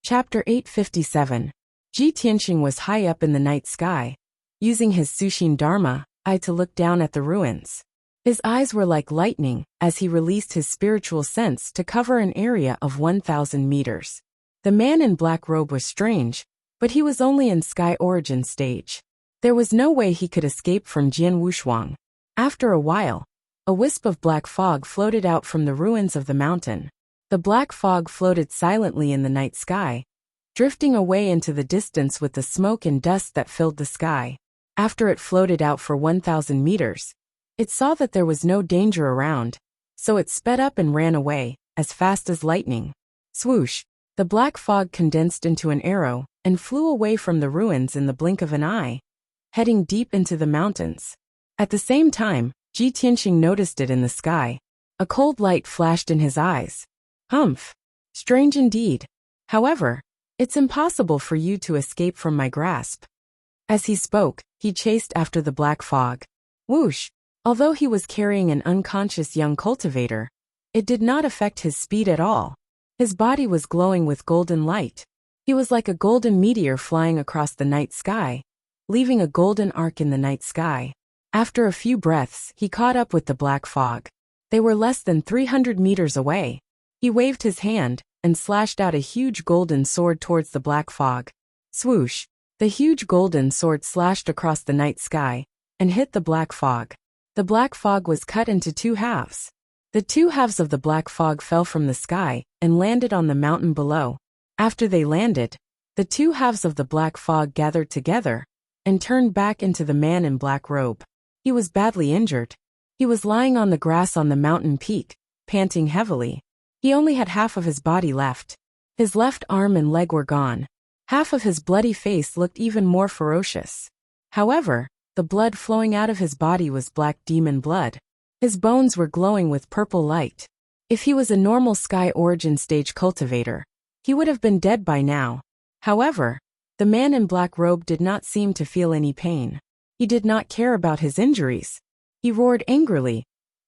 Chapter 857. Ji Tianxing was high up in the night sky, using his Sushin Dharma eye to look down at the ruins. His eyes were like lightning as he released his spiritual sense to cover an area of 1,000 meters. The man in black robe was strange, but he was only in sky origin stage. There was no way he could escape from Jian Wushuang. After a while, a wisp of black fog floated out from the ruins of the mountain. The black fog floated silently in the night sky, drifting away into the distance with the smoke and dust that filled the sky. After it floated out for 1,000 meters, it saw that there was no danger around, so it sped up and ran away, as fast as lightning. Swoosh! The black fog condensed into an arrow and flew away from the ruins in the blink of an eye, heading deep into the mountains. At the same time, Ji Tianxing noticed it in the sky. A cold light flashed in his eyes. Humph! Strange indeed. However, it's impossible for you to escape from my grasp. As he spoke, he chased after the black fog. Whoosh! Although he was carrying an unconscious young cultivator, it did not affect his speed at all. His body was glowing with golden light. He was like a golden meteor flying across the night sky, leaving a golden arc in the night sky. After a few breaths, he caught up with the black fog. They were less than 300 meters away. He waved his hand and slashed out a huge golden sword towards the black fog. Swoosh! The huge golden sword slashed across the night sky and hit the black fog. The black fog was cut into two halves. The two halves of the black fog fell from the sky and landed on the mountain below. After they landed, the two halves of the black fog gathered together and turned back into the man in black robe. He was badly injured. He was lying on the grass on the mountain peak, panting heavily. He only had half of his body left. His left arm and leg were gone. Half of his bloody face looked even more ferocious. However, the blood flowing out of his body was black demon blood. His bones were glowing with purple light. If he was a normal sky origin stage cultivator, he would have been dead by now. However, the man in black robe did not seem to feel any pain. He did not care about his injuries. He roared angrily,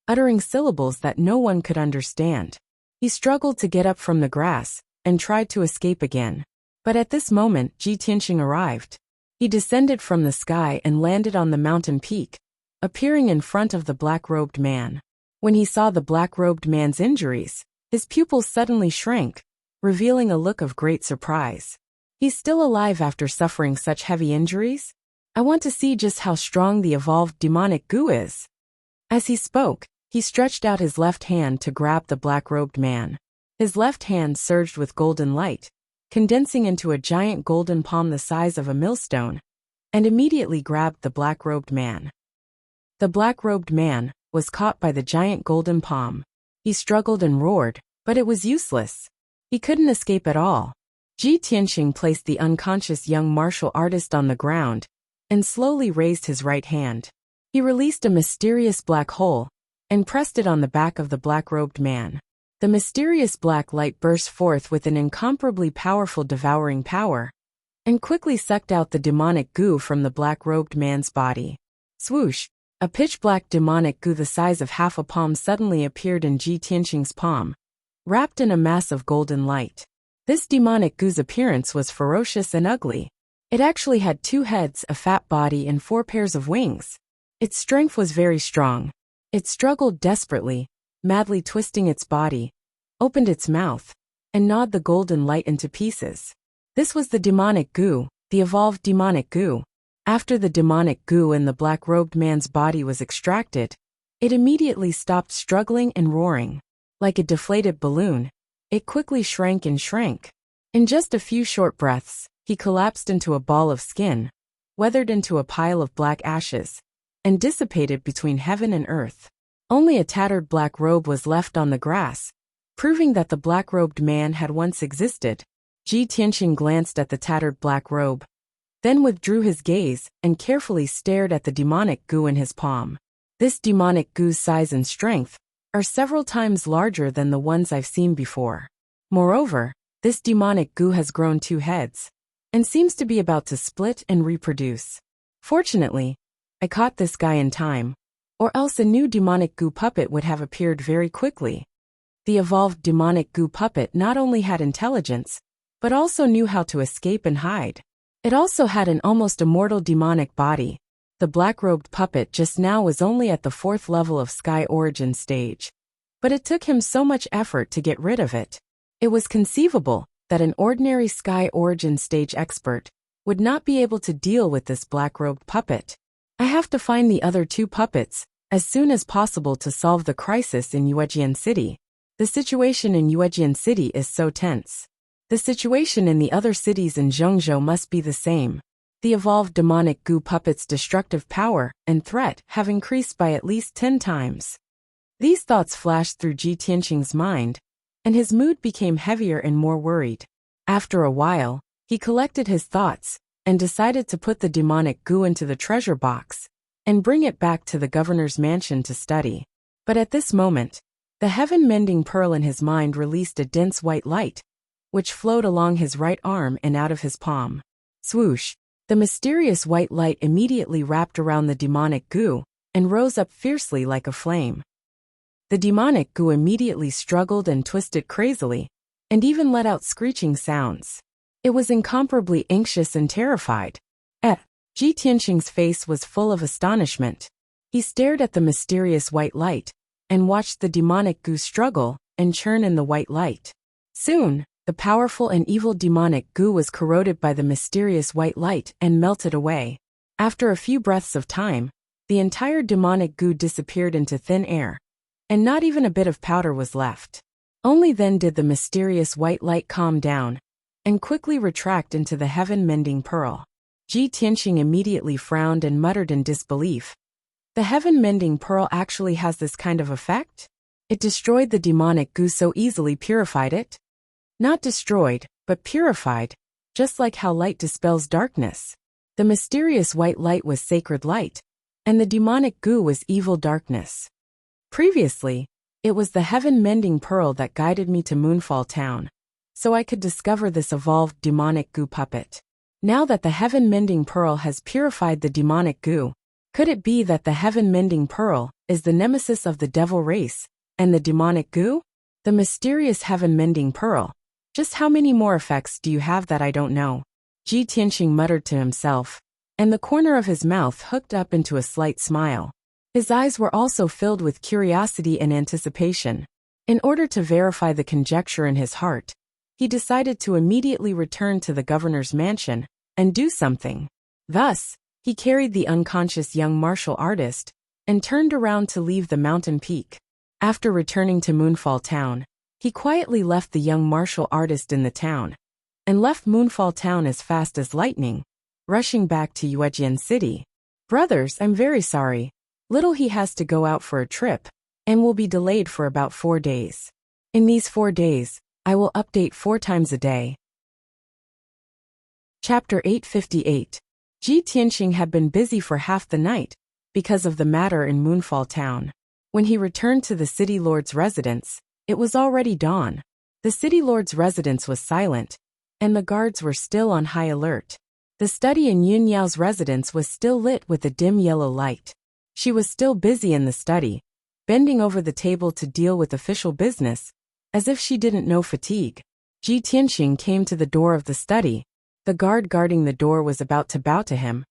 uttering syllables that no one could understand. He struggled to get up from the grass and tried to escape again. But at this moment, Ji Tianxing arrived. He descended from the sky and landed on the mountain peak, appearing in front of the black-robed man. When he saw the black-robed man's injuries, his pupils suddenly shrank, revealing a look of great surprise. He's still alive after suffering such heavy injuries? I want to see just how strong the evolved demonic goo is. As he spoke, he stretched out his left hand to grab the black-robed man. His left hand surged with golden light, condensing into a giant golden palm the size of a millstone, and immediately grabbed the black-robed man. The black-robed man was caught by the giant golden palm. He struggled and roared, but it was useless. He couldn't escape at all. Ji Tianxing placed the unconscious young martial artist on the ground and slowly raised his right hand. He released a mysterious black hole and pressed it on the back of the black-robed man. The mysterious black light burst forth with an incomparably powerful devouring power and quickly sucked out the demonic goo from the black-robed man's body. Swoosh! A pitch-black demonic goo the size of half a palm suddenly appeared in Ji Tianxing's palm, wrapped in a mass of golden light. This demonic goo's appearance was ferocious and ugly. It actually had 2 heads, a fat body, and 4 pairs of wings. Its strength was very strong. It struggled desperately, madly twisting its body, opened its mouth, and gnawed the golden light into pieces. This was the demonic goo, the evolved demonic goo. After the demonic goo in the black-robed man's body was extracted, it immediately stopped struggling and roaring. Like a deflated balloon, it quickly shrank and shrank. In just a few short breaths, he collapsed into a ball of skin, weathered into a pile of black ashes, and dissipated between heaven and earth. Only a tattered black robe was left on the grass, proving that the black-robed man had once existed. Ji Tianxing glanced at the tattered black robe, then withdrew his gaze and carefully stared at the demonic goo in his palm. This demonic goo's size and strength are several times larger than the ones I've seen before. Moreover, this demonic goo has grown 2 heads, and seems to be about to split and reproduce. Fortunately, I caught this guy in time, or else a new demonic goo puppet would have appeared very quickly. The evolved demonic goo puppet not only had intelligence, but also knew how to escape and hide. It also had an almost immortal demonic body. The black-robed puppet just now was only at the 4th level of Sky Origin stage. But it took him so much effort to get rid of it. It was conceivable that an ordinary Sky Origin stage expert would not be able to deal with this black-robed puppet. I have to find the other 2 puppets as soon as possible to solve the crisis in Yuejian City. The situation in Yuejian City is so tense. The situation in the other cities in Zhengzhou must be the same. The evolved demonic goo puppet's destructive power and threat have increased by at least 10 times. These thoughts flashed through Ji Tianqing's mind, and his mood became heavier and more worried. After a while, he collected his thoughts and decided to put the demonic goo into the treasure box and bring it back to the governor's mansion to study. But at this moment, the heaven-mending pearl in his mind released a dense white light, which flowed along his right arm and out of his palm. Swoosh! The mysterious white light immediately wrapped around the demonic goo and rose up fiercely like a flame. The demonic goo immediately struggled and twisted crazily, and even let out screeching sounds. It was incomparably anxious and terrified. Ji Tianqing's face was full of astonishment. He stared at the mysterious white light and watched the demonic goo struggle and churn in the white light. Soon, the powerful and evil demonic goo was corroded by the mysterious white light and melted away. After a few breaths of time, the entire demonic goo disappeared into thin air, and not even a bit of powder was left. Only then did the mysterious white light calm down and quickly retract into the heaven-mending pearl. Ji Tianqing immediately frowned and muttered in disbelief. The heaven-mending pearl actually has this kind of effect? It destroyed the demonic goo so easily, purified it? Not destroyed, but purified, just like how light dispels darkness. The mysterious white light was sacred light, and the demonic goo was evil darkness. Previously, it was the heaven-mending pearl that guided me to Moonfall Town, so I could discover this evolved demonic goo puppet. Now that the heaven-mending pearl has purified the demonic goo, could it be that the heaven-mending pearl is the nemesis of the devil race and the demonic goo? The mysterious heaven-mending pearl. Just how many more effects do you have that I don't know? Ji Tianqing muttered to himself, and the corner of his mouth hooked up into a slight smile. His eyes were also filled with curiosity and anticipation. In order to verify the conjecture in his heart, he decided to immediately return to the governor's mansion and do something. Thus, he carried the unconscious young martial artist and turned around to leave the mountain peak. After returning to Moonfall Town, he quietly left the young martial artist in the town and left Moonfall Town as fast as lightning, rushing back to Yuejian City. Brothers, I'm very sorry. Little he has to go out for a trip and will be delayed for about 4 days. In these 4 days, I will update 4 times a day. Chapter 858. Ji Tianqing had been busy for half the night because of the matter in Moonfall Town. When he returned to the city lord's residence, it was already dawn. The city lord's residence was silent, and the guards were still on high alert. The study in Yun Yao's residence was still lit with a dim yellow light. She was still busy in the study, bending over the table to deal with official business, as if she didn't know fatigue. Ji Tianqing came to the door of the study. The guard guarding the door was about to bow to him,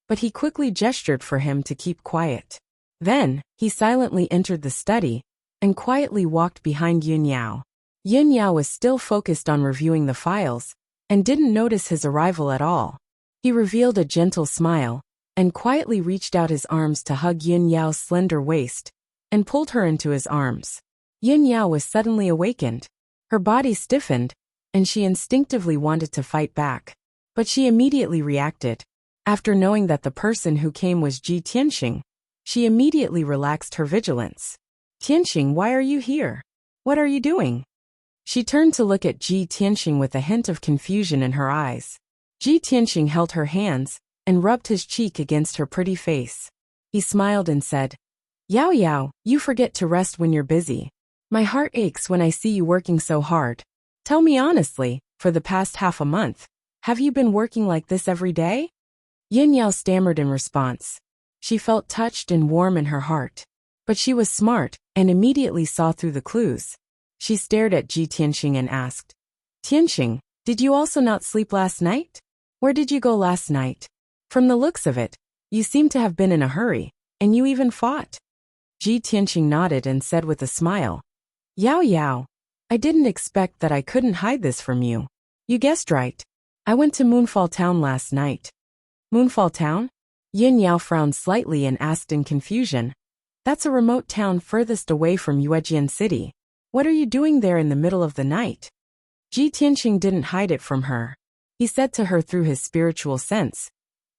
but he quickly gestured for him to keep quiet. Then, he silently entered the study and quietly walked behind Yun Yao. Yun Yao was still focused on reviewing the files and didn't notice his arrival at all. He revealed a gentle smile and quietly reached out his arms to hug Yun Yao's slender waist and pulled her into his arms. Yun Yao was suddenly awakened. Her body stiffened, and she instinctively wanted to fight back. But she immediately reacted. After knowing that the person who came was Ji Tianqing, she immediately relaxed her vigilance. Tianqing, why are you here? What are you doing? She turned to look at Ji Tianqing with a hint of confusion in her eyes. Ji Tianqing held her hands and rubbed his cheek against her pretty face. He smiled and said, Yao Yao, you forget to rest when you're busy. My heart aches when I see you working so hard. Tell me honestly, for the past half a month, have you been working like this every day? Yin Yao stammered in response. She felt touched and warm in her heart. But she was smart and immediately saw through the clues. She stared at Ji Tianqing and asked, Tianqing, Did you also not sleep last night? Where did you go last night? From the looks of it, you seem to have been in a hurry, and you even fought. Ji Tianqing nodded and said with a smile, Yao Yao, I didn't expect that I couldn't hide this from you. You guessed right. I went to Moonfall Town last night. Moonfall Town? Yin Yao frowned slightly and asked in confusion. That's a remote town furthest away from Yuejian City. What are you doing there in the middle of the night? Ji Tianqing didn't hide it from her. He said to her through his spiritual sense,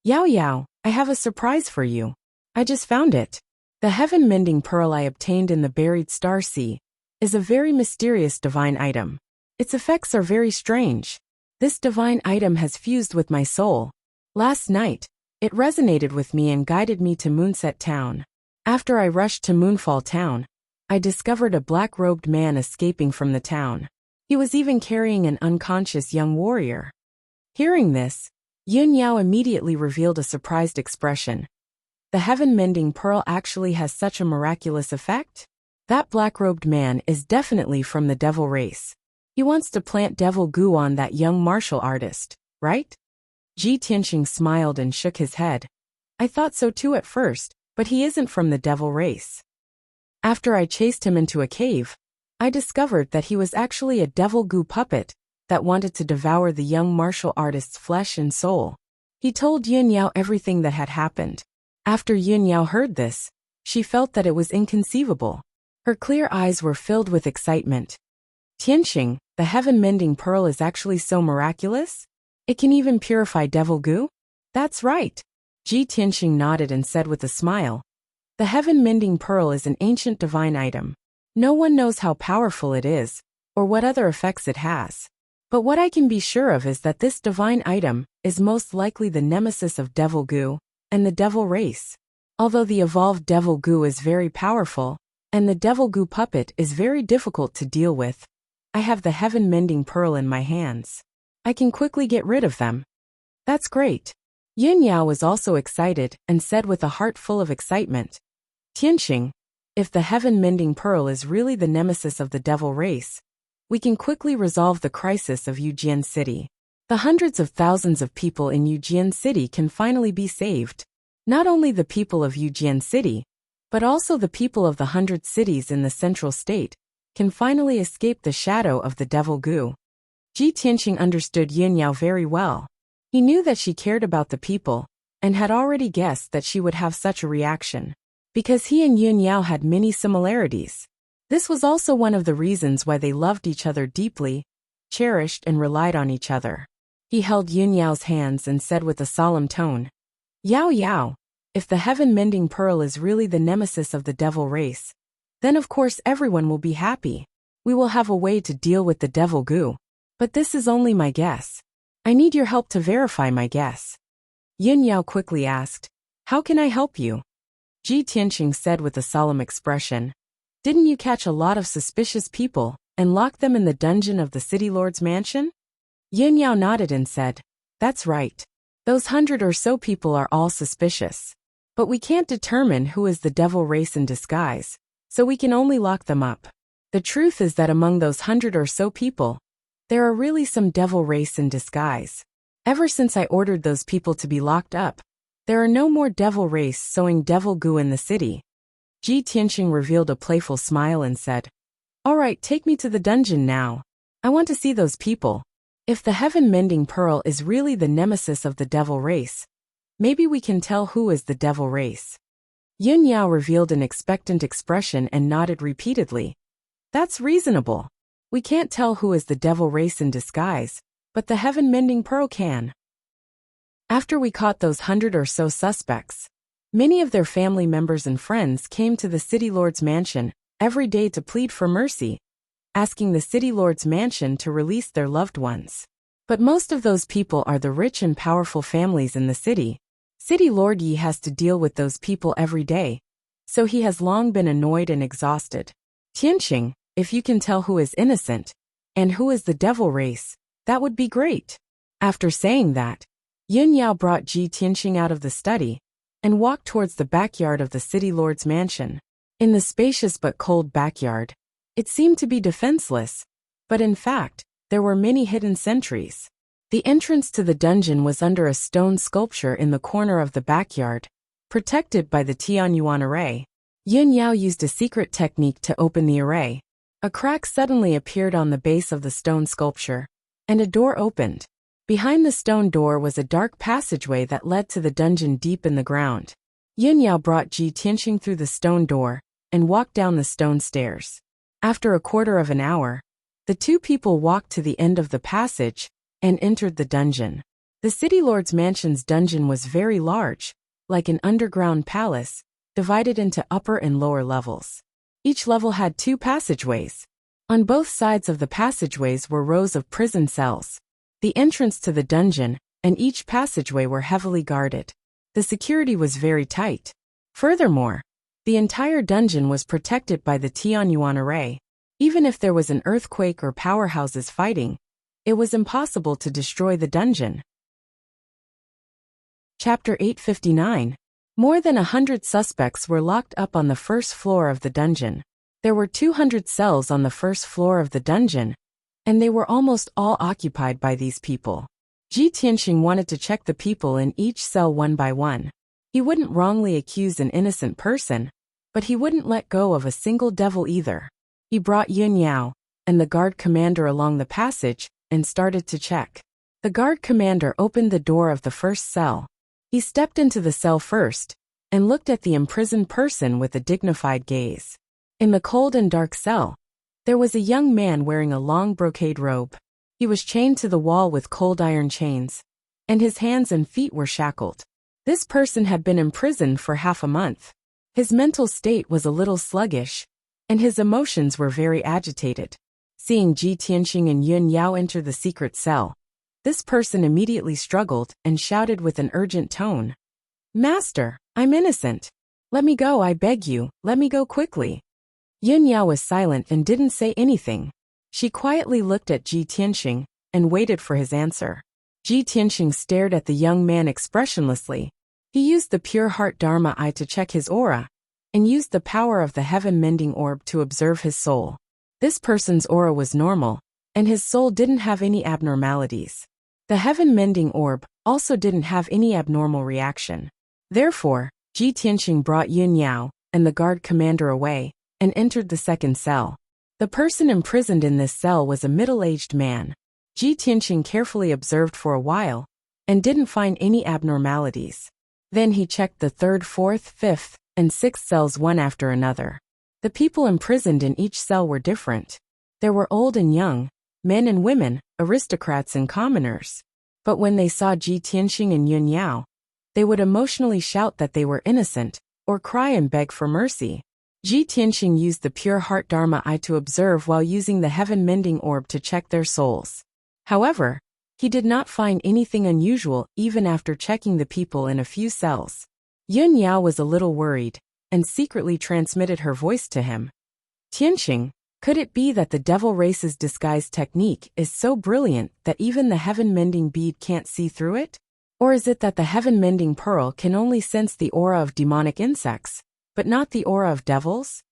Yao Yao, I have a surprise for you. I just found it. The heaven-mending pearl I obtained in the buried star sea is a very mysterious divine item. Its effects are very strange. This divine item has fused with my soul. Last night, it resonated with me and guided me to Moonset Town. After I rushed to Moonfall Town, I discovered a black-robed man escaping from the town. He was even carrying an unconscious young warrior. Hearing this, Yun Yao immediately revealed a surprised expression. The heaven-mending pearl actually has such a miraculous effect? That black-robed man is definitely from the devil race. He wants to plant devil goo on that young martial artist, right? Ji Tianqing smiled and shook his head. I thought so too at first, but he isn't from the devil race. After I chased him into a cave, I discovered that he was actually a devil goo puppet that wanted to devour the young martial artist's flesh and soul. He told Yun Yao everything that had happened. After Yun Yao heard this, she felt that it was inconceivable. Her clear eyes were filled with excitement. Tianqing, the heaven-mending pearl is actually so miraculous? It can even purify devil goo? That's right. Ji Tianqing nodded and said with a smile. The heaven-mending pearl is an ancient divine item. No one knows how powerful it is, or what other effects it has. But what I can be sure of is that this divine item is most likely the nemesis of devil goo and the devil race. Although the evolved devil goo is very powerful, and the devil goo puppet is very difficult to deal with, I have the heaven-mending pearl in my hands. I can quickly get rid of them. That's great. Yun Yao was also excited and said with a heart full of excitement, Tianqing, if the heaven-mending pearl is really the nemesis of the devil race, we can quickly resolve the crisis of Yuejian City. The hundreds of thousands of people in Yuejian City can finally be saved. Not only the people of Yuejian City, but also the people of the 100 cities in the central state can finally escape the shadow of the devil goo. Ji Tianqing understood Yin Yao very well. He knew that she cared about the people, and had already guessed that she would have such a reaction, because he and Yun Yao had many similarities. This was also one of the reasons why they loved each other deeply, cherished and relied on each other. He held Yun Yao's hands and said with a solemn tone, Yao Yao, if the heaven-mending pearl is really the nemesis of the devil race, then of course everyone will be happy. We will have a way to deal with the devil goo. But this is only my guess. I need your help to verify my guess. Yin Yao quickly asked, How can I help you? Ji Tianqing said with a solemn expression, Didn't you catch a lot of suspicious people and lock them in the dungeon of the city lord's mansion? Yin Yao nodded and said, That's right. Those 100 or so people are all suspicious. But we can't determine who is the devil race in disguise, so we can only lock them up. The truth is that among those 100 or so people, there are really some devil race in disguise. Ever since I ordered those people to be locked up, there are no more devil race sowing devil goo in the city. Ji Tianqing revealed a playful smile and said, All right, take me to the dungeon now. I want to see those people. If the heaven-mending pearl is really the nemesis of the devil race, maybe we can tell who is the devil race. Yun Yao revealed an expectant expression and nodded repeatedly. That's reasonable. We can't tell who is the devil race in disguise, but the heaven-mending pearl can. After we caught those 100 or so suspects, many of their family members and friends came to the city lord's mansion every day to plead for mercy, asking the city lord's mansion to release their loved ones. But most of those people are the rich and powerful families in the city. City Lord Yi has to deal with those people every day, so he has long been annoyed and exhausted. Tianqing, if you can tell who is innocent and who is the devil race, that would be great. After saying that, Yun Yao brought Ji Tianqing out of the study and walked towards the backyard of the city lord's mansion. In the spacious but cold backyard, it seemed to be defenseless, but in fact, there were many hidden sentries. The entrance to the dungeon was under a stone sculpture in the corner of the backyard, protected by the Tianyuan array. Yun Yao used a secret technique to open the array. A crack suddenly appeared on the base of the stone sculpture, and a door opened. Behind the stone door was a dark passageway that led to the dungeon deep in the ground. Yun Yao brought Ji Tianxing through the stone door and walked down the stone stairs. After a quarter of an hour, the two people walked to the end of the passage and entered the dungeon. The city lord's mansion's dungeon was very large, like an underground palace, divided into upper and lower levels. Each level had 2 passageways. On both sides of the passageways were rows of prison cells. The entrance to the dungeon and each passageway were heavily guarded. The security was very tight. Furthermore, the entire dungeon was protected by the Tianyuan array. Even if there was an earthquake or powerhouses fighting, it was impossible to destroy the dungeon. Chapter 859. More than 100 suspects were locked up on the first floor of the dungeon. There were 200 cells on the first floor of the dungeon, and they were almost all occupied by these people. Ji Tianxing wanted to check the people in each cell one by one. He wouldn't wrongly accuse an innocent person, but he wouldn't let go of a single devil either. He brought Yun Yao and the guard commander along the passage and started to check. The guard commander opened the door of the first cell. He stepped into the cell first and looked at the imprisoned person with a dignified gaze. In the cold and dark cell, there was a young man wearing a long brocade robe. He was chained to the wall with cold iron chains, and his hands and feet were shackled. This person had been imprisoned for half a month. His mental state was a little sluggish, and his emotions were very agitated. Seeing Ji Tianxing and Yun Yao enter the secret cell, this person immediately struggled and shouted with an urgent tone, "Master, I'm innocent. Let me go, I beg you, let me go quickly." Yun Yao was silent and didn't say anything. She quietly looked at Ji Tianxing and waited for his answer. Ji Tianxing stared at the young man expressionlessly. He used the pure heart Dharma eye to check his aura, and used the power of the heaven-mending orb to observe his soul. This person's aura was normal, and his soul didn't have any abnormalities. The heaven-mending orb also didn't have any abnormal reaction. Therefore, Ji Tianxing brought Yun Yao and the guard commander away and entered the second cell. The person imprisoned in this cell was a middle-aged man. Ji Tianxing carefully observed for a while and didn't find any abnormalities. Then he checked the 3rd, 4th, 5th, and 6th cells one after another. The people imprisoned in each cell were different. There were old and young, men and women, aristocrats and commoners. But when they saw Ji Tianxing and Yun Yao, they would emotionally shout that they were innocent, or cry and beg for mercy. Ji Tianxing used the pure heart Dharma eye to observe while using the heaven-mending orb to check their souls. However, he did not find anything unusual even after checking the people in a few cells. Yun Yao was a little worried, and secretly transmitted her voice to him. "Tianxing, could it be that the devil race's disguise technique is so brilliant that even the heaven-mending bead can't see through it? Or is it that the heaven-mending pearl can only sense the aura of demonic insects, but not the aura of devils?"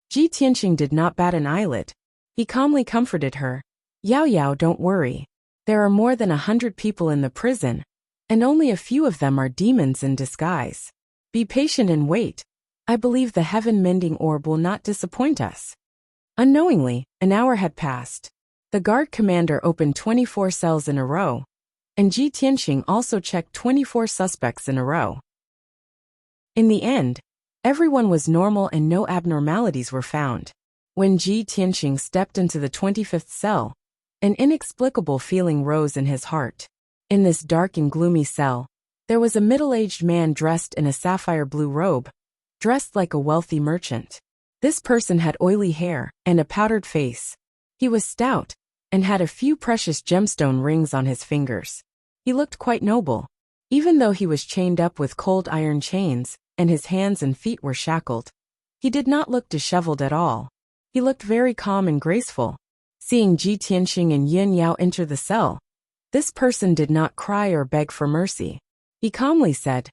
Ji Tianxing did not bat an eyelid. He calmly comforted her. "Yao Yao, don't worry. There are more than 100 people in the prison, and only a few of them are demons in disguise. Be patient and wait. I believe the heaven-mending orb will not disappoint us." Unknowingly, an hour had passed. The guard commander opened 24 cells in a row, and Ji Tianxing also checked 24 suspects in a row. In the end, everyone was normal and no abnormalities were found. When Ji Tianxing stepped into the 25th cell, an inexplicable feeling rose in his heart. In this dark and gloomy cell, there was a middle-aged man dressed in a sapphire blue robe, dressed like a wealthy merchant. This person had oily hair and a powdered face. He was stout and had a few precious gemstone rings on his fingers. He looked quite noble. Even though he was chained up with cold iron chains and his hands and feet were shackled, he did not look disheveled at all. He looked very calm and graceful. Seeing Ji Tianxing and Yun Yao enter the cell, this person did not cry or beg for mercy. He calmly said,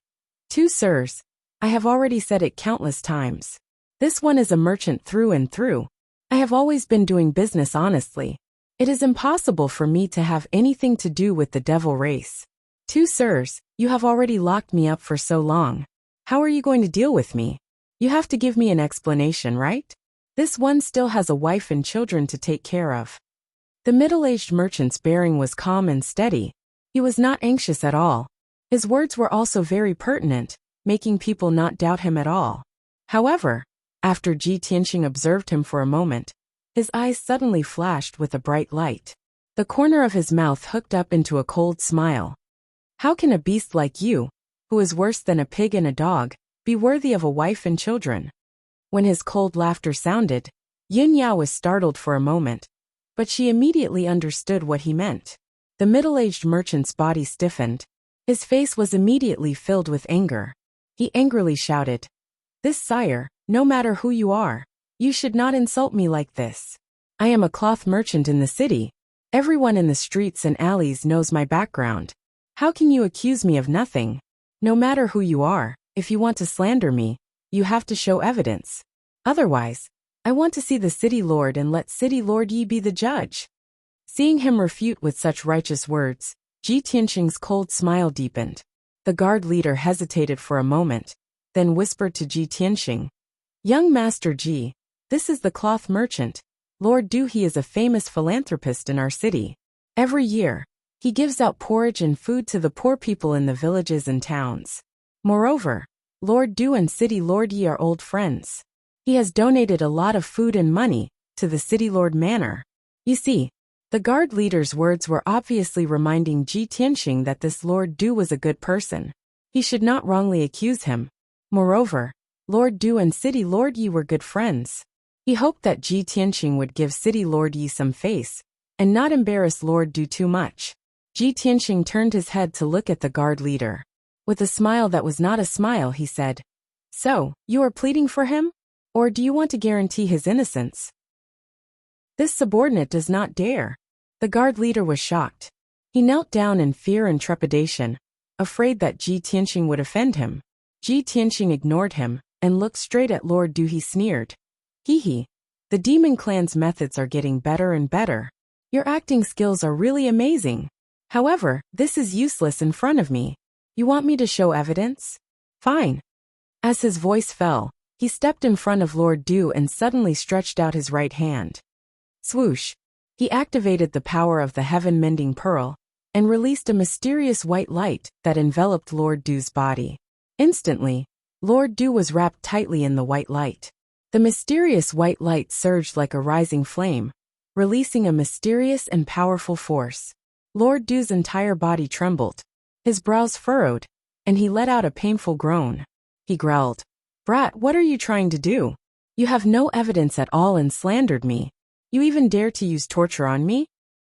"Two sirs, I have already said it countless times. This one is a merchant through and through. I have always been doing business honestly. It is impossible for me to have anything to do with the devil race. 2 sirs, you have already locked me up for so long. How are you going to deal with me? You have to give me an explanation, right? This one still has a wife and children to take care of. The middle-aged merchant's bearing was calm and steady. He was not anxious at all. His words were also very pertinent, making people not doubt him at all. However, after Ji Tianqing observed him for a moment, his eyes suddenly flashed with a bright light. The corner of his mouth hooked up into a cold smile. How can a beast like you, who is worse than a pig and a dog, be worthy of a wife and children? When his cold laughter sounded, Yin Yao was startled for a moment, but she immediately understood what he meant. The middle-aged merchant's body stiffened. His face was immediately filled with anger. He angrily shouted, "This sire, no matter who you are, you should not insult me like this. I am a cloth merchant in the city. Everyone in the streets and alleys knows my background. How can you accuse me of nothing? No matter who you are, if you want to slander me, you have to show evidence. Otherwise, I want to see the city lord and let city lord Yi be the judge." Seeing him refute with such righteous words, Ji Tianqing's cold smile deepened. The guard leader hesitated for a moment, then whispered to Ji Tianqing, "Young Master Ji, this is the cloth merchant. Lord Du. He is a famous philanthropist in our city. Every year, he gives out porridge and food to the poor people in the villages and towns. Moreover, Lord Du and City Lord Yi are old friends. He has donated a lot of food and money to the City Lord Manor." You see, the guard leader's words were obviously reminding Ji Tianqing that this Lord Du was a good person. He should not wrongly accuse him. Moreover, Lord Du and City Lord Yi were good friends. He hoped that Ji Tianqing would give City Lord Yi some face, and not embarrass Lord Du too much. Ji Tianqing turned his head to look at the guard leader. With a smile that was not a smile, he said, "So, you are pleading for him? Or do you want to guarantee his innocence?" "This subordinate does not dare." The guard leader was shocked. He knelt down in fear and trepidation, afraid that Ji Tianqing would offend him. Ji Tianqing ignored him and looked straight at Lord Du. He sneered, "Hee, the demon clan's methods are getting better and better. Your acting skills are really amazing. However, this is useless in front of me. You want me to show evidence? Fine." As his voice fell, he stepped in front of Lord Du and suddenly stretched out his right hand. Swoosh! He activated the power of the heaven-mending pearl and released a mysterious white light that enveloped Lord Du's body. Instantly, Lord Du was wrapped tightly in the white light. The mysterious white light surged like a rising flame, releasing a mysterious and powerful force. Lord Du's entire body trembled. His brows furrowed, and he let out a painful groan. He growled, "Brat, what are you trying to do? You have no evidence at all and slandered me. You even dare to use torture on me?"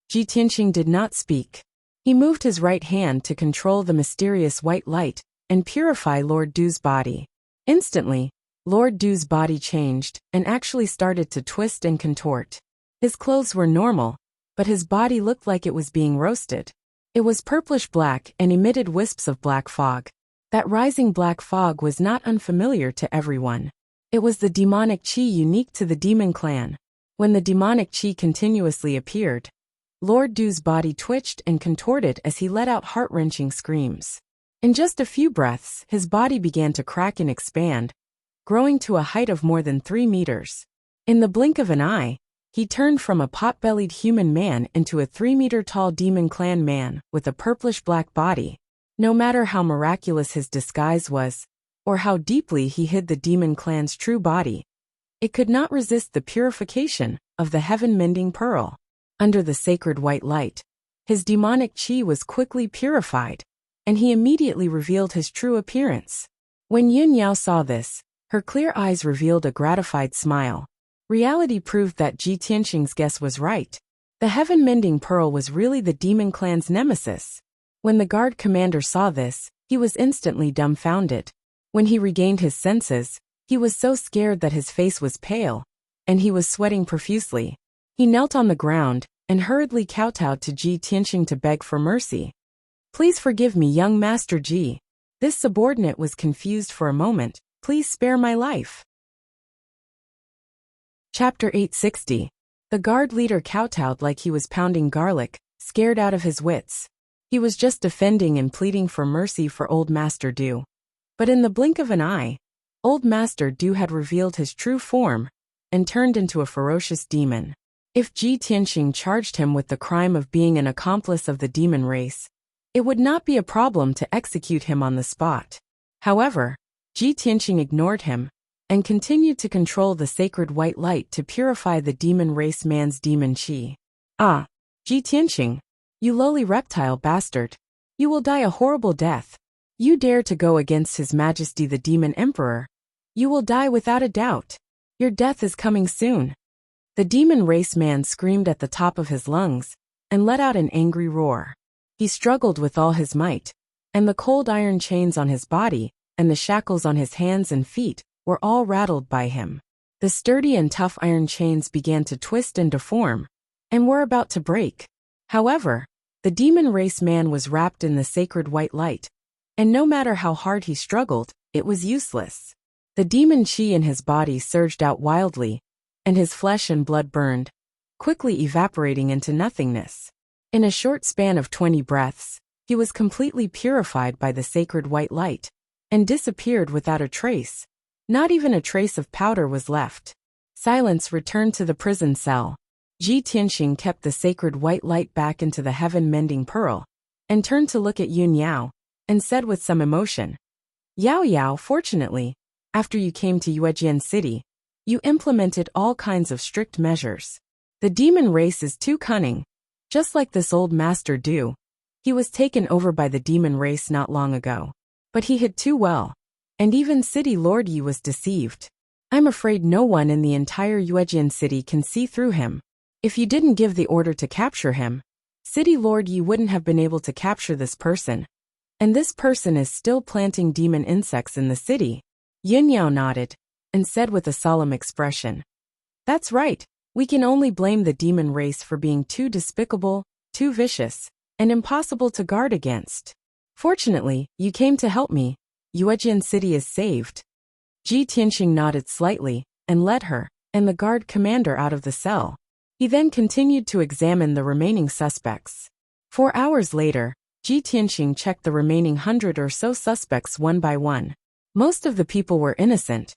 Ji Tianqing did not speak. He moved his right hand to control the mysterious white light and purify Lord Du's body. Instantly, Lord Du's body changed and actually started to twist and contort. His clothes were normal, but his body looked like it was being roasted. It was purplish black and emitted wisps of black fog. That rising black fog was not unfamiliar to everyone. It was the demonic chi unique to the demon clan. When the demonic chi continuously appeared, Lord Du's body twitched and contorted as he let out heart-wrenching screams. In just a few breaths, his body began to crack and expand, growing to a height of more than 3 meters. In the blink of an eye, he turned from a pot-bellied human man into a 3-meter-tall demon clan man with a purplish-black body. No matter how miraculous his disguise was, or how deeply he hid the demon clan's true body, it could not resist the purification of the heaven-mending pearl. Under the sacred white light, his demonic chi was quickly purified, and he immediately revealed his true appearance. When Yun Yao saw this, her clear eyes revealed a gratified smile. Reality proved that Ji Tianqing's guess was right. The heaven-mending pearl was really the demon clan's nemesis. When the guard commander saw this, he was instantly dumbfounded. When he regained his senses, he was so scared that his face was pale, and he was sweating profusely. He knelt on the ground and hurriedly kowtowed to Ji Tianqing to beg for mercy. "Please forgive me, young Master Ji. This subordinate was confused for a moment. Please spare my life." Chapter 860. The guard leader kowtowed like he was pounding garlic, scared out of his wits. He was just defending and pleading for mercy for Old Master Du. But in the blink of an eye, Old Master Du had revealed his true form and turned into a ferocious demon. If Ji Tianxing charged him with the crime of being an accomplice of the demon race, it would not be a problem to execute him on the spot. However, Ji Tianxing ignored him and continued to control the sacred white light to purify the demon race man's demon qi. Ah, Ji Tianxing, you lowly reptile bastard. You will die a horrible death. You dare to go against His Majesty the Demon Emperor. You will die without a doubt. Your death is coming soon. The demon race man screamed at the top of his lungs and let out an angry roar. He struggled with all his might, and the cold iron chains on his body and the shackles on his hands and feet were all rattled by him. The sturdy and tough iron chains began to twist and deform, and were about to break. However, the demon race man was wrapped in the sacred white light, and no matter how hard he struggled, it was useless. The demon qi in his body surged out wildly, and his flesh and blood burned, quickly evaporating into nothingness. In a short span of 20 breaths, he was completely purified by the sacred white light, and disappeared without a trace. Not even a trace of powder was left. Silence returned to the prison cell. Ji Tianxing kept the sacred white light back into the heaven-mending pearl, and turned to look at Yun Yao, and said with some emotion, Yao Yao, fortunately, after you came to Yuejian City, you implemented all kinds of strict measures. The demon race is too cunning, just like this Old Master Du. He was taken over by the demon race not long ago. But he hid too well, and even City Lord Yi was deceived. I'm afraid no one in the entire Yuejian City can see through him. If you didn't give the order to capture him, City Lord Yi wouldn't have been able to capture this person. And this person is still planting demon insects in the city. Yun Yao nodded, and said with a solemn expression, That's right, we can only blame the demon race for being too despicable, too vicious, and impossible to guard against. Fortunately, you came to help me. Yuejian City is saved. Ji Tianxing nodded slightly, and led her, and the guard commander out of the cell. He then continued to examine the remaining suspects. 4 hours later, Ji Tianxing checked the remaining 100 or so suspects one by one. Most of the people were innocent,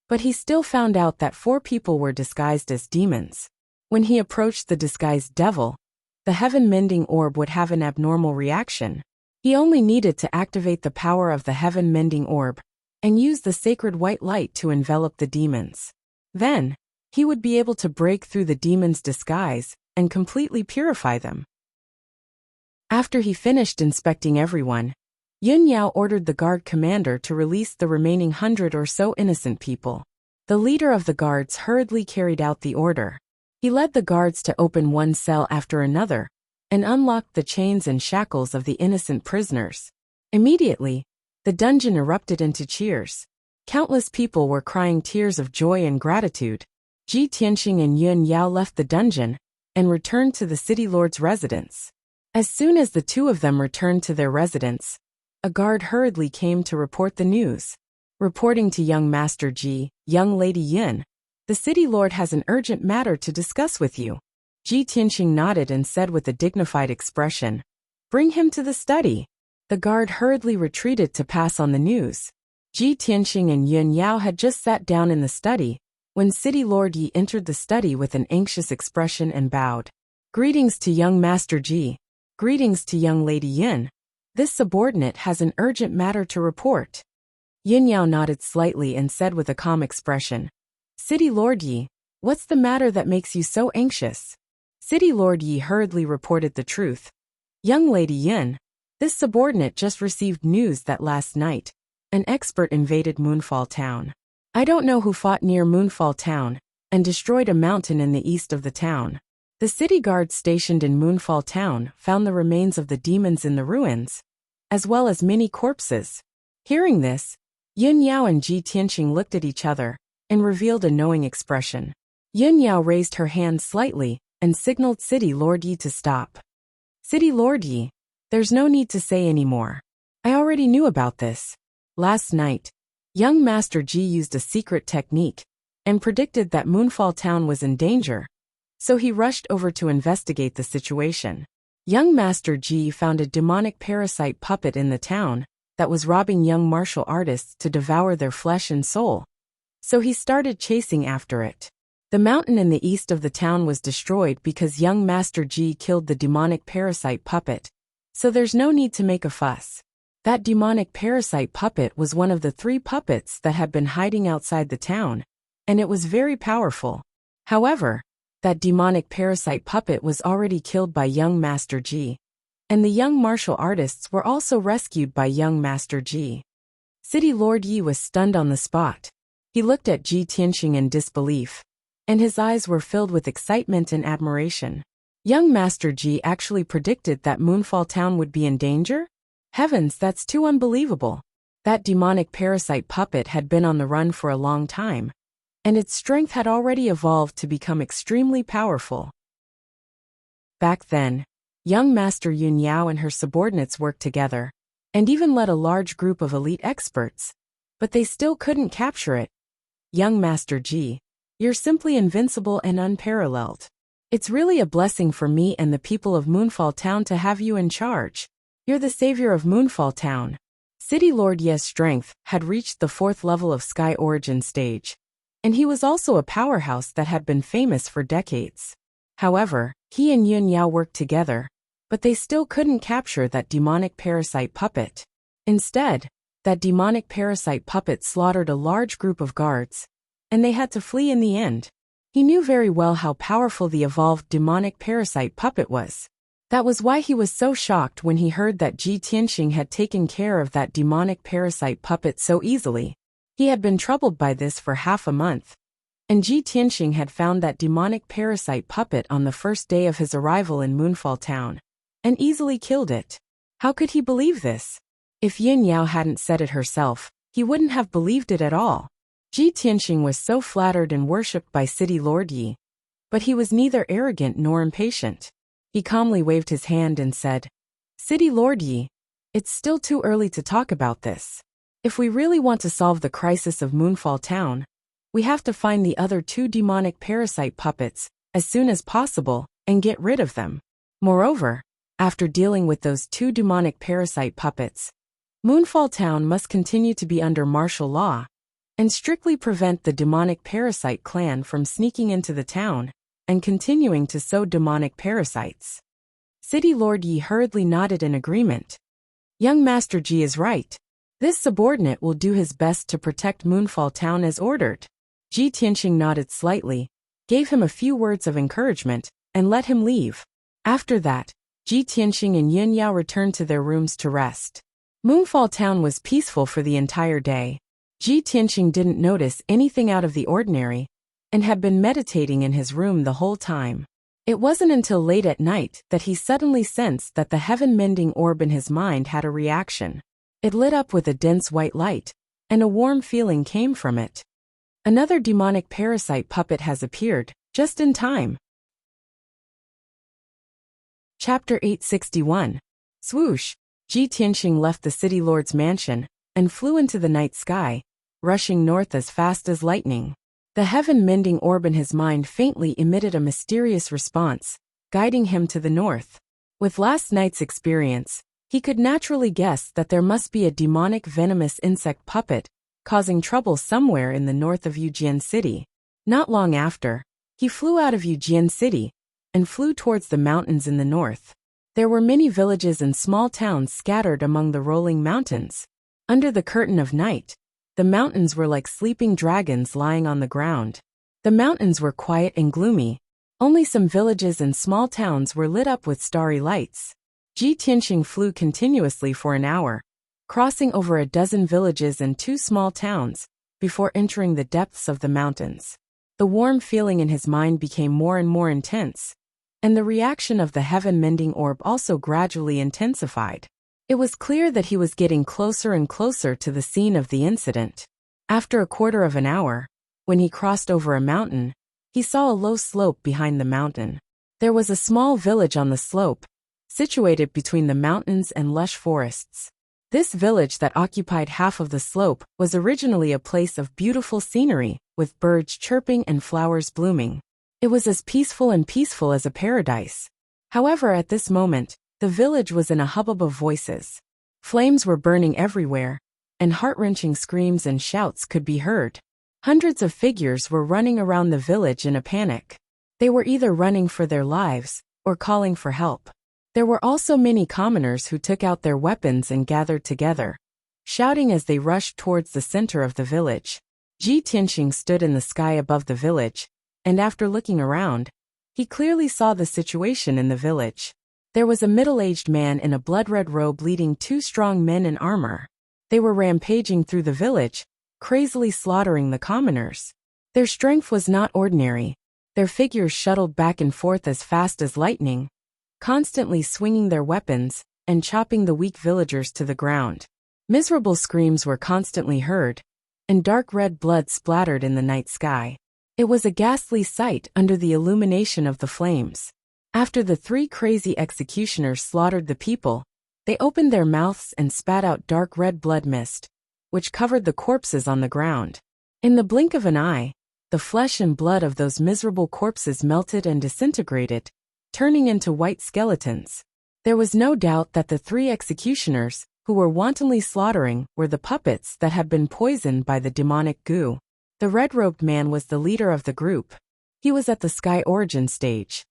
but he still found out that 4 people were disguised as demons. When he approached the disguised devil, the heaven-mending orb would have an abnormal reaction. He only needed to activate the power of the heaven-mending orb and use the sacred white light to envelop the demons. Then, he would be able to break through the demons' disguise and completely purify them. After he finished inspecting everyone, Yun Yao ordered the guard commander to release the remaining 100 or so innocent people. The leader of the guards hurriedly carried out the order. He led the guards to open one cell after another and unlocked the chains and shackles of the innocent prisoners. Immediately, the dungeon erupted into cheers. Countless people were crying tears of joy and gratitude. Ji Tianxing and Yun Yao left the dungeon and returned to the city lord's residence. As soon as the two of them returned to their residence, a guard hurriedly came to report the news. Reporting to young Master Ji, young Lady Yin, the city lord has an urgent matter to discuss with you. Ji Tianxing nodded and said with a dignified expression, Bring him to the study. The guard hurriedly retreated to pass on the news. Ji Tianxing and Yun Yao had just sat down in the study when City Lord Yi entered the study with an anxious expression and bowed. Greetings to young Master Ji. Greetings to young Lady Yin. This subordinate has an urgent matter to report. Yun Yao nodded slightly and said with a calm expression, City Lord Yi, what's the matter that makes you so anxious? City Lord Yi hurriedly reported the truth. Young Lady Yin, this subordinate just received news that last night, an expert invaded Moonfall Town. I don't know who fought near Moonfall Town and destroyed a mountain in the east of the town. The city guards stationed in Moonfall Town found the remains of the demons in the ruins, as well as many corpses. Hearing this, Yun Yao and Ji Tianxing looked at each other and revealed a knowing expression. Yun Yao raised her hand slightly and signaled City Lord Yi to stop. City Lord Yi, there's no need to say any more. I already knew about this. Last night, young Master Ji used a secret technique and predicted that Moonfall Town was in danger. so he rushed over to investigate the situation. Young Master Ji found a demonic parasite puppet in the town that was robbing young martial artists to devour their flesh and soul. So he started chasing after it. The mountain in the east of the town was destroyed because young Master Ji killed the demonic parasite puppet, so there's no need to make a fuss. That demonic parasite puppet was one of the 3 puppets that had been hiding outside the town, and it was very powerful. However, that demonic parasite puppet was already killed by young Master Ji, and the young martial artists were also rescued by young Master Ji. City Lord Yi was stunned on the spot. He looked at Ji Tianxing in disbelief, and his eyes were filled with excitement and admiration. Young Master Ji actually predicted that Moonfall Town would be in danger? Heavens, that's too unbelievable. That demonic parasite puppet had been on the run for a long time, and its strength had already evolved to become extremely powerful. Back then, young Master Yun Yao and her subordinates worked together, and even led a large group of elite experts, but they still couldn't capture it. Young Master Ji, you're simply invincible and unparalleled. It's really a blessing for me and the people of Moonfall Town to have you in charge. You're the savior of Moonfall Town. City Lord Ye's strength had reached the 4th level of Sky Origin stage, and he was also a powerhouse that had been famous for decades. However, he and Yun Yao worked together, but they still couldn't capture that demonic parasite puppet. Instead, that demonic parasite puppet slaughtered a large group of guards, and they had to flee in the end. He knew very well how powerful the evolved demonic parasite puppet was. That was why he was so shocked when he heard that Ji Tianxing had taken care of that demonic parasite puppet so easily. He had been troubled by this for half a month, and Ji Tianxing had found that demonic parasite puppet on the first day of his arrival in Moonfall Town, and easily killed it. How could he believe this? If Yin Yao hadn't said it herself, he wouldn't have believed it at all. Ji Tianxing was so flattered and worshipped by City Lord Yi, but he was neither arrogant nor impatient. He calmly waved his hand and said, "City Lord Yi, it's still too early to talk about this. If we really want to solve the crisis of Moonfall Town, we have to find the other 2 demonic parasite puppets as soon as possible and get rid of them. Moreover, after dealing with those 2 demonic parasite puppets, Moonfall Town must continue to be under martial law and strictly prevent the demonic parasite clan from sneaking into the town and continuing to sow demonic parasites." City Lord Yi hurriedly nodded in agreement. Young Master Ji is right. This subordinate will do his best to protect Moonfall Town as ordered. Ji Tianxing nodded slightly, gave him a few words of encouragement, and let him leave. After that, Ji Tianxing and Yun Yao returned to their rooms to rest. Moonfall Town was peaceful for the entire day. Ji Tianxing didn't notice anything out of the ordinary, and had been meditating in his room the whole time. It wasn't until late at night that he suddenly sensed that the heaven-mending orb in his mind had a reaction. It lit up with a dense white light, and a warm feeling came from it. Another demonic parasite puppet has appeared, just in time. Chapter 861. Swoosh! Ji Tianxing left the city lord's mansion and flew into the night sky, rushing north as fast as lightning. The heaven-mending orb in his mind faintly emitted a mysterious response, guiding him to the north. With last night's experience, he could naturally guess that there must be a demonic venomous insect puppet causing trouble somewhere in the north of Yujian City. Not long after, he flew out of Yujian City and flew towards the mountains in the north. There were many villages and small towns scattered among the rolling mountains. Under the curtain of night, the mountains were like sleeping dragons lying on the ground. The mountains were quiet and gloomy. Only some villages and small towns were lit up with starry lights. Ji Tianxing flew continuously for an hour, crossing over a dozen villages and 2 small towns, before entering the depths of the mountains. The warm feeling in his mind became more and more intense, and the reaction of the heaven-mending orb also gradually intensified. It was clear that he was getting closer and closer to the scene of the incident. After a quarter of an hour, when he crossed over a mountain, he saw a low slope behind the mountain. There was a small village on the slope, situated between the mountains and lush forests. This village that occupied half of the slope was originally a place of beautiful scenery, with birds chirping and flowers blooming. It was as peaceful as a paradise. However, at this moment, the village was in a hubbub of voices. Flames were burning everywhere, and heart-wrenching screams and shouts could be heard. Hundreds of figures were running around the village in a panic. They were either running for their lives or calling for help. There were also many commoners who took out their weapons and gathered together, shouting as they rushed towards the center of the village. Ji Tianxing stood in the sky above the village, and after looking around, he clearly saw the situation in the village. There was a middle-aged man in a blood-red robe leading two strong men in armor. They were rampaging through the village, crazily slaughtering the commoners. Their strength was not ordinary. Their figures shuttled back and forth as fast as lightning, constantly swinging their weapons and chopping the weak villagers to the ground. Miserable screams were constantly heard, and dark red blood splattered in the night sky. It was a ghastly sight under the illumination of the flames. After the three crazy executioners slaughtered the people, they opened their mouths and spat out dark red blood mist, which covered the corpses on the ground. In the blink of an eye, the flesh and blood of those miserable corpses melted and disintegrated, turning into white skeletons. There was no doubt that the three executioners, who were wantonly slaughtering, were the puppets that had been poisoned by the demonic goo. The red-robed man was the leader of the group. He was at the sky origin stage.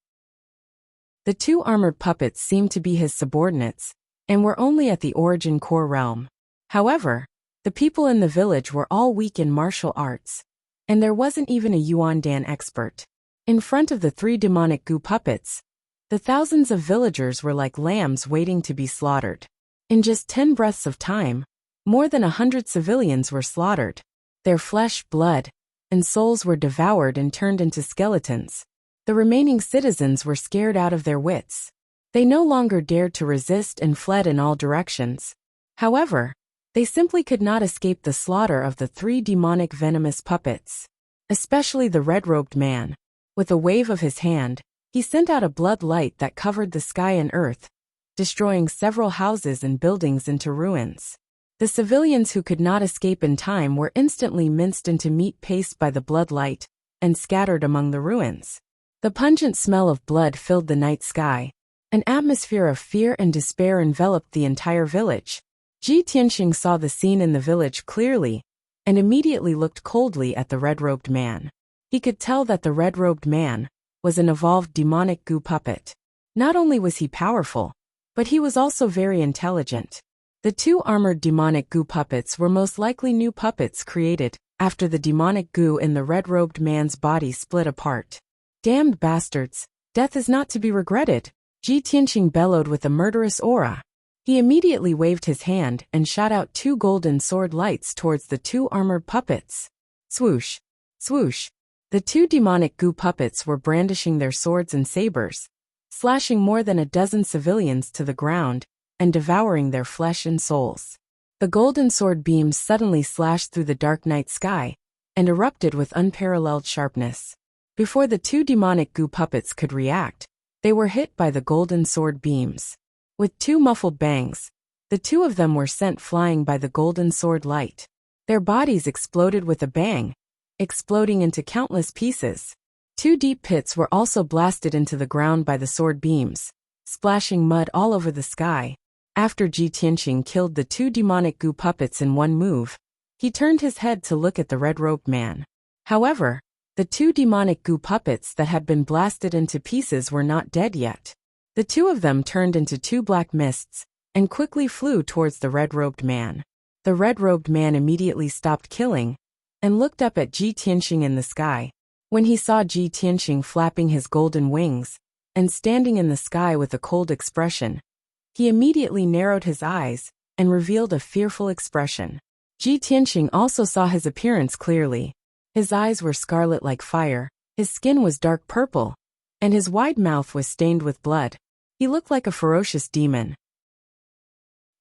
The two armored puppets seemed to be his subordinates, and were only at the origin core realm. However, the people in the village were all weak in martial arts, and there wasn't even a Yuan Dan expert. In front of the three demonic goo puppets, the thousands of villagers were like lambs waiting to be slaughtered. In just 10 breaths of time, more than 100 civilians were slaughtered. Their flesh, blood, and souls were devoured and turned into skeletons. The remaining citizens were scared out of their wits. They no longer dared to resist and fled in all directions. However, they simply could not escape the slaughter of the three demonic venomous puppets. Especially the red-robed man. With a wave of his hand, he sent out a blood light that covered the sky and earth, destroying several houses and buildings into ruins. The civilians who could not escape in time were instantly minced into meat paste by the blood light and scattered among the ruins. The pungent smell of blood filled the night sky. An atmosphere of fear and despair enveloped the entire village. Ji Tianxing saw the scene in the village clearly, and immediately looked coldly at the red-robed man. He could tell that the red-robed man was an evolved demonic goo puppet. Not only was he powerful, but he was also very intelligent. The two armored demonic goo puppets were most likely new puppets created after the demonic goo in the red-robed man's body split apart. Damned bastards, death is not to be regretted, Ji Tianxing bellowed with a murderous aura. He immediately waved his hand and shot out two golden sword lights towards the two armored puppets. Swoosh! Swoosh! The two demonic goo puppets were brandishing their swords and sabers, slashing more than a dozen civilians to the ground and devouring their flesh and souls. The golden sword beams suddenly slashed through the dark night sky and erupted with unparalleled sharpness. Before the two demonic goo puppets could react, they were hit by the golden sword beams. With two muffled bangs, the two of them were sent flying by the golden sword light. Their bodies exploded with a bang, exploding into countless pieces. Two deep pits were also blasted into the ground by the sword beams, splashing mud all over the sky. After Ji Tianxing killed the two demonic goo puppets in one move, he turned his head to look at the red-robed man. However, the two demonic goo puppets that had been blasted into pieces were not dead yet. The two of them turned into two black mists and quickly flew towards the red-robed man. The red-robed man immediately stopped killing and looked up at Ji Tianxing in the sky. When he saw Ji Tianxing flapping his golden wings and standing in the sky with a cold expression, he immediately narrowed his eyes and revealed a fearful expression. Ji Tianxing also saw his appearance clearly. His eyes were scarlet like fire, his skin was dark purple, and his wide mouth was stained with blood. He looked like a ferocious demon.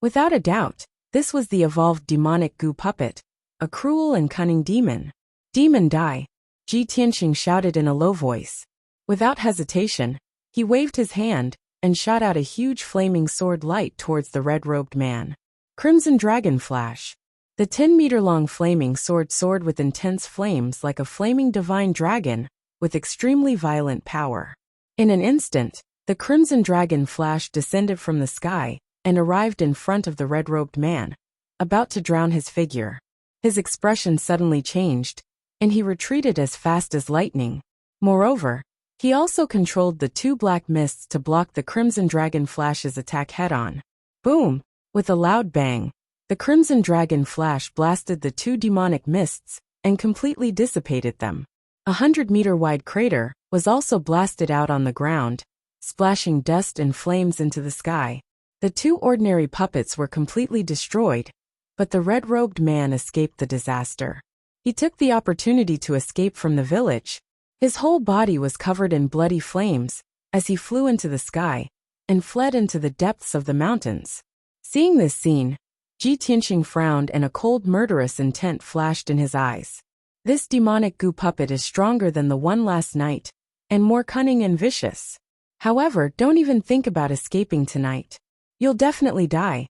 Without a doubt, this was the evolved demonic goo puppet, a cruel and cunning demon. Demon die, Ji Tianxing shouted in a low voice. Without hesitation, he waved his hand and shot out a huge flaming sword light towards the red-robed man. Crimson Dragon Flash. The 10-meter-long flaming sword soared with intense flames like a flaming divine dragon, with extremely violent power. In an instant, the crimson dragon flash descended from the sky and arrived in front of the red-robed man, about to drown his figure. His expression suddenly changed, and he retreated as fast as lightning. Moreover, he also controlled the two black mists to block the crimson dragon flash's attack head-on. Boom! With a loud bang, the crimson dragon flash blasted the two demonic mists and completely dissipated them. A 100-meter-wide crater was also blasted out on the ground, splashing dust and flames into the sky. The two ordinary puppets were completely destroyed, but the red-robed man escaped the disaster. He took the opportunity to escape from the village. His whole body was covered in bloody flames as he flew into the sky and fled into the depths of the mountains. Seeing this scene, Ji Tianqing frowned and a cold murderous intent flashed in his eyes. This demonic goo puppet is stronger than the one last night, and more cunning and vicious. However, don't even think about escaping tonight. You'll definitely die.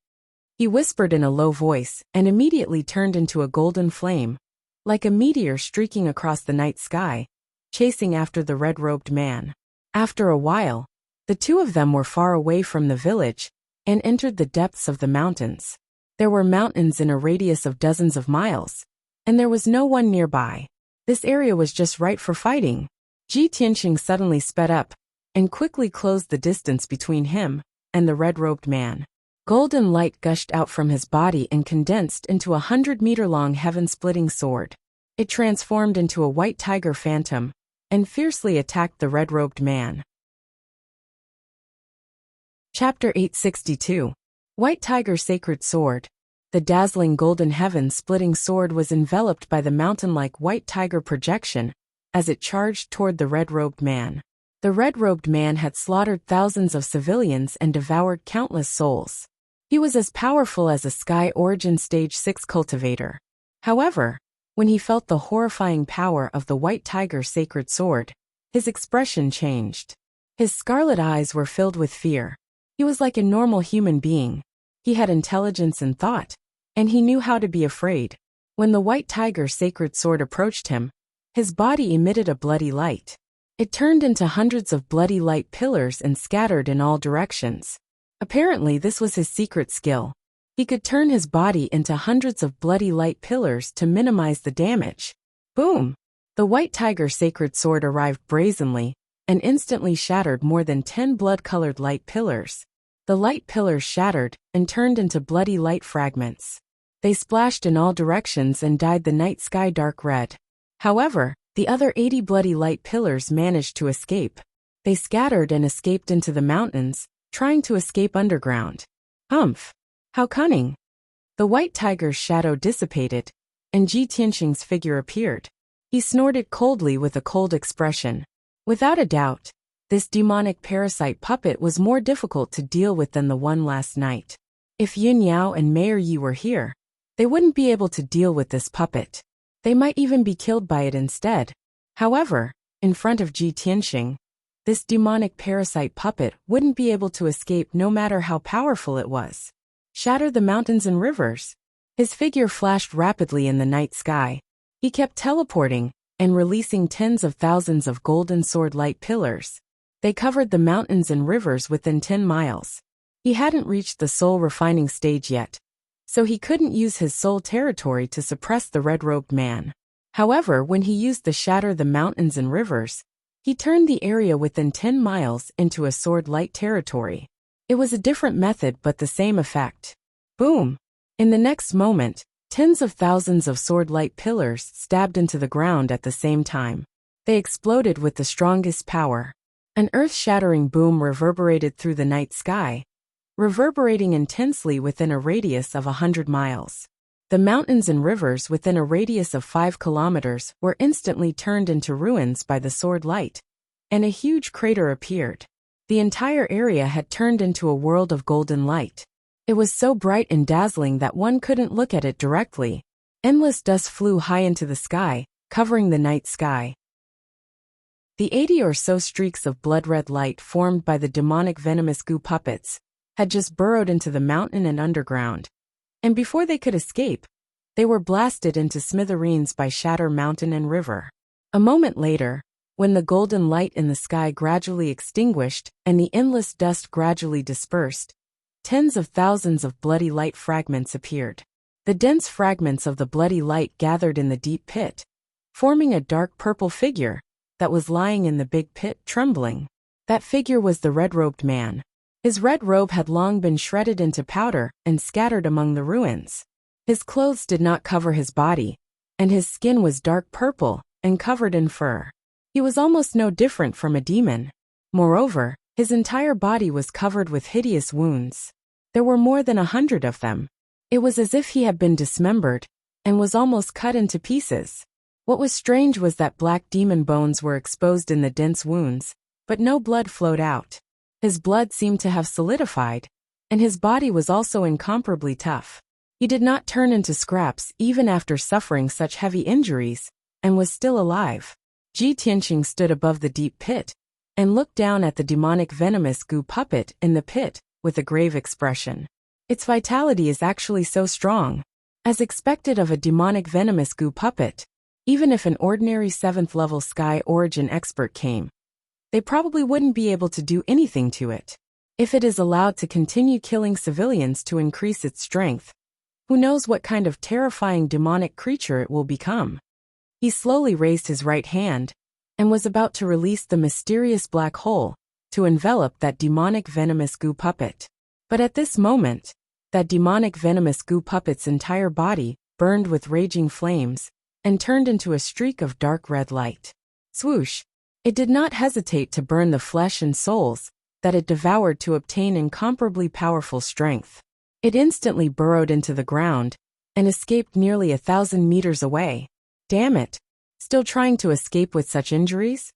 He whispered in a low voice and immediately turned into a golden flame, like a meteor streaking across the night sky, chasing after the red-robed man. After a while, the two of them were far away from the village and entered the depths of the mountains. There were mountains in a radius of dozens of miles, and there was no one nearby. This area was just right for fighting. Ji Tianqing suddenly sped up and quickly closed the distance between him and the red-robed man. Golden light gushed out from his body and condensed into a 100-meter-long heaven-splitting sword. It transformed into a white tiger phantom and fiercely attacked the red-robed man. Chapter 862. White Tiger Sacred Sword. The dazzling golden heaven-splitting sword was enveloped by the mountain-like white tiger projection as it charged toward the red-robed man. The red-robed man had slaughtered thousands of civilians and devoured countless souls. He was as powerful as a Sky Origin Stage 6 cultivator. However, when he felt the horrifying power of the White Tiger Sacred Sword, his expression changed. His scarlet eyes were filled with fear. He was like a normal human being. He had intelligence and thought, and he knew how to be afraid. When the White Tiger Sacred Sword approached him, his body emitted a bloody light. It turned into hundreds of bloody light pillars and scattered in all directions. Apparently, this was his secret skill. He could turn his body into hundreds of bloody light pillars to minimize the damage. Boom! The White Tiger Sacred Sword arrived brazenly and instantly shattered more than 10 blood-colored light pillars. The light pillars shattered and turned into bloody light fragments. They splashed in all directions and dyed the night sky dark red. However, the other 80 bloody light pillars managed to escape. They scattered and escaped into the mountains, trying to escape underground. Humph! How cunning! The white tiger's shadow dissipated, and Ji Tianqing's figure appeared. He snorted coldly with a cold expression. Without a doubt, this demonic parasite puppet was more difficult to deal with than the one last night. If Yun Yao and Mayor Yi were here, they wouldn't be able to deal with this puppet. They might even be killed by it instead. However, in front of Ji Tianqing, this demonic parasite puppet wouldn't be able to escape no matter how powerful it was. Shatter the mountains and rivers. His figure flashed rapidly in the night sky. He kept teleporting and releasing tens of thousands of golden sword light pillars. They covered the mountains and rivers within 10 miles. He hadn't reached the soul refining stage yet, so he couldn't use his soul territory to suppress the red-robed man. However, when he used the shatter the mountains and rivers, he turned the area within 10 miles into a sword light territory. It was a different method but the same effect. Boom! In the next moment, tens of thousands of sword light pillars stabbed into the ground at the same time. They exploded with the strongest power. An earth-shattering boom reverberated through the night sky, reverberating intensely within a radius of 100 miles. The mountains and rivers within a radius of 5 kilometers were instantly turned into ruins by the sword light, and a huge crater appeared. The entire area had turned into a world of golden light. It was so bright and dazzling that one couldn't look at it directly. Endless dust flew high into the sky, covering the night sky. The 80 or so streaks of blood-red light formed by the demonic venomous goo puppets had just burrowed into the mountain and underground. And before they could escape, they were blasted into smithereens by Shatter Mountain and River. A moment later, When the golden light in the sky gradually extinguished and the endless dust gradually dispersed, tens of thousands of bloody light fragments appeared. The dense fragments of the bloody light gathered in the deep pit, forming a dark purple figure that was lying in the big pit, trembling. That figure was the red-robed man. His red robe had long been shredded into powder and scattered among the ruins. His clothes did not cover his body, and his skin was dark purple and covered in fur. He was almost no different from a demon. Moreover, his entire body was covered with hideous wounds. There were more than 100 of them. It was as if he had been dismembered and was almost cut into pieces. What was strange was that black demon bones were exposed in the dense wounds, but no blood flowed out. His blood seemed to have solidified, and his body was also incomparably tough. He did not turn into scraps even after suffering such heavy injuries, and was still alive. Ji Tianqing stood above the deep pit and looked down at the demonic venomous goo puppet in the pit with a grave expression. Its vitality is actually so strong. As expected of a demonic venomous goo puppet, even if an ordinary 7th-level Sky Origin expert came, they probably wouldn't be able to do anything to it. If it is allowed to continue killing civilians to increase its strength, who knows what kind of terrifying demonic creature it will become. He slowly raised his right hand and was about to release the mysterious black hole to envelop that demonic venomous goo puppet. But at this moment, that demonic venomous goo puppet's entire body burned with raging flames and turned into a streak of dark red light. Swoosh! It did not hesitate to burn the flesh and souls that it devoured to obtain incomparably powerful strength. It instantly burrowed into the ground and escaped nearly 1,000 meters away. Damn it! Still trying to escape with such injuries?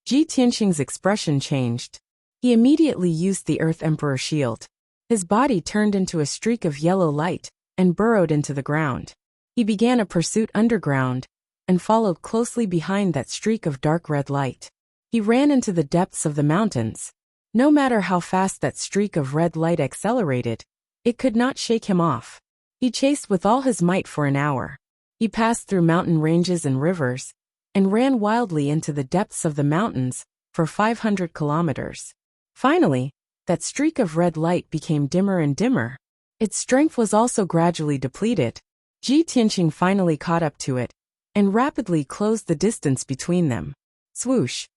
Ji Tianqing's expression changed. He immediately used the Earth Emperor shield. His body turned into a streak of yellow light and burrowed into the ground. He began a pursuit underground and followed closely behind that streak of dark red light. He ran into the depths of the mountains. No matter how fast that streak of red light accelerated, it could not shake him off. He chased with all his might for an hour. He passed through mountain ranges and rivers, and ran wildly into the depths of the mountains for 500 kilometers. Finally, that streak of red light became dimmer and dimmer. Its strength was also gradually depleted. Ji Tianqing finally caught up to it, and rapidly closed the distance between them. Swoosh!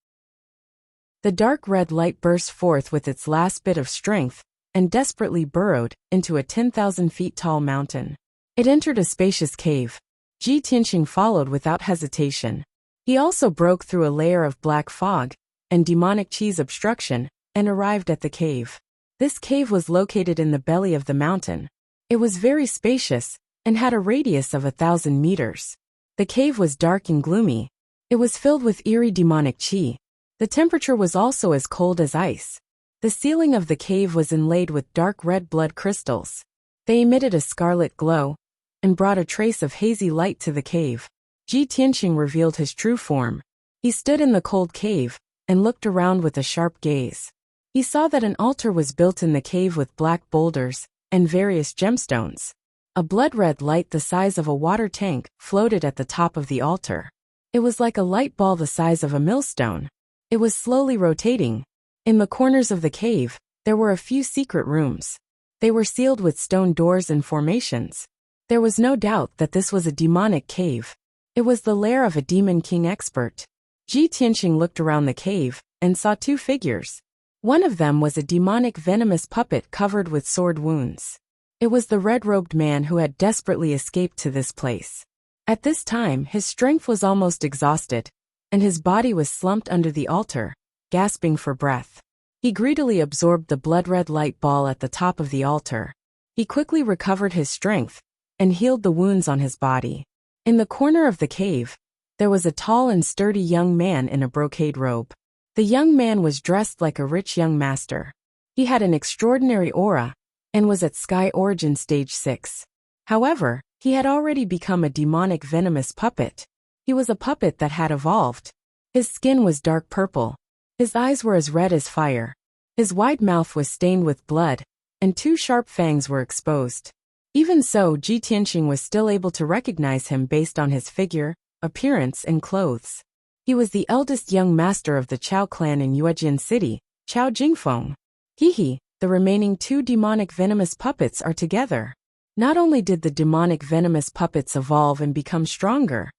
The dark red light burst forth with its last bit of strength, and desperately burrowed into a 10,000 feet tall mountain. It entered a spacious cave. Ji Tianqing followed without hesitation. He also broke through a layer of black fog and demonic cheese obstruction and arrived at the cave. This cave was located in the belly of the mountain. It was very spacious and had a radius of 1,000 meters. The cave was dark and gloomy. It was filled with eerie demonic chi. The temperature was also as cold as ice. The ceiling of the cave was inlaid with dark red blood crystals. They emitted a scarlet glow and brought a trace of hazy light to the cave. Ji Tianqing revealed his true form. He stood in the cold cave and looked around with a sharp gaze. He saw that an altar was built in the cave with black boulders and various gemstones. A blood-red light the size of a water tank floated at the top of the altar. It was like a light ball the size of a millstone. It was slowly rotating. In the corners of the cave, there were a few secret rooms. They were sealed with stone doors and formations. There was no doubt that this was a demonic cave. It was the lair of a demon king expert. Ji Tianqing looked around the cave and saw two figures. One of them was a demonic venomous puppet covered with sword wounds. It was the red-robed man who had desperately escaped to this place. At this time, his strength was almost exhausted, and his body was slumped under the altar, gasping for breath. He greedily absorbed the blood-red light ball at the top of the altar. He quickly recovered his strength and healed the wounds on his body. In the corner of the cave, there was a tall and sturdy young man in a brocade robe. The young man was dressed like a rich young master. He had an extraordinary aura and was at Sky Origin Stage 6. However, he had already become a demonic venomous puppet. He was a puppet that had evolved. His skin was dark purple. His eyes were as red as fire. His wide mouth was stained with blood, and two sharp fangs were exposed. Even so, Ji Tianqing was still able to recognize him based on his figure, appearance, and clothes. He was the eldest young master of the Chao clan in Yuejian City, Chao Jingfeng. Hehe, the remaining 2 demonic venomous puppets are together. Not only did the demonic venomous puppets evolve and become stronger,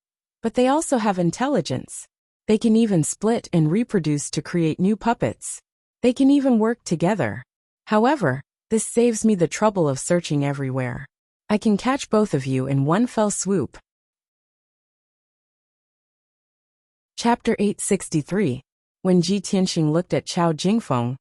but they also have intelligence. They can even split and reproduce to create new puppets. They can even work together. However, this saves me the trouble of searching everywhere. I can catch both of you in one fell swoop. Chapter 863. When Ji Tianxing looked at Chao Jingfeng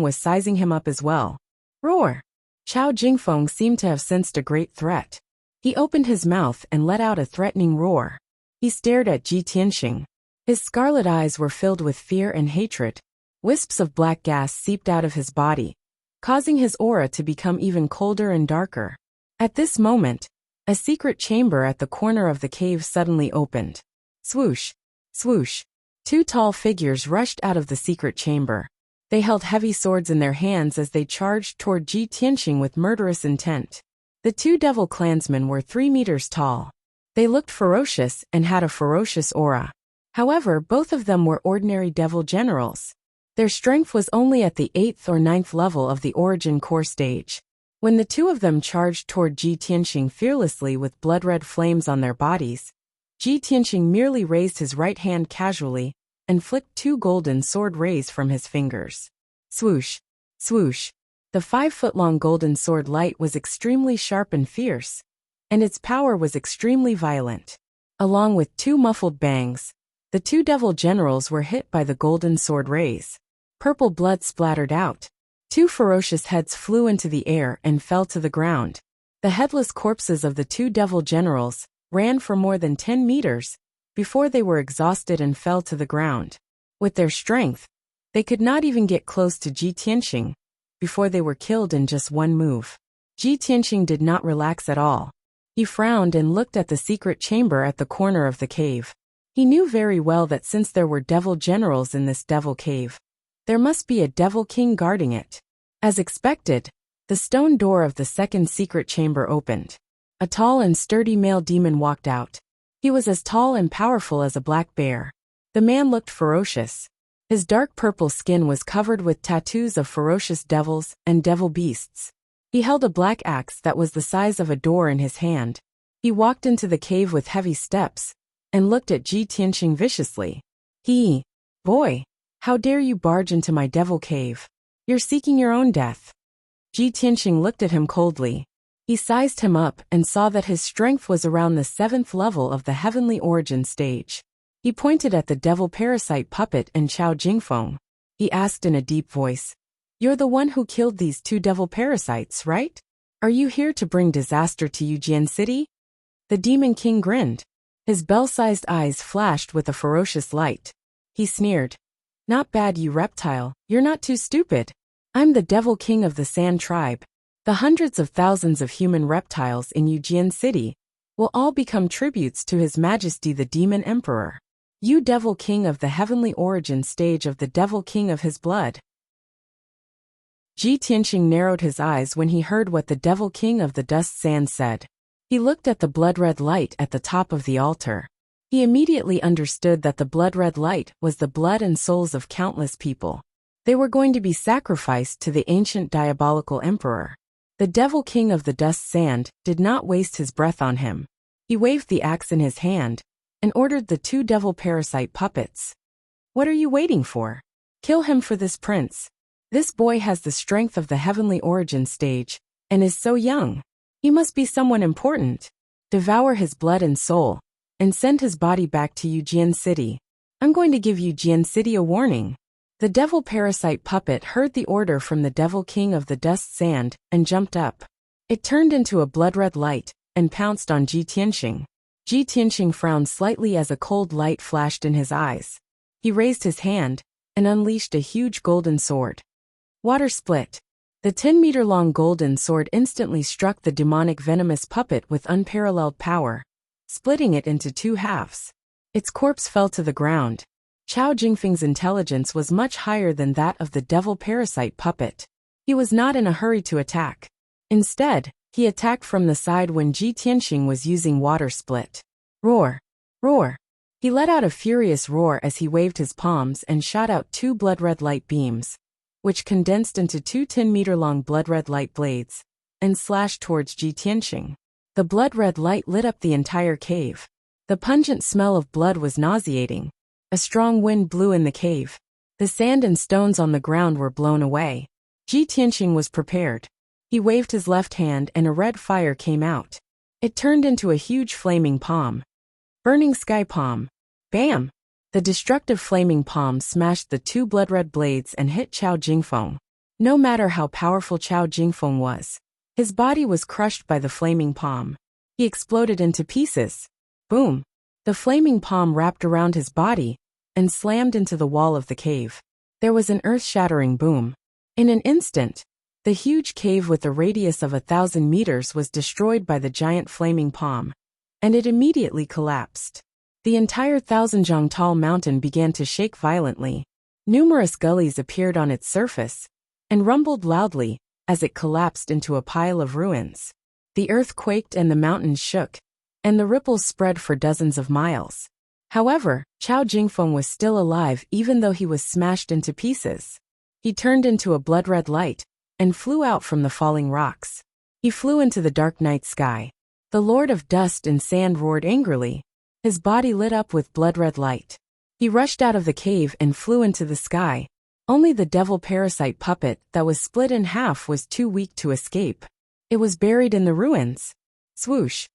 was sizing him up as well. Roar! Chao Jingfeng seemed to have sensed a great threat. He opened his mouth and let out a threatening roar. He stared at Ji Tianxing. His scarlet eyes were filled with fear and hatred. Wisps of black gas seeped out of his body, causing his aura to become even colder and darker. At this moment, a secret chamber at the corner of the cave suddenly opened. Swoosh! Swoosh! 2 tall figures rushed out of the secret chamber. They held heavy swords in their hands as they charged toward Ji Tianxing with murderous intent. The 2 devil clansmen were 3 meters tall. They looked ferocious and had a ferocious aura. However, both of them were ordinary devil generals. Their strength was only at the 8th or 9th level of the origin core stage. When the 2 of them charged toward Ji Tianxing fearlessly with blood-red flames on their bodies, Ji Tianxing merely raised his right hand casually and flicked 2 golden sword rays from his fingers. Swoosh! Swoosh! The 5-foot-long golden sword light was extremely sharp and fierce, and its power was extremely violent. Along with 2 muffled bangs, the 2 devil generals were hit by the golden sword rays. Purple blood splattered out. 2 ferocious heads flew into the air and fell to the ground. The headless corpses of the 2 devil generals ran for more than 10 meters before they were exhausted and fell to the ground. With their strength, they could not even get close to Ji Tianxing before they were killed in just one move. Ji Tianxing did not relax at all. He frowned and looked at the secret chamber at the corner of the cave. He knew very well that since there were devil generals in this devil cave, there must be a devil king guarding it. As expected, the stone door of the second secret chamber opened. A tall and sturdy male demon walked out. He was as tall and powerful as a black bear. The man looked ferocious. His dark purple skin was covered with tattoos of ferocious devils and devil beasts. He held a black axe that was the size of a door in his hand. He walked into the cave with heavy steps and looked at Ji Tianxing viciously. Boy, how dare you barge into my devil cave? You're seeking your own death. Ji Tianxing looked at him coldly. He sized him up and saw that his strength was around the 7th level of the heavenly origin stage. He pointed at the devil parasite puppet and Chao Jingfeng. He asked in a deep voice, "You're the one who killed these 2 devil parasites, right? Are you here to bring disaster to Yujian City?" The demon king grinned. His bell-sized eyes flashed with a ferocious light. He sneered, "Not bad, you reptile, you're not too stupid. I'm the devil king of the Sand tribe. The hundreds of thousands of human reptiles in Yujian City will all become tributes to His Majesty the Demon Emperor. You devil king of the heavenly origin stage of the devil king of his blood." Ji Tianxing narrowed his eyes when he heard what the devil king of the dust sand said. He looked at the blood-red light at the top of the altar. He immediately understood that the blood-red light was the blood and souls of countless people. They were going to be sacrificed to the ancient diabolical emperor. The devil king of the dust sand did not waste his breath on him. He waved the axe in his hand and ordered the 2 devil parasite puppets. "What are you waiting for? Kill him for this prince. This boy has the strength of the heavenly origin stage and is so young. He must be someone important. Devour his blood and soul and send his body back to Yujian City. I'm going to give Yujian City a warning." The devil parasite puppet heard the order from the devil king of the dust sand and jumped up. It turned into a blood-red light and pounced on Ji Tianxing. Ji Tianxing frowned slightly as a cold light flashed in his eyes. He raised his hand and unleashed a huge golden sword. Water split. The 10-meter-long golden sword instantly struck the demonic venomous puppet with unparalleled power, splitting it into 2 halves. Its corpse fell to the ground. Chao Jingfeng's intelligence was much higher than that of the devil parasite puppet. He was not in a hurry to attack. Instead, he attacked from the side when Ji Tianxing was using water split. Roar! Roar! He let out a furious roar as he waved his palms and shot out 2 blood-red light beams, which condensed into 2 10-meter-long blood-red light blades, and slashed towards Ji Tianqing. The blood-red light lit up the entire cave. The pungent smell of blood was nauseating. A strong wind blew in the cave. The sand and stones on the ground were blown away. Ji Tianqing was prepared. He waved his left hand and a red fire came out. It turned into a huge flaming palm. Burning sky palm. Bam! The destructive flaming palm smashed the 2 blood-red blades and hit Qiao Jingfeng. No matter how powerful Qiao Jingfeng was, his body was crushed by the flaming palm. He exploded into pieces. Boom! The flaming palm wrapped around his body and slammed into the wall of the cave. There was an earth-shattering boom. In an instant, the huge cave with a radius of 1,000 meters was destroyed by the giant flaming palm, and it immediately collapsed. The entire 1,000-jong-tall mountain began to shake violently. Numerous gullies appeared on its surface and rumbled loudly as it collapsed into a pile of ruins. The earth quaked and the mountains shook, and the ripples spread for dozens of miles. However, Qiao Jingfeng was still alive even though he was smashed into pieces. He turned into a blood-red light and flew out from the falling rocks. He flew into the dark night sky. The Lord of Dust and Sand roared angrily. His body lit up with blood-red light. He rushed out of the cave and flew into the sky. Only the devil parasite puppet that was split in half was too weak to escape. It was buried in the ruins. Swoosh!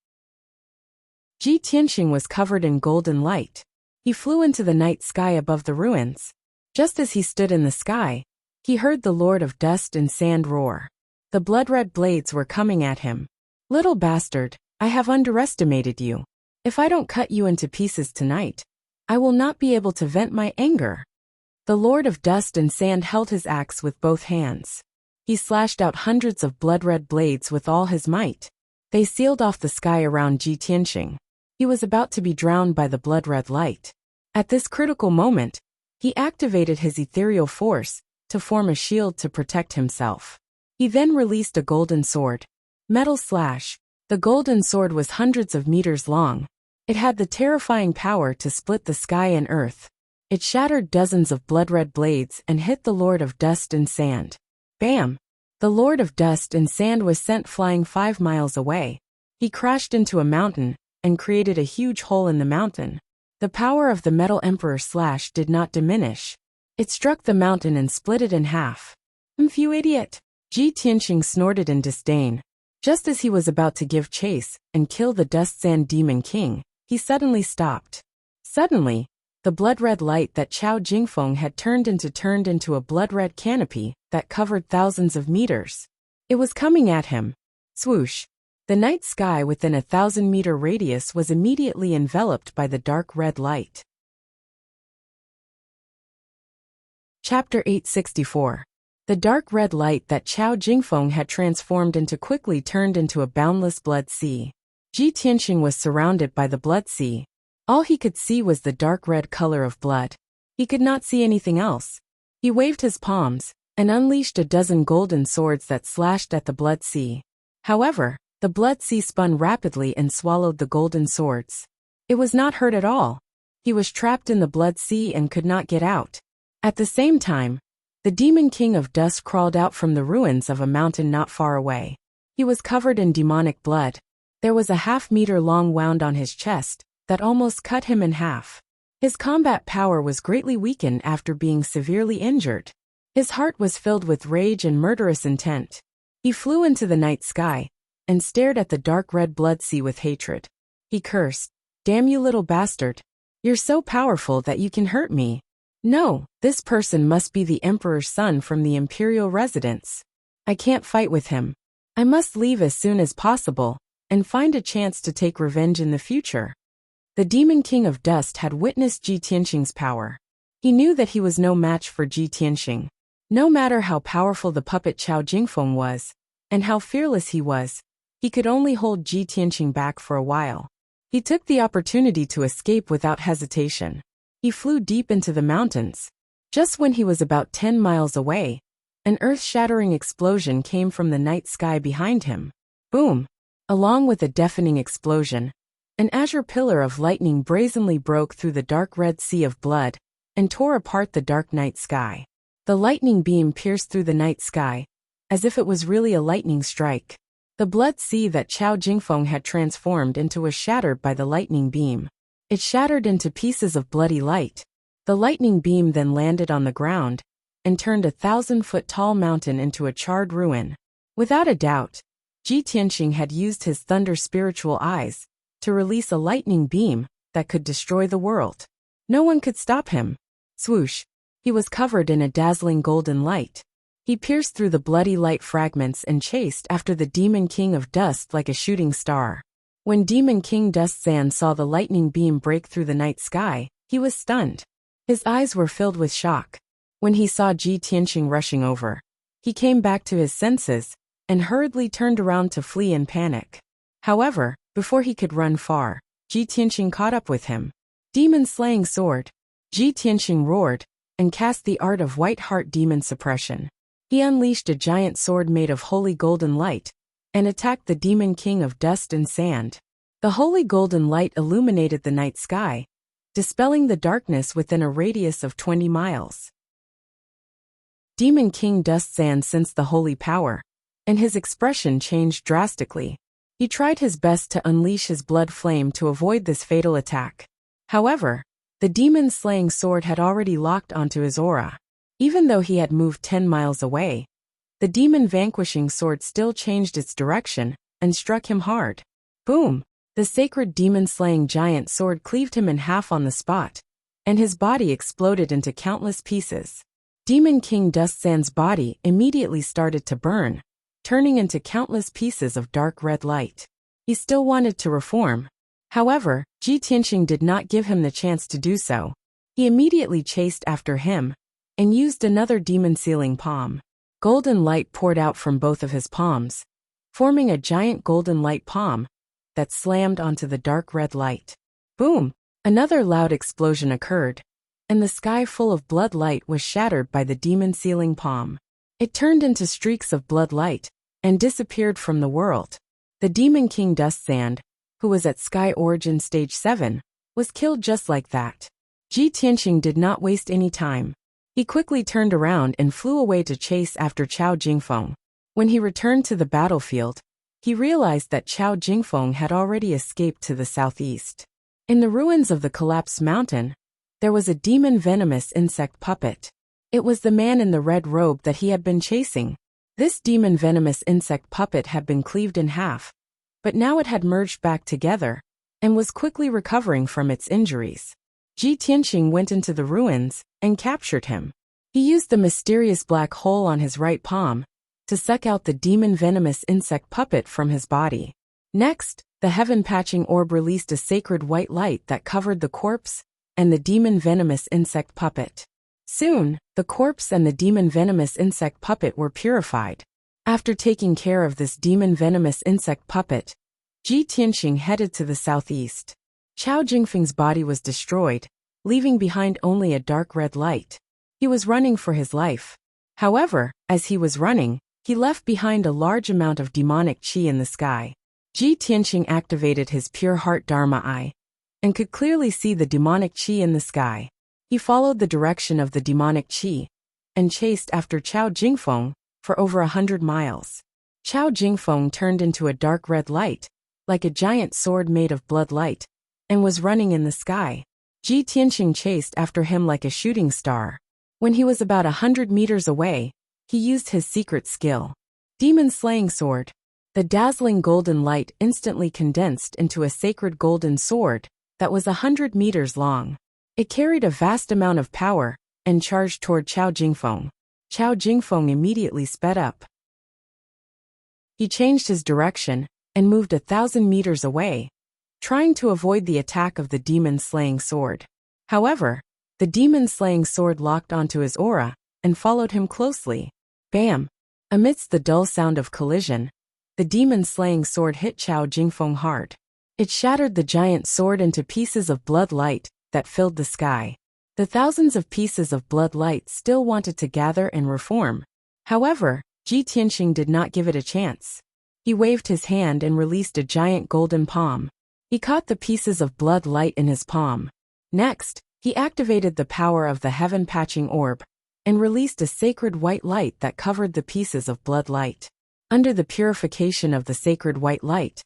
Ji Tianqing was covered in golden light. He flew into the night sky above the ruins. Just as he stood in the sky, he heard the Lord of Dust and Sand roar. The blood-red blades were coming at him. Little bastard, I have underestimated you. If I don't cut you into pieces tonight, I will not be able to vent my anger. The Lord of Dust and Sand held his axe with both hands. He slashed out hundreds of blood-red blades with all his might. They sealed off the sky around Ji Tianqing. He was about to be drowned by the blood-red light. At this critical moment, he activated his ethereal force to form a shield to protect himself. He then released a golden sword. Metal slash. The golden sword was hundreds of meters long. It had the terrifying power to split the sky and earth. It shattered dozens of blood-red blades and hit the Lord of Dust and Sand. Bam! The Lord of Dust and Sand was sent flying 5 miles away. He crashed into a mountain and created a huge hole in the mountain. The power of the Metal Emperor Slash did not diminish. It struck the mountain and split it in half. You idiot! Ji Tianqing snorted in disdain. Just as he was about to give chase and kill the Dust Sand Demon King, he suddenly stopped. Suddenly, the blood-red light that Qiao Jingfeng had turned into a blood-red canopy that covered thousands of meters. It was coming at him. Swoosh! The night sky within a 1,000-meter radius was immediately enveloped by the dark red light. Chapter 864. The dark red light that Qiao Jingfeng had transformed into quickly turned into a boundless blood sea. Ji Tianqing was surrounded by the blood sea. All he could see was the dark red color of blood. He could not see anything else. He waved his palms and unleashed a dozen golden swords that slashed at the blood sea. However, the blood sea spun rapidly and swallowed the golden swords. It was not hurt at all. He was trapped in the blood sea and could not get out. At the same time, the Demon King of Dust crawled out from the ruins of a mountain not far away. He was covered in demonic blood. There was a half-meter-long wound on his chest that almost cut him in half. His combat power was greatly weakened after being severely injured. His heart was filled with rage and murderous intent. He flew into the night sky and stared at the dark red blood sea with hatred. He cursed, "Damn you little bastard. You're so powerful that you can hurt me. No, this person must be the Emperor's son from the Imperial residence. I can't fight with him. I must leave as soon as possible and find a chance to take revenge in the future." The Demon King of Dust had witnessed Ji Tianqing's power. He knew that he was no match for Ji Tianqing. No matter how powerful the puppet Qiao Jingfeng was, and how fearless he was, he could only hold Ji Tianqing back for a while. He took the opportunity to escape without hesitation. He flew deep into the mountains. Just when he was about 10 miles away, an earth-shattering explosion came from the night sky behind him. Boom! Along with a deafening explosion, An azure pillar of lightning brazenly broke through the dark red sea of blood and tore apart the dark night sky. The lightning beam pierced through the night sky, as if it was really a lightning strike. The blood sea that Qiao Jingfeng had transformed into was shattered by the lightning beam. It shattered into pieces of bloody light. The lightning beam then landed on the ground and turned a 1,000-foot-tall mountain into a charred ruin. Without a doubt, Ji Tianqing had used his thunder spiritual eyes to release a lightning beam that could destroy the world. No one could stop him. Swoosh! He was covered in a dazzling golden light. He pierced through the bloody light fragments and chased after the Demon King of Dust like a shooting star. When Demon King Dustzan saw the lightning beam break through the night sky, he was stunned. His eyes were filled with shock. When he saw Ji Tianqing rushing over, he came back to his senses and hurriedly turned around to flee in panic. However, before he could run far, Ji Tianqing caught up with him. Demon-slaying sword. Ji Tianqing roared and cast the art of White Heart Demon Suppression. He unleashed a giant sword made of holy golden light and attacked the Demon King of Dust and Sand. The holy golden light illuminated the night sky, dispelling the darkness within a radius of 20 miles. Demon King Dustzan sensed the holy power, and his expression changed drastically. He tried his best to unleash his blood flame to avoid this fatal attack. However, the demon-slaying sword had already locked onto his aura. Even though he had moved 10 miles away, the demon-vanquishing sword still changed its direction and struck him hard. Boom! The sacred demon-slaying giant sword cleaved him in half on the spot, and his body exploded into countless pieces. Demon King Dustzan's body immediately started to burn, turning into countless pieces of dark red light. He still wanted to reform. However, Ji Tianqing did not give him the chance to do so. He immediately chased after him and used another demon-sealing palm. Golden light poured out from both of his palms, forming a giant golden light palm that slammed onto the dark red light. Boom! Another loud explosion occurred, and the sky full of blood light was shattered by the demon-sealing palm. It turned into streaks of blood light and disappeared from the world. The Demon King Dustzan, who was at Sky Origin Stage 7, was killed just like that. Ji Tianqing did not waste any time. He quickly turned around and flew away to chase after Qiao Jingfeng. When he returned to the battlefield, he realized that Qiao Jingfeng had already escaped to the southeast. In the ruins of the collapsed mountain, there was a demon venomous insect puppet. It was the man in the red robe that he had been chasing. This demon venomous insect puppet had been cleaved in half, but now it had merged back together and was quickly recovering from its injuries. Ji Tianqing went into the ruins and captured him. He used the mysterious black hole on his right palm to suck out the demon venomous insect puppet from his body. Next, the heaven-patching orb released a sacred white light that covered the corpse and the demon venomous insect puppet. Soon, the corpse and the demon venomous insect puppet were purified. After taking care of this demon venomous insect puppet, Ji Tianqing headed to the southeast. Qiao Jingfeng's body was destroyed, leaving behind only a dark red light. He was running for his life. However, as he was running, he left behind a large amount of demonic qi in the sky. Ji Tianqing activated his pure heart Dharma eye and could clearly see the demonic qi in the sky. He followed the direction of the demonic qi and chased after Qiao Jingfeng for over 100 miles. Qiao Jingfeng turned into a dark red light, like a giant sword made of blood light, and was running in the sky. Ji Tianqing chased after him like a shooting star. When he was about 100 meters away, he used his secret skill, Demon Slaying Sword. The dazzling golden light instantly condensed into a sacred golden sword that was 100 meters long. It carried a vast amount of power and charged toward Qiao Jingfeng. Qiao Jingfeng immediately sped up. He changed his direction and moved 1,000 meters away, trying to avoid the attack of the demon-slaying sword. However, the demon-slaying sword locked onto his aura and followed him closely. Bam! Amidst the dull sound of collision, the demon-slaying sword hit Qiao Jingfeng hard. It shattered the giant sword into pieces of blood light that filled the sky. The thousands of pieces of blood light still wanted to gather and reform. However, Ji Tianqing did not give it a chance. He waved his hand and released a giant golden palm. He caught the pieces of blood light in his palm. Next, he activated the power of the heaven-patching orb and released a sacred white light that covered the pieces of blood light. Under the purification of the sacred white light,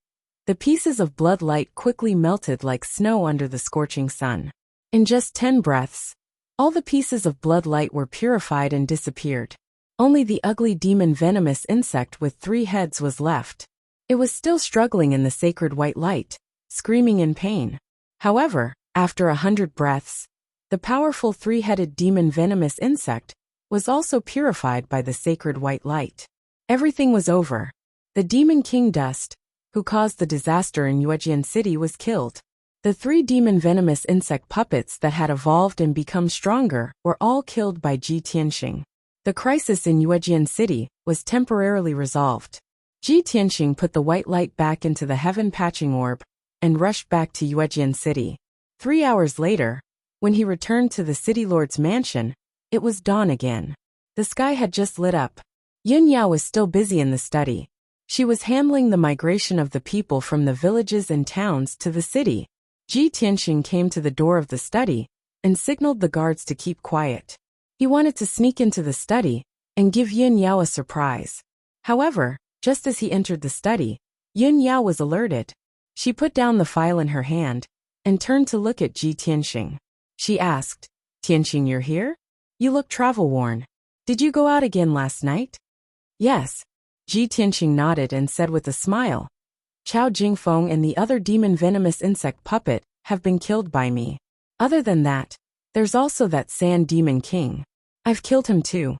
the pieces of blood light quickly melted like snow under the scorching sun. In just 10 breaths, all the pieces of blood light were purified and disappeared. Only the ugly demon venomous insect with 3 heads was left. It was still struggling in the sacred white light, screaming in pain. However, after 100 breaths, the powerful 3-headed demon venomous insect was also purified by the sacred white light. Everything was over. The demon king Dust, who caused the disaster in Yuejian City, was killed. The 3 demon venomous insect puppets that had evolved and become stronger were all killed by Ji Tianxing. The crisis in Yuejian City was temporarily resolved. Ji Tianxing put the white light back into the heaven-patching orb and rushed back to Yuejian City. 3 hours later, when he returned to the city lord's mansion, it was dawn again. The sky had just lit up. Yun Yao was still busy in the study. She was handling the migration of the people from the villages and towns to the city. Ji Tianxing came to the door of the study and signaled the guards to keep quiet. He wanted to sneak into the study and give Yun Yao a surprise. However, just as he entered the study, Yun Yao was alerted. She put down the file in her hand and turned to look at Ji Tianxing. She asked, "Tianxing, you're here? You look travel-worn. Did you go out again last night?" "Yes." Ji Tianxing nodded and said with a smile, "Chao Jingfeng and the other demon venomous insect puppet have been killed by me. Other than that, there's also that Sand Demon King. I've killed him too."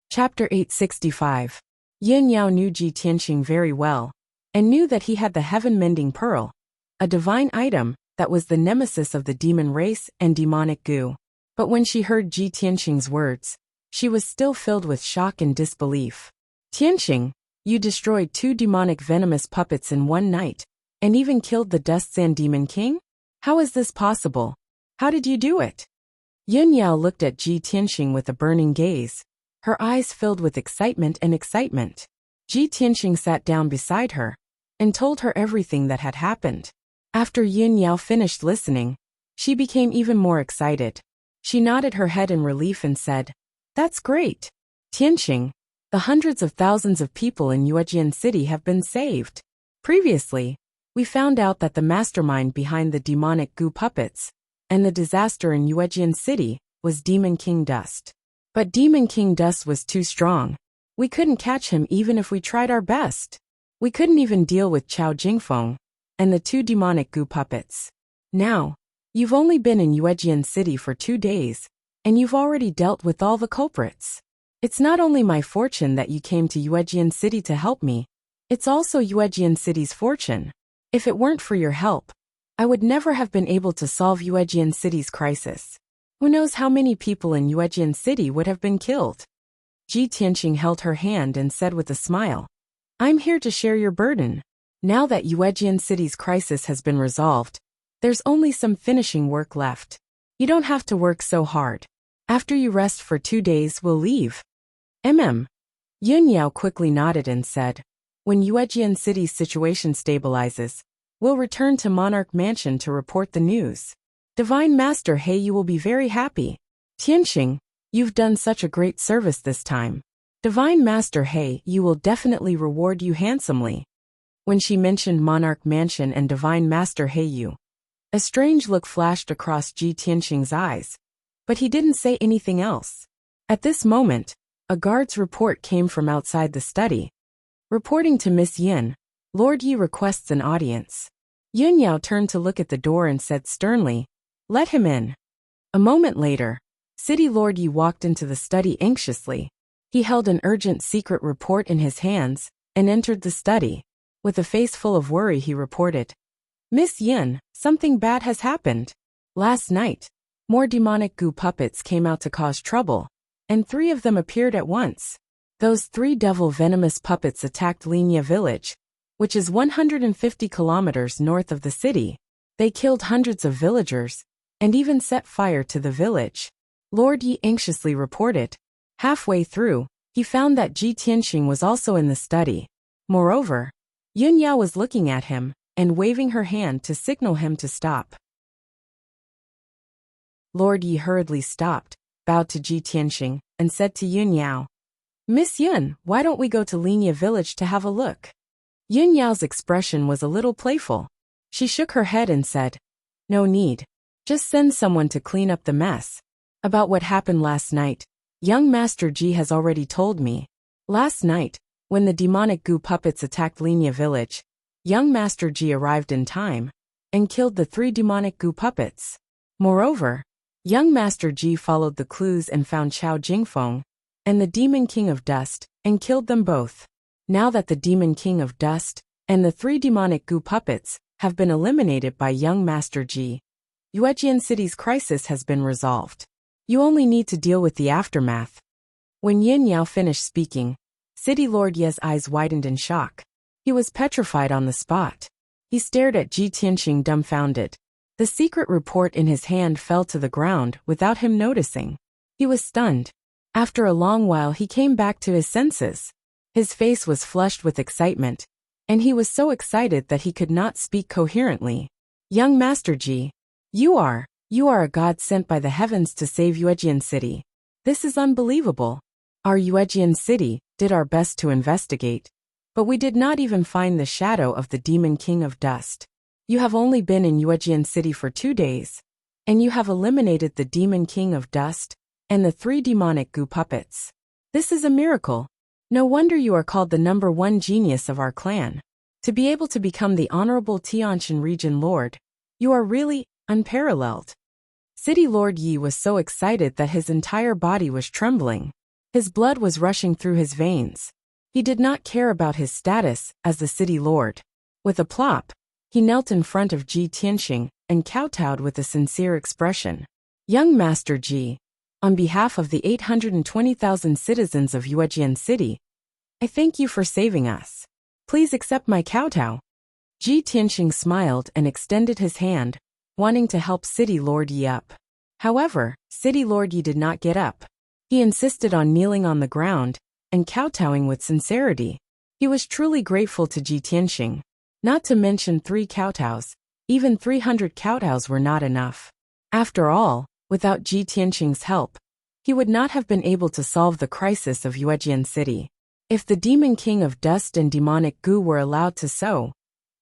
Chapter 865. Yin Yao knew Ji Tianxing very well, and knew that he had the heaven-mending pearl, a divine item that was the nemesis of the demon race and demonic goo. But when she heard Ji Tianxing's words, she was still filled with shock and disbelief. "Tianxing, you destroyed 2 demonic venomous puppets in one night, and even killed the Dust Sand Demon King? How is this possible? How did you do it?" Yun Yao looked at Ji Tianxing with a burning gaze, her eyes filled with excitement and excitement. Ji Tianxing sat down beside her and told her everything that had happened. After Yun Yao finished listening, she became even more excited. She nodded her head in relief and said, "That's great. Tianxing, the hundreds of thousands of people in Yuejian City have been saved. Previously, we found out that the mastermind behind the demonic goo puppets and the disaster in Yuejian City was Demon King Dust. But Demon King Dust was too strong. We couldn't catch him even if we tried our best. We couldn't even deal with Chao Jingfeng and the 2 demonic goo puppets. Now, you've only been in Yuejian City for 2 days, and you've already dealt with all the culprits. It's not only my fortune that you came to Yuejian City to help me, it's also Yuejian City's fortune. If it weren't for your help, I would never have been able to solve Yuejian City's crisis. Who knows how many people in Yuejian City would have been killed?" Ji Tianxing held her hand and said with a smile, "I'm here to share your burden. Now that Yuejian City's crisis has been resolved, there's only some finishing work left. You don't have to work so hard. After you rest for 2 days, we'll leave." Yun Yao quickly nodded and said, "When Yuejian City's situation stabilizes, we'll return to Monarch Mansion to report the news. Divine Master He, you will be very happy. Tianxing, you've done such a great service this time. Divine Master He, you will definitely reward you handsomely." When she mentioned Monarch Mansion and Divine Master Heyu, a strange look flashed across Ji Tianxing's eyes, but he didn't say anything else. At this moment, a guard's report came from outside the study. Reporting to Miss Yin, "Lord Yi requests an audience." Yun Yao turned to look at the door and said sternly, "Let him in." A moment later, City Lord Yi walked into the study anxiously. He held an urgent secret report in his hands and entered the study. With a face full of worry, he reported, "Miss Yin, something bad has happened. Last night, more demonic goo puppets came out to cause trouble, and 3 of them appeared at once. Those 3 devil venomous puppets attacked Linya village, which is 150 kilometers north of the city. They killed hundreds of villagers, and even set fire to the village." Lord Yi anxiously reported. Halfway through, he found that Ji Tianxing was also in the study. Moreover, Yun Yao was looking at him and waving her hand to signal him to stop. Lord Yi hurriedly stopped, bowed to Ji Tianxing, and said to Yun Yao, "Miss Yun, why don't we go to Linya village to have a look?" Yun Yao's expression was a little playful. She shook her head and said, "No need. Just send someone to clean up the mess. About what happened last night, young Master Ji has already told me. Last night, when the demonic goo puppets attacked Linya village, young Master Ji arrived in time and killed the 3 demonic goo puppets. Moreover, young Master Ji followed the clues and found Chao Jingfeng and the Demon King of Dust and killed them both. Now that the Demon King of Dust and the 3 demonic goo puppets have been eliminated by young Master Ji, Yuejian City's crisis has been resolved. You only need to deal with the aftermath." When Yin Yao finished speaking, City Lord Ye's eyes widened in shock. He was petrified on the spot. He stared at Ji Tianxing dumbfounded. The secret report in his hand fell to the ground without him noticing. He was stunned. After a long while he came back to his senses. His face was flushed with excitement, and he was so excited that he could not speak coherently. "Young Master Ji, you are a god sent by the heavens to save Yuejian City. This is unbelievable. Our Yuejian City did our best to investigate, but we did not even find the shadow of the Demon King of Dust. You have only been in Yuejian City for 2 days, and you have eliminated the Demon King of Dust and the 3 demonic goo puppets. This is a miracle. No wonder you are called the #1 genius of our clan. To be able to become the Honorable Tianshan Region Lord, you are really unparalleled." City Lord Yi was so excited that his entire body was trembling. His blood was rushing through his veins. He did not care about his status as the city lord. With a plop, he knelt in front of Ji Tianxing and kowtowed with a sincere expression. "Young Master Ji, on behalf of the 820,000 citizens of Yuejian City, I thank you for saving us. Please accept my kowtow." Ji Tianxing smiled and extended his hand, wanting to help City Lord Yi up. However, City Lord Yi did not get up. He insisted on kneeling on the ground and kowtowing with sincerity. He was truly grateful to Ji Tianxing. Not to mention 3 kowtows, even 300 kowtows were not enough. After all, without Ji Tianxing's help, he would not have been able to solve the crisis of Yuejian City. If the Demon King of Dust and demonic goo were allowed to sow,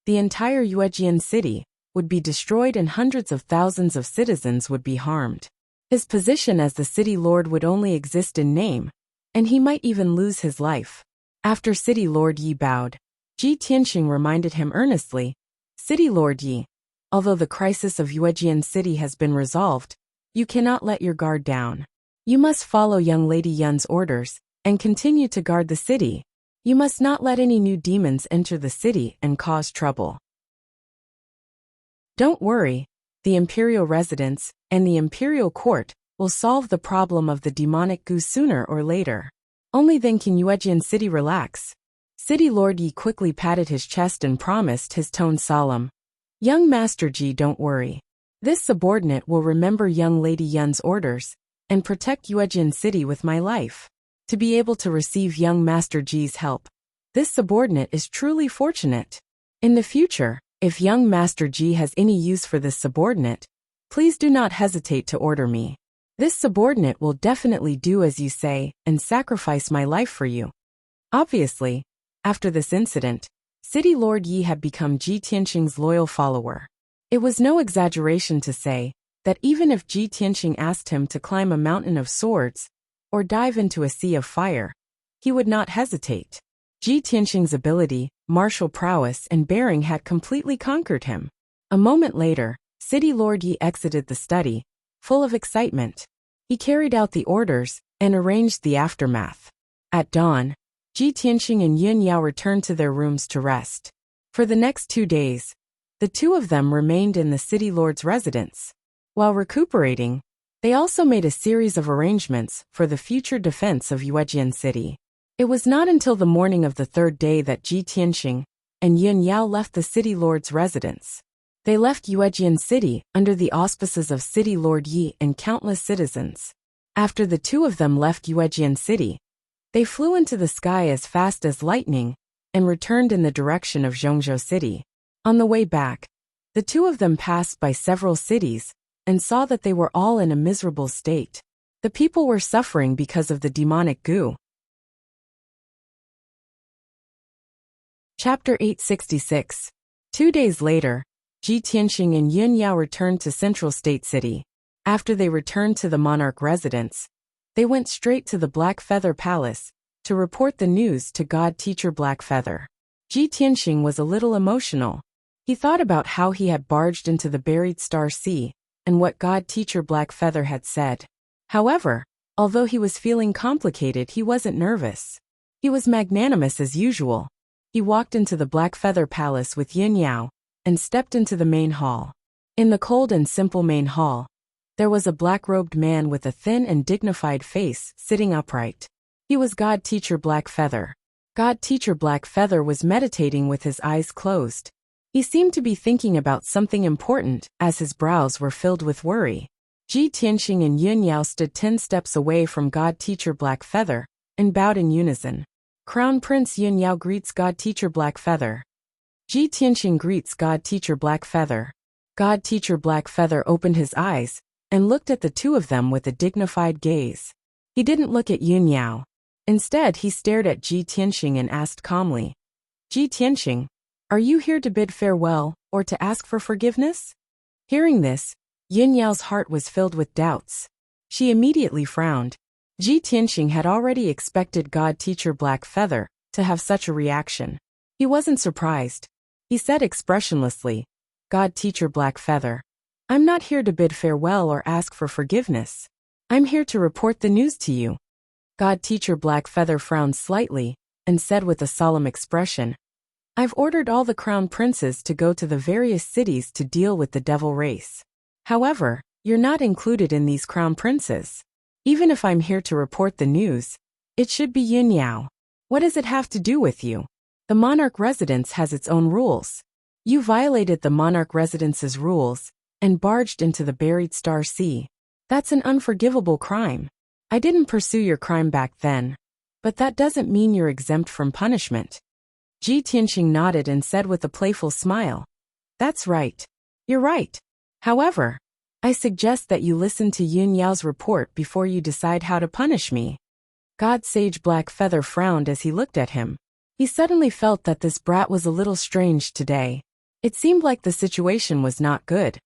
the entire Yuejian City would be destroyed and hundreds of thousands of citizens would be harmed. His position as the city lord would only exist in name, and he might even lose his life. After City Lord Yi bowed, Ji Tianxing reminded him earnestly, "City Lord Yi, although the crisis of Yuejian City has been resolved, you cannot let your guard down. You must follow young Lady Yun's orders and continue to guard the city. You must not let any new demons enter the city and cause trouble. Don't worry, the imperial residence and the imperial court will solve the problem of the demonic goo sooner or later. Only then can Yuejian City relax." City Lord Yi quickly patted his chest and promised, his tone solemn. "Young Master Ji, don't worry. This subordinate will remember young Lady Yun's orders and protect Yuejian City with my life. To be able to receive young Master Ji's help, this subordinate is truly fortunate. In the future, if young Master Ji has any use for this subordinate, please do not hesitate to order me. This subordinate will definitely do as you say and sacrifice my life for you." Obviously, after this incident, City Lord Yi had become Ji Tianxing's loyal follower. It was no exaggeration to say that even if Ji Tianxing asked him to climb a mountain of swords or dive into a sea of fire, he would not hesitate. Ji Tianxing's ability, martial prowess, and bearing had completely conquered him. A moment later, City Lord Yi exited the study, full of excitement. He carried out the orders and arranged the aftermath. At dawn, Ji Tianxing and Yun Yao returned to their rooms to rest. For the next 2 days, the two of them remained in the city lord's residence. While recuperating, they also made a series of arrangements for the future defense of Yuejian City. It was not until the morning of the 3rd day that Ji Tianxing and Yun Yao left the city lord's residence. They left Yuejian City under the auspices of City Lord Yi and countless citizens. After the two of them left Yuejian City, they flew into the sky as fast as lightning and returned in the direction of Zhongzhou City. On the way back, the two of them passed by several cities and saw that they were all in a miserable state. The people were suffering because of the demonic goo. Chapter 866. 2 days later, Ji Tianxing and Yun Yao returned to Central State City. After they returned to the monarch residence, they went straight to the Black Feather Palace to report the news to God Teacher Black Feather. Ji Tianxing was a little emotional. He thought about how he had barged into the buried Star Sea and what God Teacher Black Feather had said. However, although he was feeling complicated, he wasn't nervous. He was magnanimous as usual. He walked into the Black Feather Palace with Yun Yao and stepped into the main hall. In the cold and simple main hall, there was a black-robed man with a thin and dignified face sitting upright. He was God Teacher Black Feather. God Teacher Black Feather was meditating with his eyes closed. He seemed to be thinking about something important as his brows were filled with worry. Ji Tianxing and Yun Yao stood 10 steps away from God Teacher Black Feather and bowed in unison. Crown Prince Yun Yao greets God Teacher Black Feather. Ji Tianxing greets God Teacher Black Feather. God Teacher Black Feather opened his eyes and looked at the two of them with a dignified gaze. He didn't look at Yun Yao. Instead, he stared at Ji Tianxing and asked calmly, Ji Tianxing, are you here to bid farewell or to ask for forgiveness? Hearing this, Yun Yao's heart was filled with doubts. She immediately frowned. Ji Tianxing had already expected God Teacher Black Feather to have such a reaction. He wasn't surprised. He said expressionlessly, God Teacher Black Feather, I'm not here to bid farewell or ask for forgiveness. I'm here to report the news to you. God Teacher Black Feather frowned slightly and said with a solemn expression, I've ordered all the crown princes to go to the various cities to deal with the devil race. However, you're not included in these crown princes. Even if I'm here to report the news, it should be Yun Yao. What does it have to do with you? The monarch residence has its own rules. You violated the monarch residence's rules and barged into the buried Star Sea. That's an unforgivable crime. I didn't pursue your crime back then, but that doesn't mean you're exempt from punishment. Ji Tianxing nodded and said with a playful smile, That's right. You're right. However, I suggest that you listen to Yun Yao's report before you decide how to punish me. God Sage Black Feather frowned as he looked at him. He suddenly felt that this brat was a little strange today. It seemed like the situation was not good.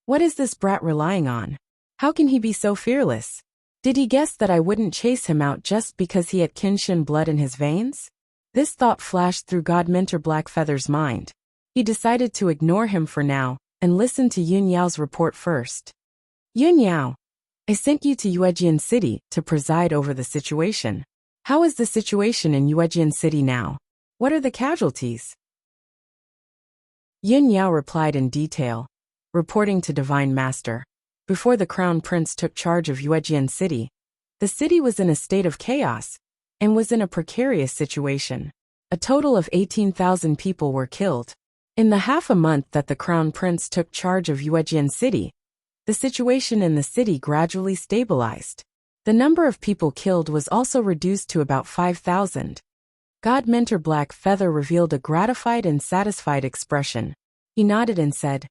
What is this brat relying on? How can he be so fearless? Did he guess that I wouldn't chase him out just because he had Kinshin blood in his veins? This thought flashed through God Mentor Black Feather's mind. He decided to ignore him for now and listen to Yun Yao's report first. Yun Yao, I sent you to Yuejian City to preside over the situation. How is the situation in Yuejian City now? What are the casualties? Yun Yao replied in detail, reporting to Divine Master. Before the Crown Prince took charge of Yuejian City, the city was in a state of chaos and was in a precarious situation. A total of 18,000 people were killed. In the half a month that the Crown Prince took charge of Yuejian City, the situation in the city gradually stabilized. The number of people killed was also reduced to about 5,000. God Mentor Black Feather revealed a gratified and satisfied expression. He nodded and said,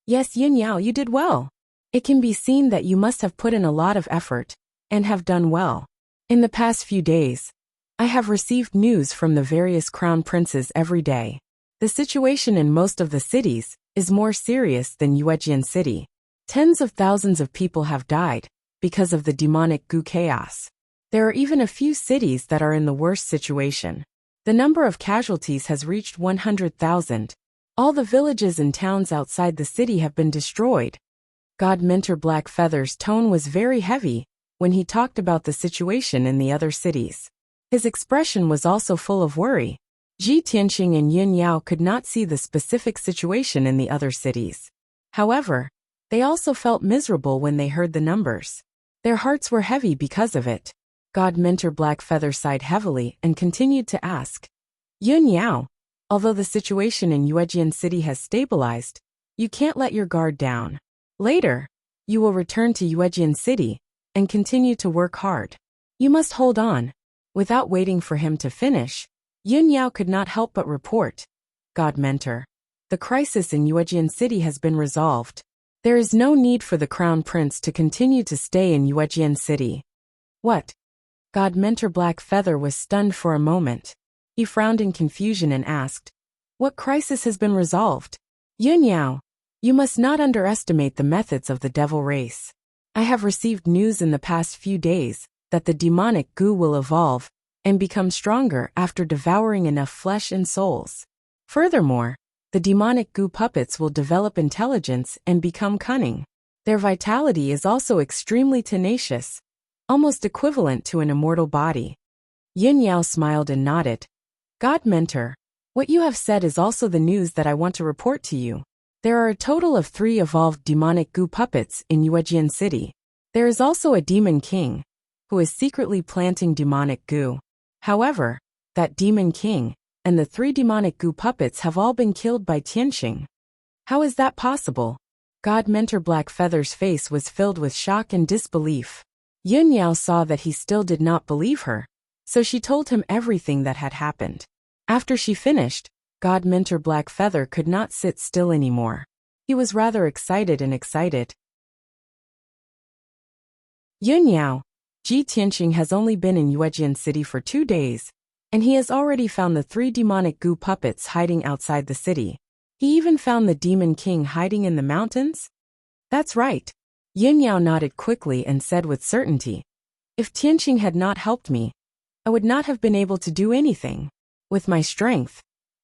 Yes, Yun Yao, you did well. It can be seen that you must have put in a lot of effort and have done well. In the past few days, I have received news from the various crown princes every day. The situation in most of the cities is more serious than Yuejian City. Tens of thousands of people have died because of the demonic goo chaos. There are even a few cities that are in the worst situation. The number of casualties has reached 100,000. All the villages and towns outside the city have been destroyed. God Mentor Black Feather's tone was very heavy when he talked about the situation in the other cities. His expression was also full of worry. Ji Tianxing and Yun Yao could not see the specific situation in the other cities. However, they also felt miserable when they heard the numbers. Their hearts were heavy because of it. God Mentor Black Feather sighed heavily and continued to ask, Yun Yao, although the situation in Yuejian City has stabilized, you can't let your guard down. Later, you will return to Yuejian City and continue to work hard. You must hold on. Without waiting for him to finish, Yun Yao could not help but report. God Mentor. The crisis in Yuejian City has been resolved. There is no need for the Crown Prince to continue to stay in Yuejian City. What? God Mentor Black Feather was stunned for a moment. He frowned in confusion and asked, what crisis has been resolved? Yun Yao, you must not underestimate the methods of the devil race. I have received news in the past few days that the demonic goo will evolve and become stronger after devouring enough flesh and souls. Furthermore, the demonic goo puppets will develop intelligence and become cunning. Their vitality is also extremely tenacious, almost equivalent to an immortal body. Yun Yao smiled and nodded. God Mentor, what you have said is also the news that I want to report to you. There are a total of 3 evolved demonic goo puppets in Yuejian City. There is also a demon king, who is secretly planting demonic goo. However, that demon king and the 3 demonic goo puppets have all been killed by Tianxing. How is that possible? God Mentor Black Feather's face was filled with shock and disbelief. Yun Yao saw that he still did not believe her, so she told him everything that had happened. After she finished, God Mentor Black Feather could not sit still anymore. He was rather excited. Yun Yao, Ji Tianxing has only been in Yuejian City for 2 days, and he has already found the 3 demonic goo puppets hiding outside the city. He even found the demon king hiding in the mountains? That's right. Yun Yao nodded quickly and said with certainty, if Tianxing had not helped me, I would not have been able to do anything. With my strength,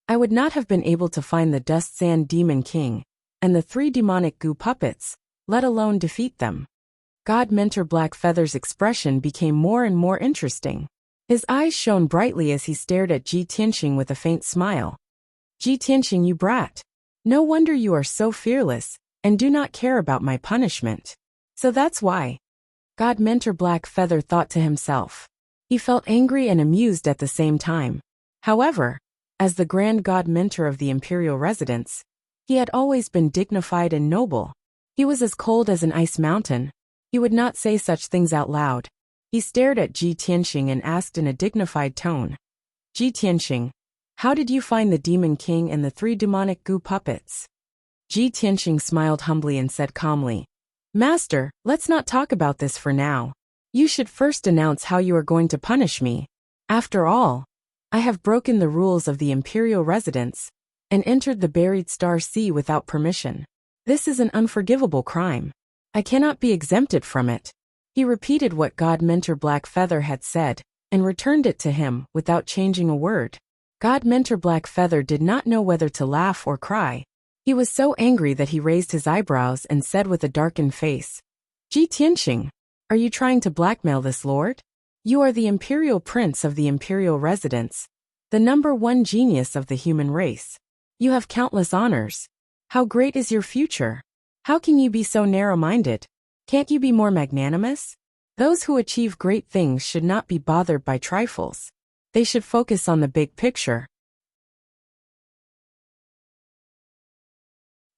I would not have been able to find the Dust Sand Demon King and the 3 demonic goo puppets, let alone defeat them. God Mentor Black Feather's expression became more and more interesting. His eyes shone brightly as he stared at Ji Tianxing with a faint smile. Ji Tianxing, you brat. No wonder you are so fearless and do not care about my punishment. So that's why. God Mentor Black Feather thought to himself. He felt angry and amused at the same time. However, as the Grand God Mentor of the Imperial Residence, he had always been dignified and noble. He was as cold as an ice mountain. He would not say such things out loud. He stared at Ji Tianxing and asked in a dignified tone, Ji Tianxing, how did you find the Demon King and the 3 demonic goo puppets? Ji Tianxing smiled humbly and said calmly, Master, let's not talk about this for now. You should first announce how you are going to punish me. After all, I have broken the rules of the Imperial Residence and entered the Buried Star Sea without permission. This is an unforgivable crime. I cannot be exempted from it. He repeated what God Mentor Black Feather had said and returned it to him without changing a word. God Mentor Black Feather did not know whether to laugh or cry. He was so angry that he raised his eyebrows and said with a darkened face, Ji Tianxing, are you trying to blackmail this lord? You are the Imperial Prince of the Imperial Residence, the #1 genius of the human race. You have countless honors. How great is your future? How can you be so narrow-minded? Can't you be more magnanimous? Those who achieve great things should not be bothered by trifles. They should focus on the big picture.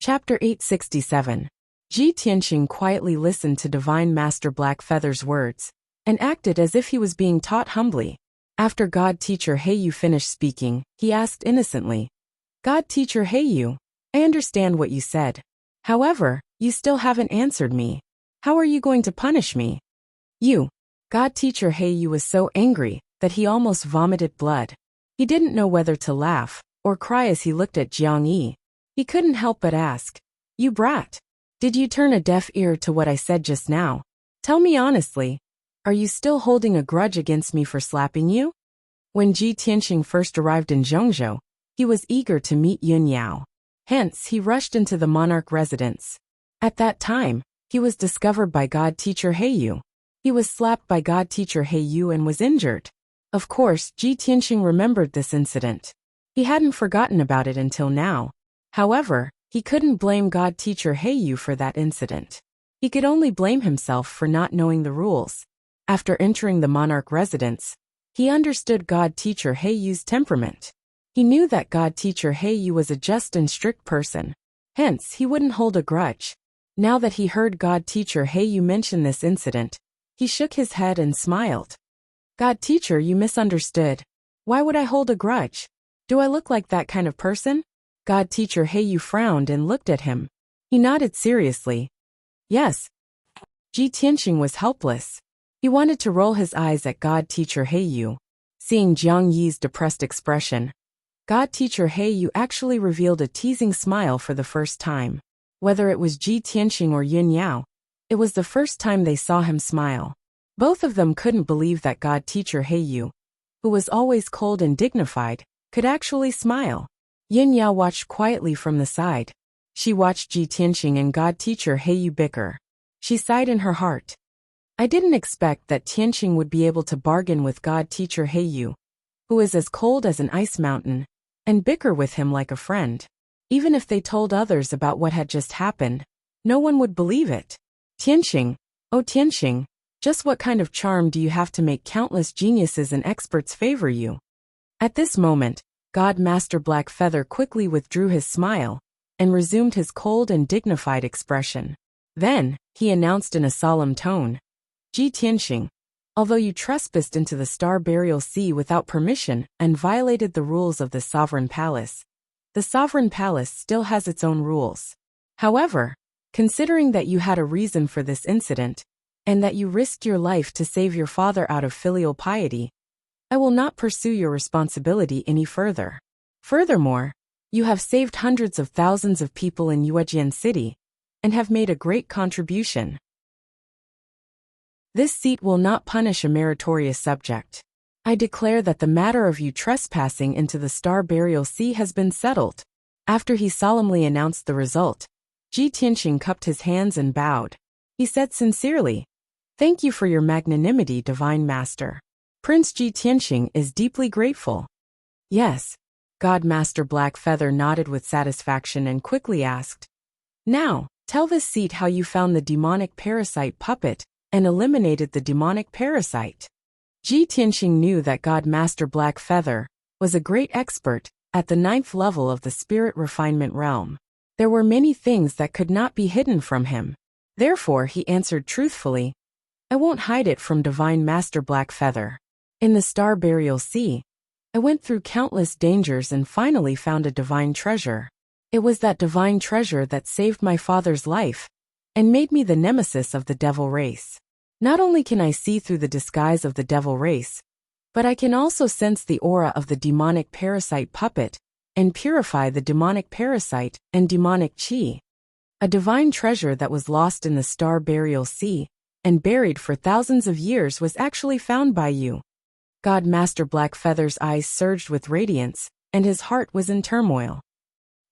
Chapter 867. Ji Tianxing quietly listened to Divine Master Black Feather's words and acted as if he was being taught humbly. After God Teacher Heiyu finished speaking, he asked innocently, God Teacher Heiyu, I understand what you said. However, you still haven't answered me. How are you going to punish me? God Teacher Heiyu was so angry that he almost vomited blood. He didn't know whether to laugh or cry as he looked at Jiang Yi. He couldn't help but ask, You brat, did you turn a deaf ear to what I said just now? Tell me honestly, are you still holding a grudge against me for slapping you? When Ji Tianxing first arrived in Zhongzhou, he was eager to meet Yun Yao. Hence, he rushed into the monarch residence. At that time, he was discovered by God Teacher Heiyu. He was slapped by God Teacher Heiyu and was injured. Of course, Ji Tianxing remembered this incident. He hadn't forgotten about it until now. However, he couldn't blame God Teacher Heiyu for that incident. He could only blame himself for not knowing the rules. After entering the monarch residence, he understood God Teacher Heiyu's temperament. He knew that God Teacher Heiyu was a just and strict person. Hence, he wouldn't hold a grudge. Now that he heard God Teacher Heiyu mention this incident, he shook his head and smiled. God Teacher, you misunderstood. Why would I hold a grudge? Do I look like that kind of person? God Teacher Heiyu frowned and looked at him. He nodded seriously. Yes. Ji Tianxing was helpless. He wanted to roll his eyes at God Teacher Heiyu. Seeing Jiang Yi's depressed expression, God Teacher Heiyu actually revealed a teasing smile for the first time. Whether it was Ji Tianxing or Yin Yao, it was the first time they saw him smile. Both of them couldn't believe that God Teacher Heiyu, who was always cold and dignified, could actually smile. Yin Yao watched quietly from the side. She watched Ji Tianxing and God Teacher Heiyu bicker. She sighed in her heart. I didn't expect that Tianxing would be able to bargain with God Teacher Heiyu, who is as cold as an ice mountain, and bicker with him like a friend. Even if they told others about what had just happened, no one would believe it. Tianxing, oh Tianxing, just what kind of charm do you have to make countless geniuses and experts favor you? At this moment, God Master Black Feather quickly withdrew his smile and resumed his cold and dignified expression. Then, he announced in a solemn tone, Ji Tianxing, although you trespassed into the Star Burial Sea without permission and violated the rules of the Sovereign Palace, the Sovereign Palace still has its own rules. However, considering that you had a reason for this incident, and that you risked your life to save your father out of filial piety, I will not pursue your responsibility any further. Furthermore, you have saved hundreds of thousands of people in Yuejian City, and have made a great contribution. This seat will not punish a meritorious subject. I declare that the matter of you trespassing into the Star Burial Sea has been settled. After he solemnly announced the result, Ji Tianxing cupped his hands and bowed. He said sincerely, Thank you for your magnanimity, Divine Master. Prince Ji Tianxing is deeply grateful. Yes. God Master Black Feather nodded with satisfaction and quickly asked, Now, tell this seat how you found the demonic parasite puppet and eliminated the demonic parasite. Ji Tianxing knew that God Master Black Feather was a great expert at the 9th level of the spirit refinement realm. There were many things that could not be hidden from him. Therefore, he answered truthfully, I won't hide it from Divine Master Black Feather. In the Star Burial Sea, I went through countless dangers and finally found a divine treasure. It was that divine treasure that saved my father's life and made me the nemesis of the devil race. Not only can I see through the disguise of the devil race, but I can also sense the aura of the demonic parasite puppet and purify the demonic parasite and demonic chi. A divine treasure that was lost in the Star Burial Sea and buried for thousands of years was actually found by you. God Master Black Feather's eyes surged with radiance, and his heart was in turmoil.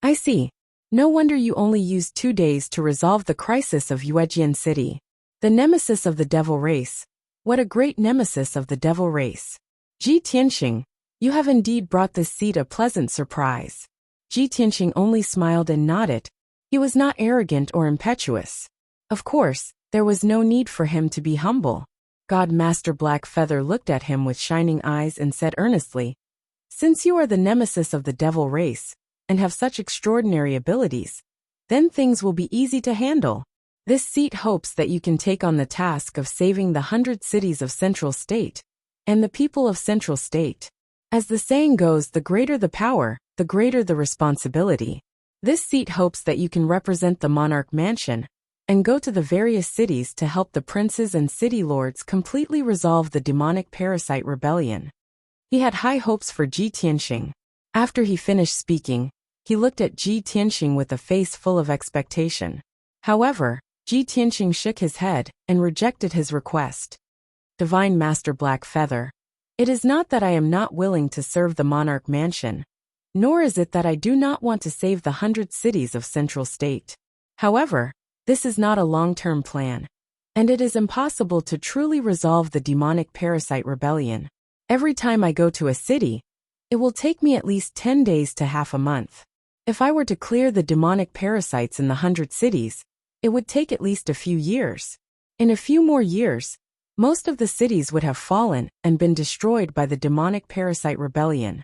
I see. No wonder you only used 2 days to resolve the crisis of Yuejian City. The nemesis of the devil race. What a great nemesis of the devil race. Ji Tianxing, you have indeed brought this seat a pleasant surprise. Ji Tianxing only smiled and nodded. He was not arrogant or impetuous. Of course, there was no need for him to be humble. God Master Black Feather looked at him with shining eyes and said earnestly, Since you are the nemesis of the devil race, and have such extraordinary abilities, then things will be easy to handle. This seat hopes that you can take on the task of saving the 100 cities of Central State, and the people of Central State. As the saying goes, the greater the power, the greater the responsibility. This seat hopes that you can represent the monarch mansion, and go to the various cities to help the princes and city lords completely resolve the demonic parasite rebellion. He had high hopes for Ji Tianxing. After he finished speaking, he looked at Ji Tianxing with a face full of expectation. However, Ji Tianxing shook his head and rejected his request. Divine Master Black Feather, it is not that I am not willing to serve the monarch mansion, nor is it that I do not want to save the 100 cities of Central State. However, this is not a long-term plan, and it is impossible to truly resolve the demonic parasite rebellion. Every time I go to a city, it will take me at least 10 days to half a month. If I were to clear the demonic parasites in the 100 cities, it would take at least a few years. In a few more years, most of the cities would have fallen and been destroyed by the demonic parasite rebellion.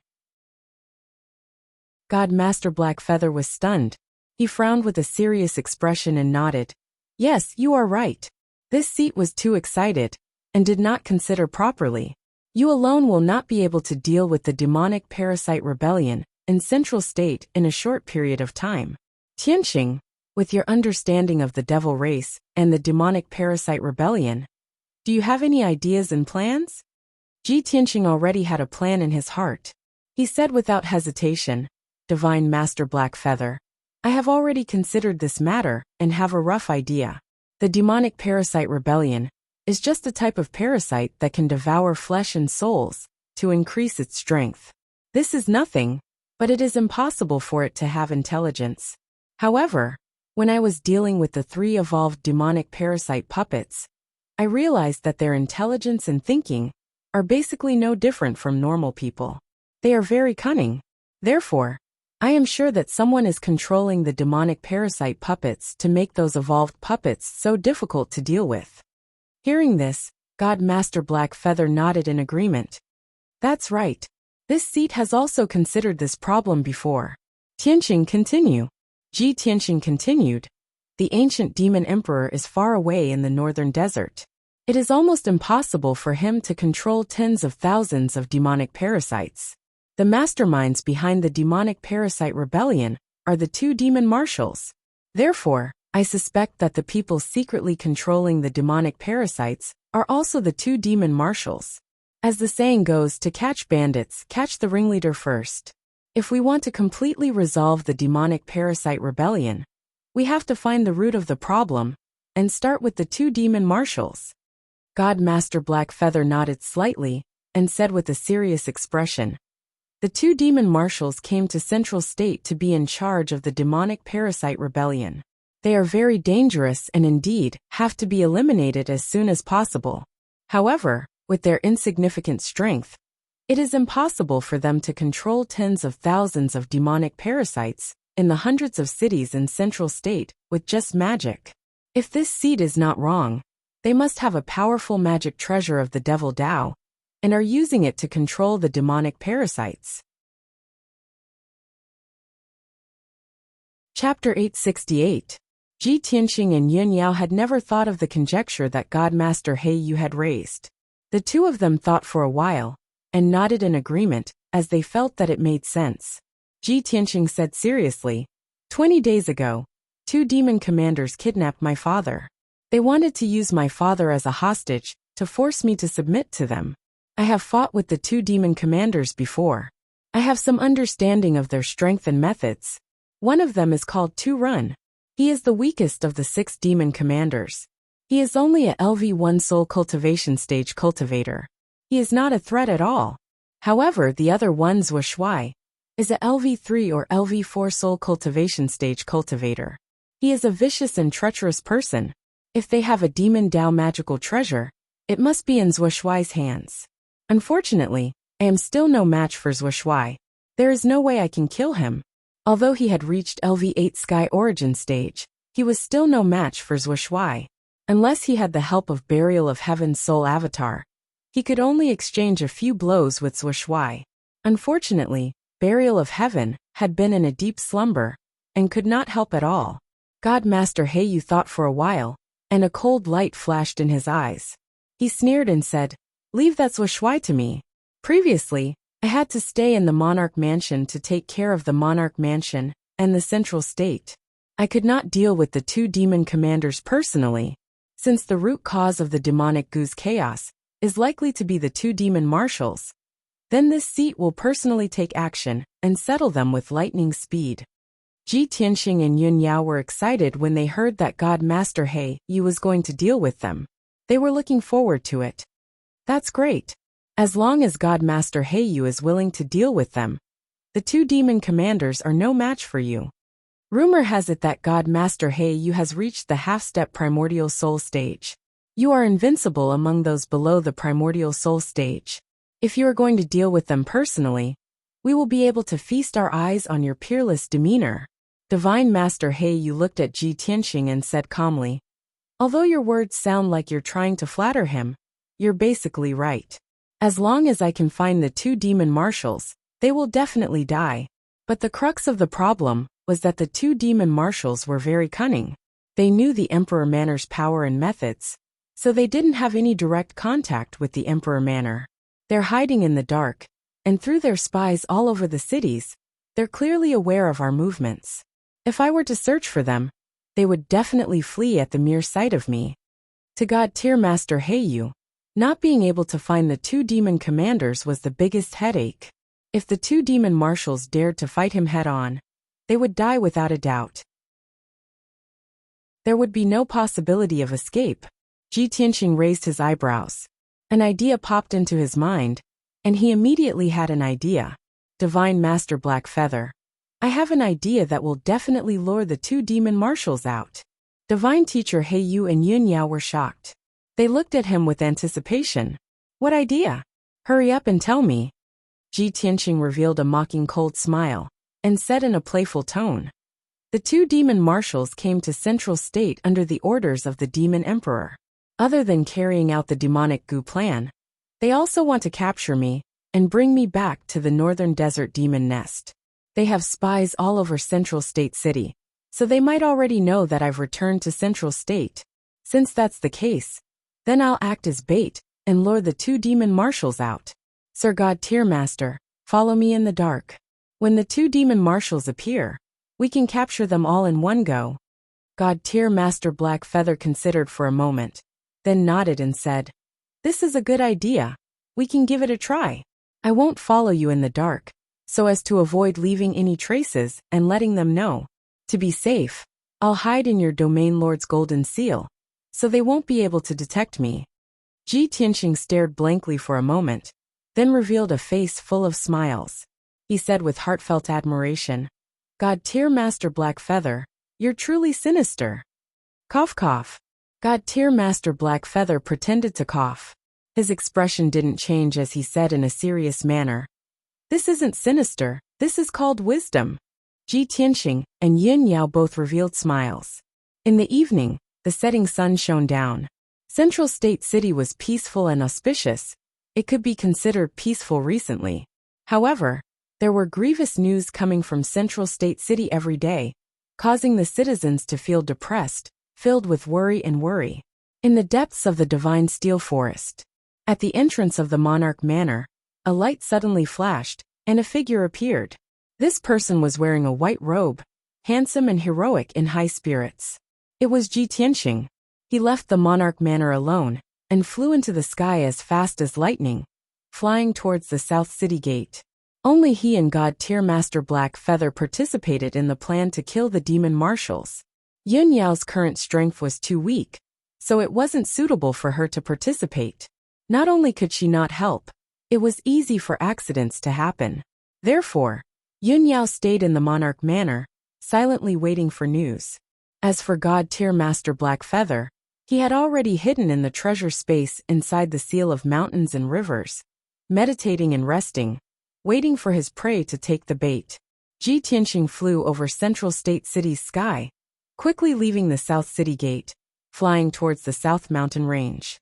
God Master Black Feather was stunned. He frowned with a serious expression and nodded. Yes, you are right. This seat was too excited, and did not consider properly. You alone will not be able to deal with the demonic parasite rebellion in Central State in a short period of time. Tianxing, with your understanding of the devil race and the demonic parasite rebellion, do you have any ideas and plans? Tianxing already had a plan in his heart. He said without hesitation, Divine Master Blackfeather, I have already considered this matter and have a rough idea. The demonic parasite rebellion is just a type of parasite that can devour flesh and souls to increase its strength. This is nothing, but it is impossible for it to have intelligence. However, when I was dealing with the 3 evolved demonic parasite puppets, I realized that their intelligence and thinking are basically no different from normal people. They are very cunning. Therefore, I am sure that someone is controlling the demonic parasite puppets to make those evolved puppets so difficult to deal with. Hearing this, God Master Blackfeather nodded in agreement. That's right. This seat has also considered this problem before. Tianxing continue. Tianxing continued. The ancient demon emperor is far away in the northern desert. It is almost impossible for him to control tens of thousands of demonic parasites. The masterminds behind the demonic parasite rebellion are the 2 demon marshals. Therefore, I suspect that the people secretly controlling the demonic parasites are also the 2 demon marshals. As the saying goes, to catch bandits, catch the ringleader first. If we want to completely resolve the demonic parasite rebellion, we have to find the root of the problem and start with the 2 demon marshals. God Master Blackfeather nodded slightly and said with a serious expression, the 2 demon marshals came to Central State to be in charge of the demonic parasite rebellion. They are very dangerous and indeed have to be eliminated as soon as possible. However, with their insignificant strength, it is impossible for them to control tens of thousands of demonic parasites in the hundreds of cities in Central State with just magic. If this seed is not wrong, they must have a powerful magic treasure of the devil Tao and are using it to control the demonic parasites. Chapter 868. Tianxing and Yun Yao had never thought of the conjecture that God Master He Yu had raised. The 2 of them thought for a while and nodded in agreement as they felt that it made sense. Tianxing said seriously, 20 days ago, 2 demon commanders kidnapped my father. They wanted to use my father as a hostage to force me to submit to them. I have fought with the 2 demon commanders before. I have some understanding of their strength and methods. One of them is called Tu Run. He is the weakest of the 6 demon commanders. He is only a LV1 soul cultivation stage cultivator. He is not a threat at all. However, the other one, Wuxia, is a LV3 or LV4 soul cultivation stage cultivator. He is a vicious and treacherous person. If they have a demon Tao magical treasure, it must be in Wuxia's hands. Unfortunately, I am still no match for Wuxia. There is no way I can kill him. Although he had reached LV8 Sky Origin stage, he was still no match for Wuxia. Unless he had the help of Burial of Heaven's soul avatar, he could only exchange a few blows with Wuxia. Unfortunately, Burial of Heaven had been in a deep slumber and could not help at all. God Master He Yu thought for a while, and a cold light flashed in his eyes. He sneered and said, "Leave that Wuxia to me. Previously, I had to stay in the Monarch Mansion to take care of the Monarch Mansion and the Central State. I could not deal with the 2 demon commanders personally, since the root cause of the demonic goose chaos is likely to be the 2 demon marshals. Then this seat will personally take action and settle them with lightning speed." Tianxing and Yun Yao were excited when they heard that God Master He Yu was going to deal with them. They were looking forward to it. That's great. As long as God Master He Yu is willing to deal with them, the 2 demon commanders are no match for you. Rumor has it that God Master He Yu has reached the half-step primordial soul stage. You are invincible among those below the primordial soul stage. If you are going to deal with them personally, we will be able to feast our eyes on your peerless demeanor. Divine Master He Yu looked at Tianxing and said calmly, "Although your words sound like you're trying to flatter him, you're basically right. As long as I can find the 2 demon marshals, they will definitely die." But the crux of the problem was that the 2 demon marshals were very cunning. They knew the Emperor Manor's power and methods, so they didn't have any direct contact with the Emperor Manor. They're hiding in the dark, and through their spies all over the cities, they're clearly aware of our movements. If I were to search for them, they would definitely flee at the mere sight of me. To God-tier Master Heiyu, not being able to find the two demon commanders was the biggest headache. If the two demon marshals dared to fight him head-on, they would die without a doubt. There would be no possibility of escape. Ji Tianqing raised his eyebrows. An idea popped into his mind, and he immediately had an idea. Divine Master Blackfeather, I have an idea that will definitely lure the two demon marshals out. Divine Teacher Heiyu and Yunyao were shocked. They looked at him with anticipation. What idea? Hurry up and tell me. Ji Tianqing revealed a mocking cold smile, and said in a playful tone. The two demon marshals came to Central State under the orders of the Demon Emperor. Other than carrying out the demonic goo plan, they also want to capture me and bring me back to the Northern Desert Demon Nest. They have spies all over Central State City, so they might already know that I've returned to Central State. Since that's the case, then I'll act as bait and lure the two demon marshals out. Sir God-tier Master, follow me in the dark. When the two demon marshals appear, we can capture them all in one go. God-tier Master Blackfeather considered for a moment, then nodded and said, This is a good idea. We can give it a try. I won't follow you in the dark, so as to avoid leaving any traces and letting them know. To be safe, I'll hide in your domain lord's golden seal, so they won't be able to detect me. Ji Tianqing stared blankly for a moment, then revealed a face full of smiles. He said with heartfelt admiration, God-tier Master Blackfeather, you're truly sinister. Cough cough. God-tier Master Blackfeather pretended to cough. His expression didn't change as he said in a serious manner. This isn't sinister, this is called wisdom. Ji Tianqing and Yunyao both revealed smiles. In the evening, the setting sun shone down. Central State City was peaceful and auspicious. It could be considered peaceful recently. However, there were grievous news coming from Central State City every day, causing the citizens to feel depressed, filled with worry. In the depths of the divine steel forest, at the entrance of the Monarch Manor, a light suddenly flashed, and a figure appeared. This person was wearing a white robe, handsome and heroic in high spirits. It was Ji Tianqing. He left the Monarch Manor alone, and flew into the sky as fast as lightning, flying towards the South City Gate. Only he and God-tier Master Blackfeather participated in the plan to kill the demon marshals. Yunyao's current strength was too weak, so it wasn't suitable for her to participate. Not only could she not help, it was easy for accidents to happen. Therefore, Yunyao stayed in the Monarch Manor, silently waiting for news. As for God-tier Master Blackfeather, he had already hidden in the treasure space inside the seal of mountains and rivers, meditating and resting, waiting for his prey to take the bait. Ji Tianqing flew over Central State City's sky, quickly leaving the South City Gate, flying towards the South Mountain Range.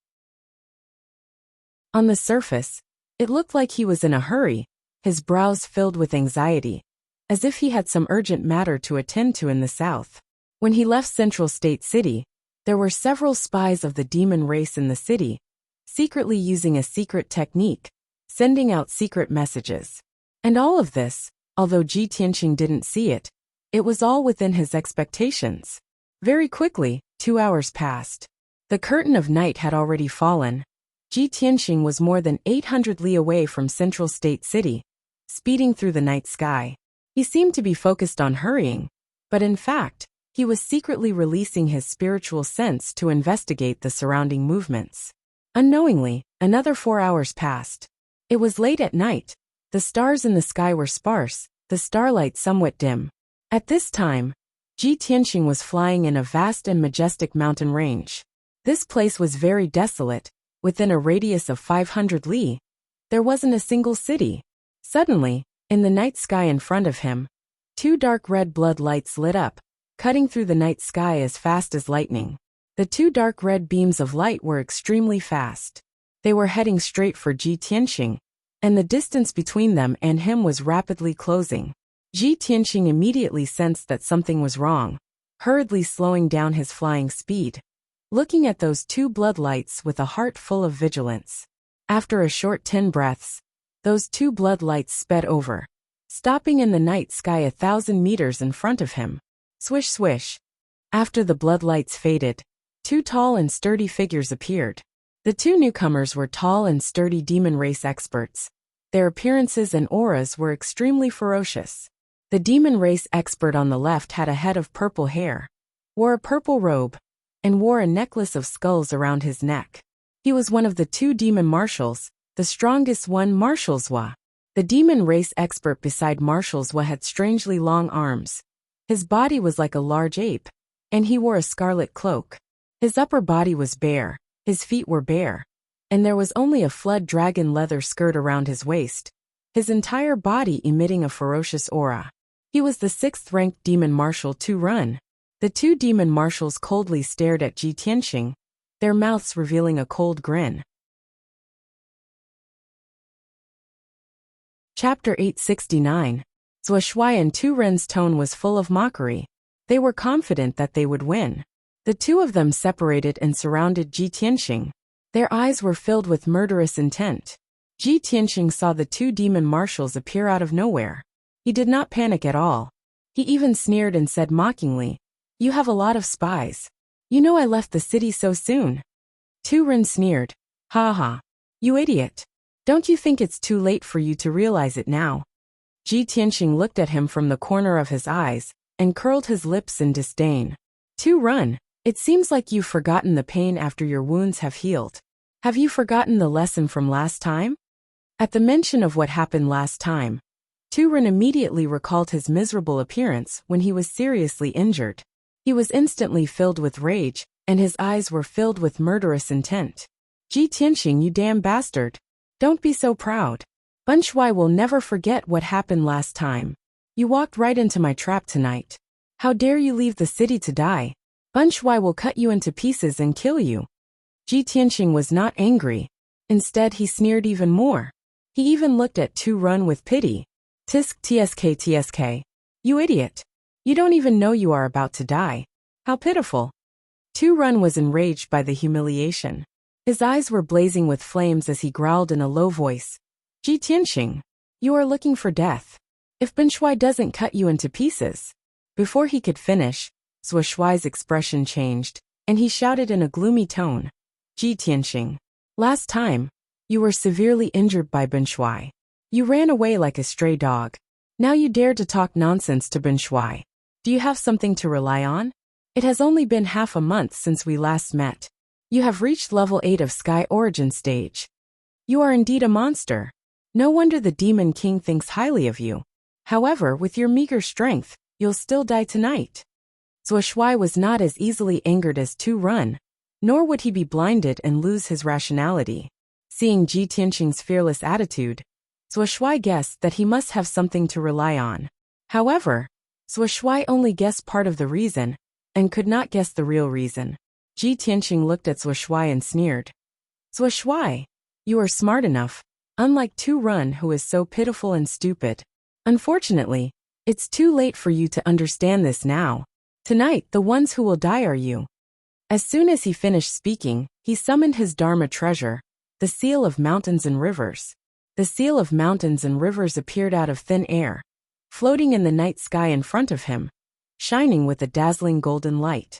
On the surface, it looked like he was in a hurry, his brows filled with anxiety, as if he had some urgent matter to attend to in the south. When he left Central State City, there were several spies of the demon race in the city, secretly using a secret technique, sending out secret messages. And all of this, although Ji Tianqing didn't see it, it was all within his expectations. Very quickly, 2 hours passed. The curtain of night had already fallen. Ji Tianqing was more than 800 li away from Central State City, speeding through the night sky. He seemed to be focused on hurrying, but in fact, he was secretly releasing his spiritual sense to investigate the surrounding movements. Unknowingly, another 4 hours passed. It was late at night. The stars in the sky were sparse, the starlight somewhat dim. At this time, Ji Tianqing was flying in a vast and majestic mountain range. This place was very desolate. Within a radius of 500 li, there wasn't a single city. Suddenly, in the night sky in front of him, 2 dark red blood lights lit up, cutting through the night sky as fast as lightning. The 2 dark red beams of light were extremely fast. They were heading straight for Ji Tianqing, and the distance between them and him was rapidly closing. Ji Tianqing immediately sensed that something was wrong, hurriedly slowing down his flying speed, looking at those 2 blood lights with a heart full of vigilance. After a short 10 breaths, those two blood lights sped over, stopping in the night sky 1,000 meters in front of him. Swish swish. After the blood lights faded, two tall and sturdy figures appeared. The two newcomers were tall and sturdy demon race experts. Their appearances and auras were extremely ferocious. The demon race expert on the left had a head of purple hair, wore a purple robe, and wore a necklace of skulls around his neck. He was one of the two demon marshals, the strongest one, Marshallswa. The demon race expert beside Marshallswa had strangely long arms. His body was like a large ape, and he wore a scarlet cloak. His upper body was bare, his feet were bare, and there was only a flood dragon leather skirt around his waist, his entire body emitting a ferocious aura. He was the 6th-ranked demon marshal to run. The two demon marshals coldly stared at Ji Tianxing, their mouths revealing a cold grin. Chapter 869. Zhuo Shuai and Tu Ren's tone was full of mockery. They were confident that they would win. The two of them separated and surrounded Ji Tianxing. Their eyes were filled with murderous intent. Ji Tianxing saw the two demon marshals appear out of nowhere. He did not panic at all. He even sneered and said mockingly, "You have a lot of spies. You know I left the city so soon." Tu Ren sneered, "Ha ha. You idiot. Don't you think it's too late for you to realize it now?" Ji Tianxing looked at him from the corner of his eyes and curled his lips in disdain. Tu Ren, it seems like you've forgotten the pain after your wounds have healed. Have you forgotten the lesson from last time? At the mention of what happened last time, Tu Ren immediately recalled his miserable appearance when he was seriously injured. He was instantly filled with rage, and his eyes were filled with murderous intent. Ji Tianxing, you damn bastard. Don't be so proud. Bun Shuai will never forget what happened last time. You walked right into my trap tonight. How dare you leave the city to die? Bun Shuai will cut you into pieces and kill you. Ji Tianxing was not angry. Instead, he sneered even more. He even looked at Tu Ren with pity. Tsk. You idiot. You don't even know you are about to die. How pitiful. Tu Ren was enraged by the humiliation. His eyes were blazing with flames as he growled in a low voice. Ji Tianxing, you are looking for death. If Bun Shuai doesn't cut you into pieces. Before he could finish, Zhuo Shuai's expression changed, and he shouted in a gloomy tone. Ji Tianxing, last time, you were severely injured by Bun Shuai. You ran away like a stray dog. Now you dare to talk nonsense to Bun Shuai. Do you have something to rely on? It has only been half a month since we last met. You have reached level 8 of Sky Origin stage. You are indeed a monster. No wonder the Demon King thinks highly of you. However, with your meager strength, you'll still die tonight. Zhuo Shuai was not as easily angered as Tu Ren, nor would he be blinded and lose his rationality. Seeing Ji Tianxing's fearless attitude, Zhuo Shuai guessed that he must have something to rely on. However, Zhuo Shuai only guessed part of the reason, and could not guess the real reason. Ji Tianxing looked at Zhuo Shuai and sneered. Zhuo Shuai, you are smart enough, unlike Tu Ren who is so pitiful and stupid. Unfortunately, it's too late for you to understand this now. Tonight, the ones who will die are you. As soon as he finished speaking, he summoned his Dharma treasure, the Seal of Mountains and Rivers. The Seal of Mountains and Rivers appeared out of thin air, floating in the night sky in front of him, shining with a dazzling golden light.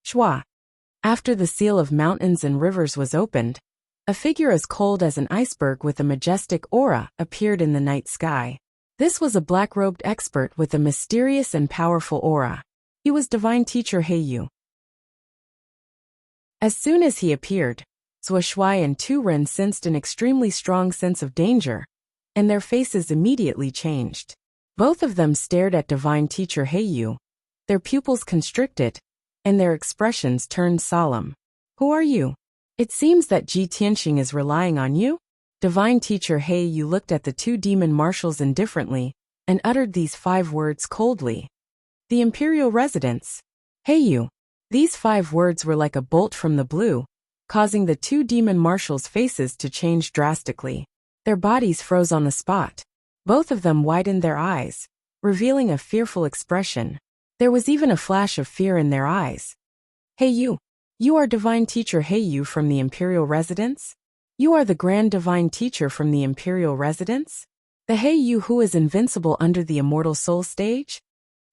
Shwa. After the Seal of Mountains and Rivers was opened, a figure as cold as an iceberg with a majestic aura appeared in the night sky. This was a black-robed expert with a mysterious and powerful aura. He was Divine Teacher Heiyu. As soon as he appeared, Zhuo Shuai and Tu Ren sensed an extremely strong sense of danger, and their faces immediately changed. Both of them stared at Divine Teacher Heiyu. Their pupils constricted, and their expressions turned solemn. Who are you? It seems that Ji Tianxing is relying on you? Divine Teacher Heiyu looked at the two demon marshals indifferently, and uttered these 5 words coldly. The Imperial Residence. Heiyu. These 5 words were like a bolt from the blue, causing the two demon marshals' faces to change drastically. Their bodies froze on the spot. Both of them widened their eyes, revealing a fearful expression. There was even a flash of fear in their eyes. Heiyu. You are Divine Teacher Heiyu from the Imperial Residence? You are the grand divine teacher from the imperial residence? The Yu who is invincible under the immortal soul stage?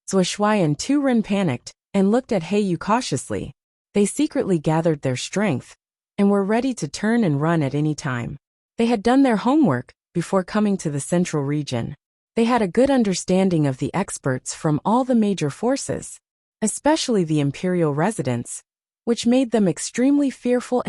Zhuoshuai and Tu Ren panicked and looked at Yu cautiously. They secretly gathered their strength and were ready to turn and run at any time. They had done their homework before coming to the central region. They had a good understanding of the experts from all the major forces, especially the imperial residents, which made them extremely fearful.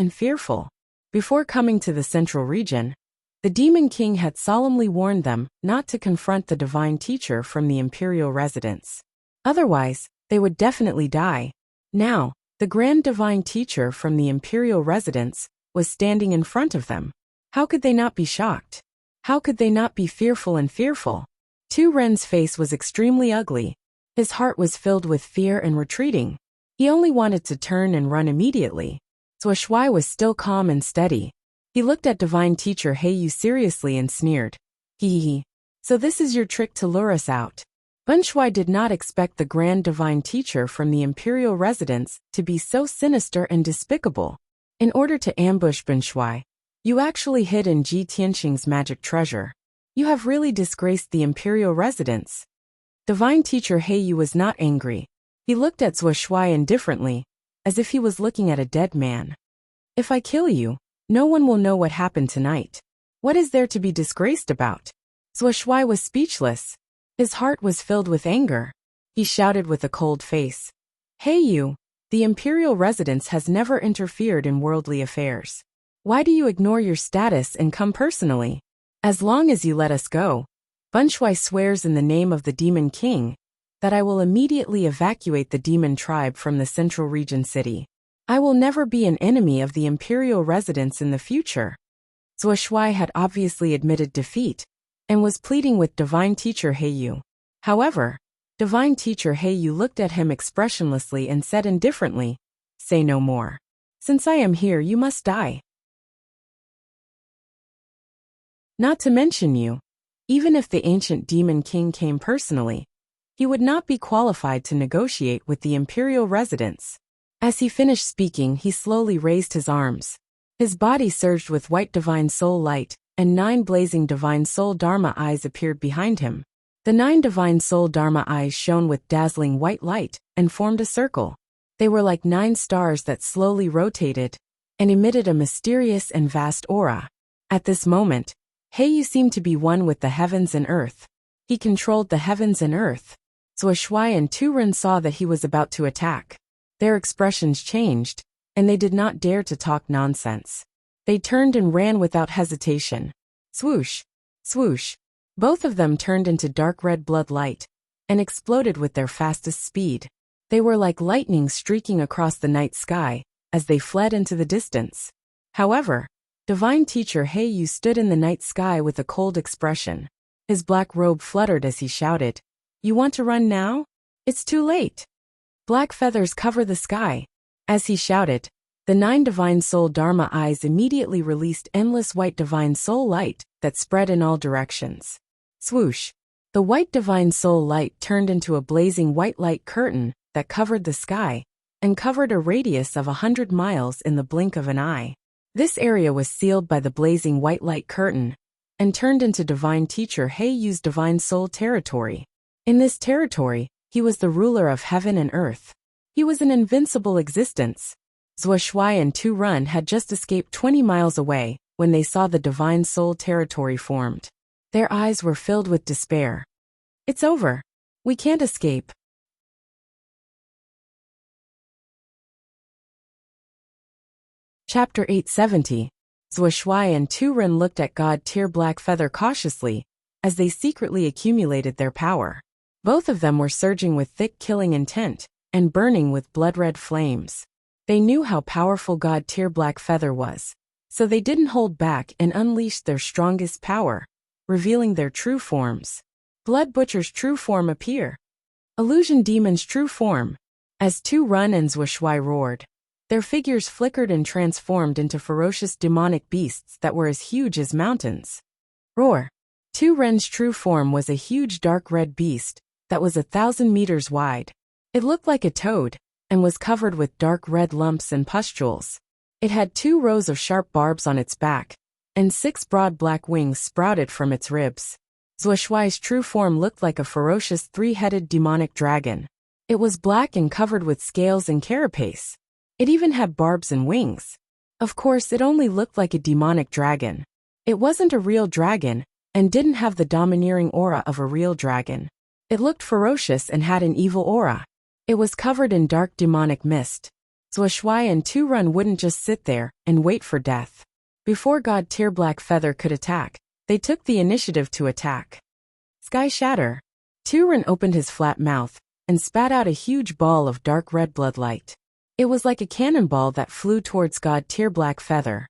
Before coming to the central region, the Demon King had solemnly warned them not to confront the divine teacher from the imperial residence. Otherwise, they would definitely die. Now, the grand divine teacher from the imperial residence was standing in front of them. How could they not be shocked? How could they not be fearful? Tu Ren's face was extremely ugly. His heart was filled with fear and retreating. He only wanted to turn and run immediately. Zhuoshuai was still calm and steady. He looked at divine teacher Yu seriously and sneered. Hee. So this is your trick to lure us out. Bunshuai did not expect the grand divine teacher from the imperial residence to be so sinister and despicable. In order to ambush Bunshuai, you actually hid in Ji Tianxing's magic treasure. You have really disgraced the imperial residence. Divine teacher Yu was not angry. He looked at Zhuoshuai indifferently, as if he was looking at a dead man. If I kill you, no one will know what happened tonight. What is there to be disgraced about? Zhuoshuai was speechless. His heart was filled with anger. He shouted with a cold face. Yu, the imperial residence has never interfered in worldly affairs. Why do you ignore your status and come personally? As long as you let us go, Bunshuai swears in the name of the Demon King that I will immediately evacuate the demon tribe from the central region city. I will never be an enemy of the imperial residence in the future. Zhuoshuai had obviously admitted defeat and was pleading with divine teacher Yu. However, divine teacher Yu looked at him expressionlessly and said indifferently, "Say no more. Since I am here, you must die. Not to mention you. Even if the ancient Demon King came personally, he would not be qualified to negotiate with the imperial residence." As he finished speaking, he slowly raised his arms. His body surged with white divine soul light, and 9 blazing divine soul dharma eyes appeared behind him. The 9 divine soul dharma eyes shone with dazzling white light and formed a circle. They were like 9 stars that slowly rotated and emitted a mysterious and vast aura. At this moment, Yu seemed to be one with the heavens and earth. He controlled the heavens and earth. Zhuoshuai and Tu Ren saw that he was about to attack. Their expressions changed, and they did not dare to talk nonsense. They turned and ran without hesitation. Swoosh! Swoosh! Both of them turned into dark red blood light and exploded with their fastest speed. They were like lightning streaking across the night sky as they fled into the distance. However, divine teacher Yu stood in the night sky with a cold expression. His black robe fluttered as he shouted, "You want to run now? It's too late." Black feathers cover the sky. As he shouted, the 9 divine soul dharma eyes immediately released endless white divine soul light that spread in all directions. Swoosh! The white divine soul light turned into a blazing white light curtain that covered the sky and covered a radius of 100 miles in the blink of an eye. This area was sealed by the blazing white light curtain and turned into divine teacher Yu's divine soul territory. In this territory, he was the ruler of heaven and earth. He was an invincible existence. Zhuoshuai and Tu Ren had just escaped 20 miles away when they saw the divine soul territory formed. Their eyes were filled with despair. It's over. We can't escape. Chapter 870. Zhuoshuai and Tu Ren looked at God-tier Black Feather cautiously as they secretly accumulated their power. Both of them were surging with thick killing intent and burning with blood-red flames. They knew how powerful God-tier Black Feather was, so they didn't hold back and unleashed their strongest power, revealing their true forms. Blood Butcher's true form appear. Illusion Demon's true form. As Tu Ren and Zhuoshuai roared, their figures flickered and transformed into ferocious demonic beasts that were as huge as mountains. Roar! Tu Ren's true form was a huge dark red beast that was 1,000 meters wide. It looked like a toad and was covered with dark red lumps and pustules. It had 2 rows of sharp barbs on its back and 6 broad black wings sprouted from its ribs. Zhuoshuai's true form looked like a ferocious 3-headed demonic dragon. It was black and covered with scales and carapace. It even had barbs and wings. Of course, it only looked like a demonic dragon. It wasn't a real dragon, and didn't have the domineering aura of a real dragon. It looked ferocious and had an evil aura. It was covered in dark demonic mist. Zhuoshuai and Tu-Run wouldn't just sit there and wait for death. Before God Tier Black Feather could attack, they took the initiative to attack. Sky Shatter. Tu-Run opened his flat mouth and spat out a huge ball of dark red blood light. It was like a cannonball that flew towards God Tier Black Feather.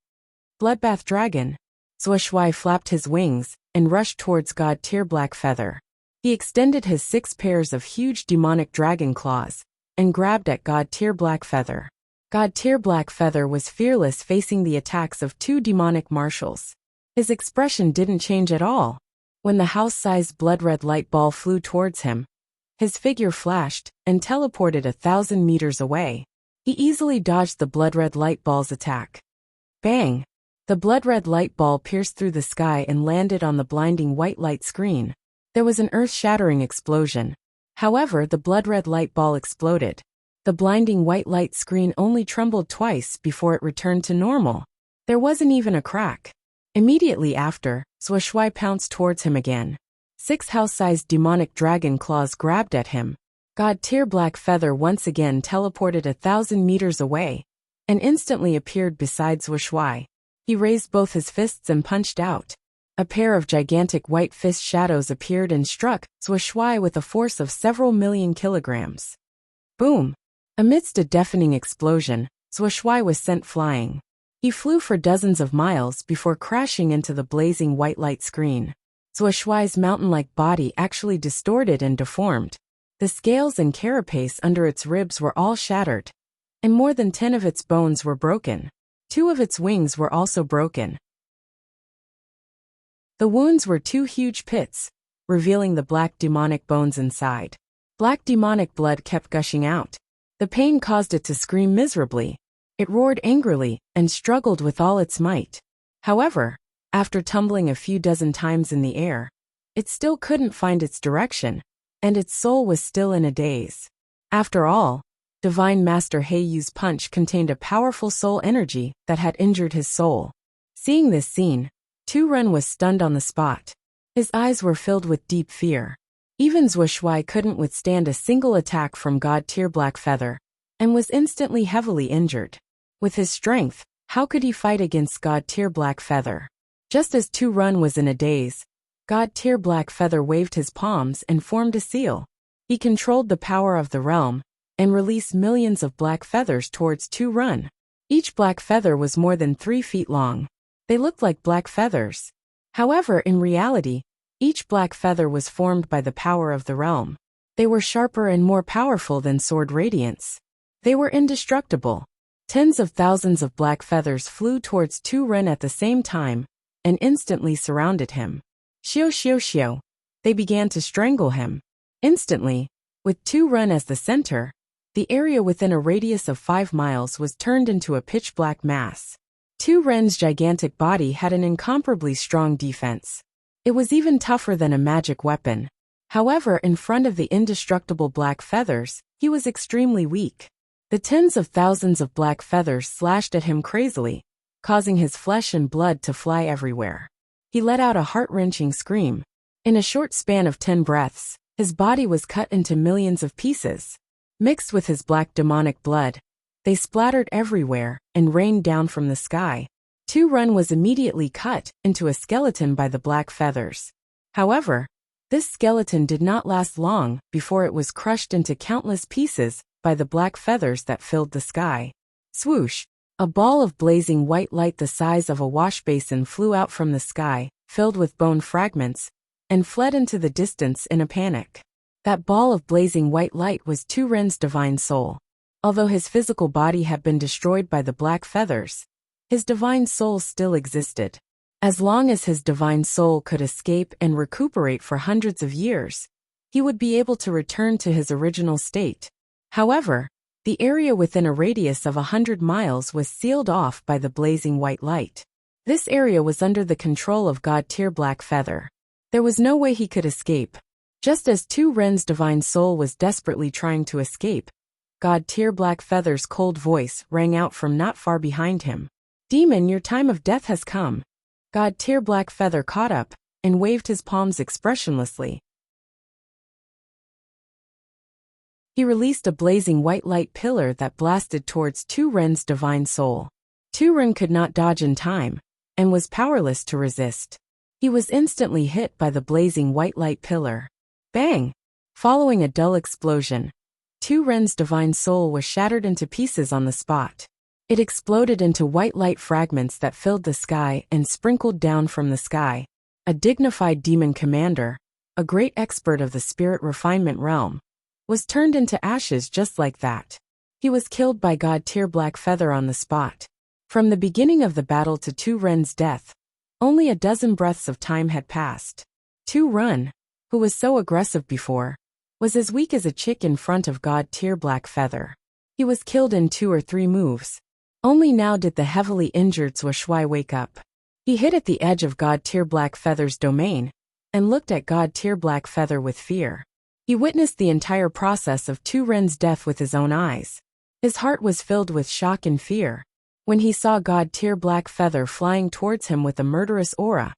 Bloodbath Dragon. Zhuoshuai flapped his wings and rushed towards God Tier Black Feather. He extended his 6 pairs of huge demonic dragon claws and grabbed at God Tier Black Feather. God Tier Black Feather was fearless, facing the attacks of 2 demonic marshals. His expression didn't change at all. When the house-sized blood-red light ball flew towards him, his figure flashed and teleported 1,000 meters away. He easily dodged the blood-red light ball's attack. Bang! The blood-red light ball pierced through the sky and landed on the blinding white light screen. There was an earth-shattering explosion. However, the blood-red light ball exploded. The blinding white light screen only trembled twice before it returned to normal. There wasn't even a crack. Immediately after, Zhuoshuai pounced towards him again. 6 house-sized demonic dragon claws grabbed at him. God Tier Black Feather once again teleported 1,000 meters away and instantly appeared beside Zhuoshuai. He raised both his fists and punched out. A pair of gigantic white fist shadows appeared and struck Zhuoshuai with a force of several million kilograms. Boom! Amidst a deafening explosion, Zhuoshuai was sent flying. He flew for dozens of miles before crashing into the blazing white light screen. Zhuoshuai's mountain-like body actually distorted and deformed. The scales and carapace under its ribs were all shattered, and more than 10 of its bones were broken. 2 of its wings were also broken. The wounds were 2 huge pits, revealing the black demonic bones inside. Black demonic blood kept gushing out. The pain caused it to scream miserably. It roared angrily and struggled with all its might. However, after tumbling a few dozen times in the air, it still couldn't find its direction, and its soul was still in a daze. After all, Divine Master Heiyu's punch contained a powerful soul energy that had injured his soul. Seeing this scene, Tu-Run was stunned on the spot. His eyes were filled with deep fear. Even Zhuoshuai couldn't withstand a single attack from God Tier Black Feather, and was instantly heavily injured. With his strength, how could he fight against God Tier Black Feather? Just as Tu-Run was in a daze, God Tier Black Feather waved his palms and formed a seal. He controlled the power of the realm, and released millions of black feathers towards Tu-Run. Each black feather was more than 3 feet long. They looked like black feathers. However, in reality, each black feather was formed by the power of the realm. They were sharper and more powerful than sword radiance. They were indestructible. Tens of thousands of black feathers flew towards Tu-Run at the same time, and instantly surrounded him. Xiao xiao xiao. They began to strangle him. Instantly, with Tu-Run as the center, the area within a radius of 5 miles was turned into a pitch-black mass. Tu-Run's gigantic body had an incomparably strong defense. It was even tougher than a magic weapon. However, in front of the indestructible black feathers, he was extremely weak. The tens of thousands of black feathers slashed at him crazily, causing his flesh and blood to fly everywhere. He let out a heart-wrenching scream. In a short span of 10 breaths, his body was cut into millions of pieces. Mixed with his black demonic blood, they splattered everywhere and rained down from the sky. Tu-Run was immediately cut into a skeleton by the black feathers. However, this skeleton did not last long before it was crushed into countless pieces by the black feathers that filled the sky. Swoosh! A ball of blazing white light the size of a wash basin flew out from the sky, filled with bone fragments, and fled into the distance in a panic. That ball of blazing white light was Tu-Run's divine soul. Although his physical body had been destroyed by the black feathers, his divine soul still existed. As long as his divine soul could escape and recuperate for hundreds of years, he would be able to return to his original state. However, the area within a radius of 100 miles was sealed off by the blazing white light. This area was under the control of God-tier Black Feather. There was no way he could escape. Just as Tu Ren's divine soul was desperately trying to escape, God-tier Black Feather's cold voice rang out from not far behind him. Demon, your time of death has come. God-tier Black Feather caught up and waved his palms expressionlessly. He released a blazing white light pillar that blasted towards Tu Ren's divine soul. Tu Ren could not dodge in time and was powerless to resist. He was instantly hit by the blazing white light pillar. Bang! Following a dull explosion, Tu Ren's divine soul was shattered into pieces on the spot. It exploded into white light fragments that filled the sky and sprinkled down from the sky. A dignified demon commander, a great expert of the spirit refinement realm, was turned into ashes just like that. He was killed by God-tier Black Feather on the spot. From the beginning of the battle to Tu Ren's death, only a dozen breaths of time had passed. Tu Ren, who was so aggressive before, was as weak as a chick in front of God-tier Black Feather. He was killed in 2 or 3 moves. Only now did the heavily injured Shuai wake up. He hid at the edge of God-tier Black Feather's domain and looked at God-tier Black Feather with fear. He witnessed the entire process of Tu Ren's death with his own eyes. His heart was filled with shock and fear. When he saw God-tier Black Feather flying towards him with a murderous aura,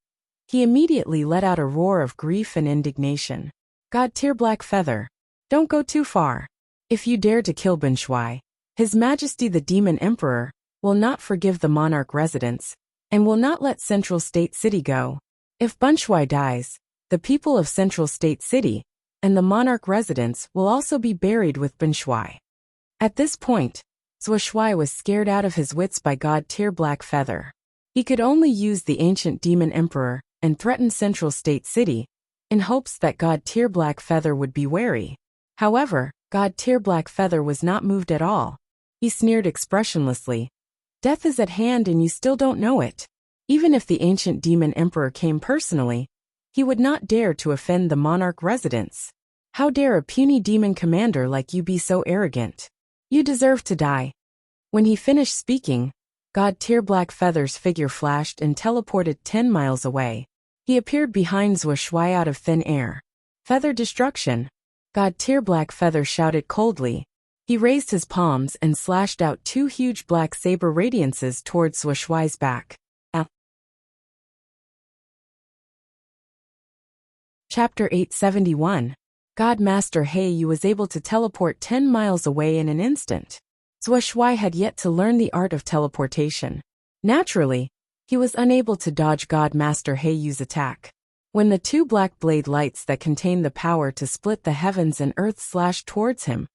he immediately let out a roar of grief and indignation. God-tier Black Feather, don't go too far. If you dare to kill Ben Shuai, His Majesty the Demon Emperor will not forgive the monarch residents and will not let Central State City go. If Ben Shuai dies, the people of Central State City and the monarch residents will also be buried with Ben Shuai. At this point, Shuai was scared out of his wits by God-tier Black Feather. He could only use the ancient Demon Emperor and threaten Central State City in hopes that God-tier Black Feather would be wary. However, God-tier Black Feather was not moved at all. He sneered expressionlessly. Death is at hand and you still don't know it. Even if the ancient Demon Emperor came personally, he would not dare to offend the monarch residents. How dare a puny demon commander like you be so arrogant? You deserve to die. When he finished speaking, God-tier Black Feather's figure flashed and teleported 10 miles away. He appeared behind Shuai out of thin air. Feather destruction. God-tier Black Feather shouted coldly. He raised his palms and slashed out 2 huge black saber radiances towards Shuai's back. Chapter 871. God Master Heiyu was able to teleport 10 miles away in an instant. Shuai had yet to learn the art of teleportation. Naturally, he was unable to dodge God Master Heiyu's attack. When the 2 black blade lights that contained the power to split the heavens and earth slashed towards him,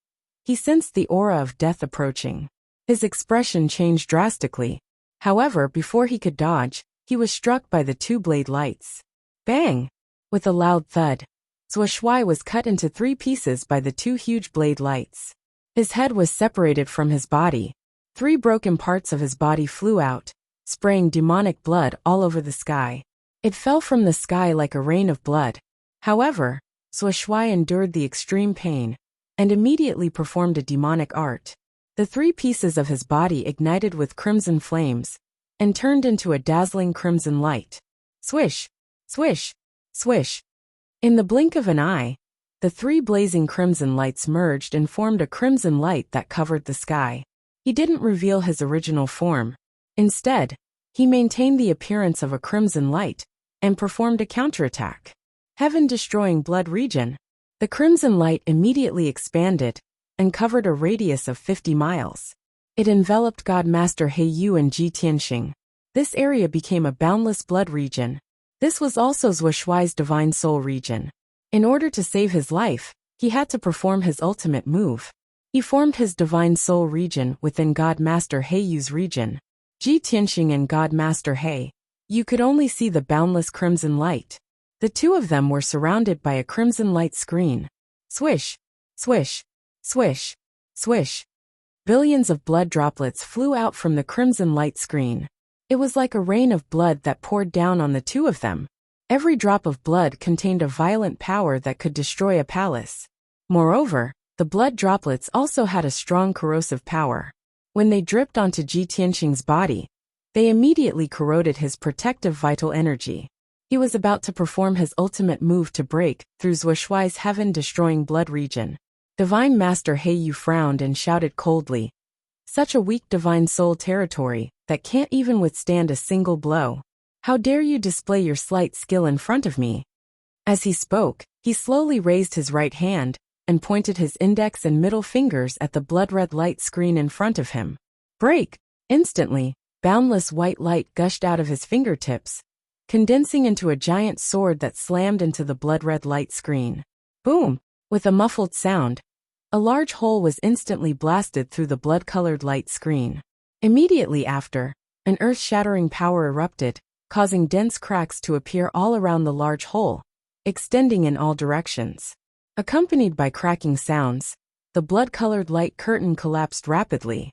he sensed the aura of death approaching. His expression changed drastically. However, before he could dodge, he was struck by the 2 blade lights. Bang! With a loud thud, Shuai was cut into 3 pieces by the 2 huge blade lights. His head was separated from his body. 3 broken parts of his body flew out, spraying demonic blood all over the sky. It fell from the sky like a rain of blood. However, Shuai endured the extreme pain and immediately performed a demonic art. The 3 pieces of his body ignited with crimson flames and turned into a dazzling crimson light. Swish! Swish! Swish! In the blink of an eye, the 3 blazing crimson lights merged and formed a crimson light that covered the sky. He didn't reveal his original form. Instead, he maintained the appearance of a crimson light and performed a counterattack. Heaven-destroying blood region. The crimson light immediately expanded and covered a radius of 50 miles. It enveloped God Master Heiyu and Ji Tianxing. This area became a boundless blood region. This was also Shuai's divine soul region. In order to save his life, he had to perform his ultimate move. He formed his divine soul region within God Master Heiyu's region. Ji Tianxing and God Master Hei, you could only see the boundless crimson light. The 2 of them were surrounded by a crimson light screen. Swish! Swish! Swish! Swish! Billions of blood droplets flew out from the crimson light screen. It was like a rain of blood that poured down on the 2 of them. Every drop of blood contained a violent power that could destroy a palace. Moreover, the blood droplets also had a strong corrosive power. When they dripped onto Ji Tianxing's body, They immediately corroded his protective vital energy. He was about to perform his ultimate move to break through Zhuoshuai's heaven-destroying blood region. Divine Master Heiyu frowned and shouted coldly, "Such a weak divine soul territory that can't even withstand a single blow. How dare you display your slight skill in front of me?" As he spoke, he slowly raised his right hand and pointed his index and middle fingers at the blood-red light screen in front of him. Break! Instantly, boundless white light gushed out of his fingertips, condensing into a giant sword that slammed into the blood-red light screen. Boom! With a muffled sound, a large hole was instantly blasted through the blood-colored light screen. Immediately after, an earth-shattering power erupted, causing dense cracks to appear all around the large hole, extending in all directions. Accompanied by cracking sounds, the blood-colored light curtain collapsed rapidly.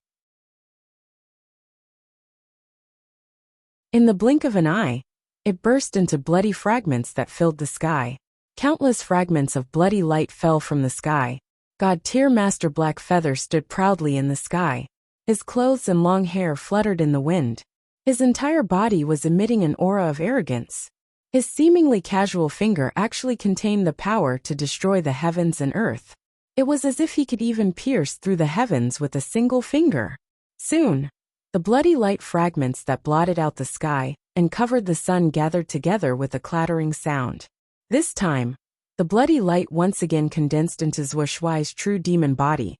In the blink of an eye, it burst into bloody fragments that filled the sky. Countless fragments of bloody light fell from the sky. God-tier Master Blackfeather stood proudly in the sky. His clothes and long hair fluttered in the wind. His entire body was emitting an aura of arrogance. His seemingly casual finger actually contained the power to destroy the heavens and earth. It was as if he could even pierce through the heavens with a single finger. Soon, the bloody light fragments that blotted out the sky and covered the sun gathered together with a clattering sound. This time, the bloody light once again condensed into Zhuoshuai's true demon body,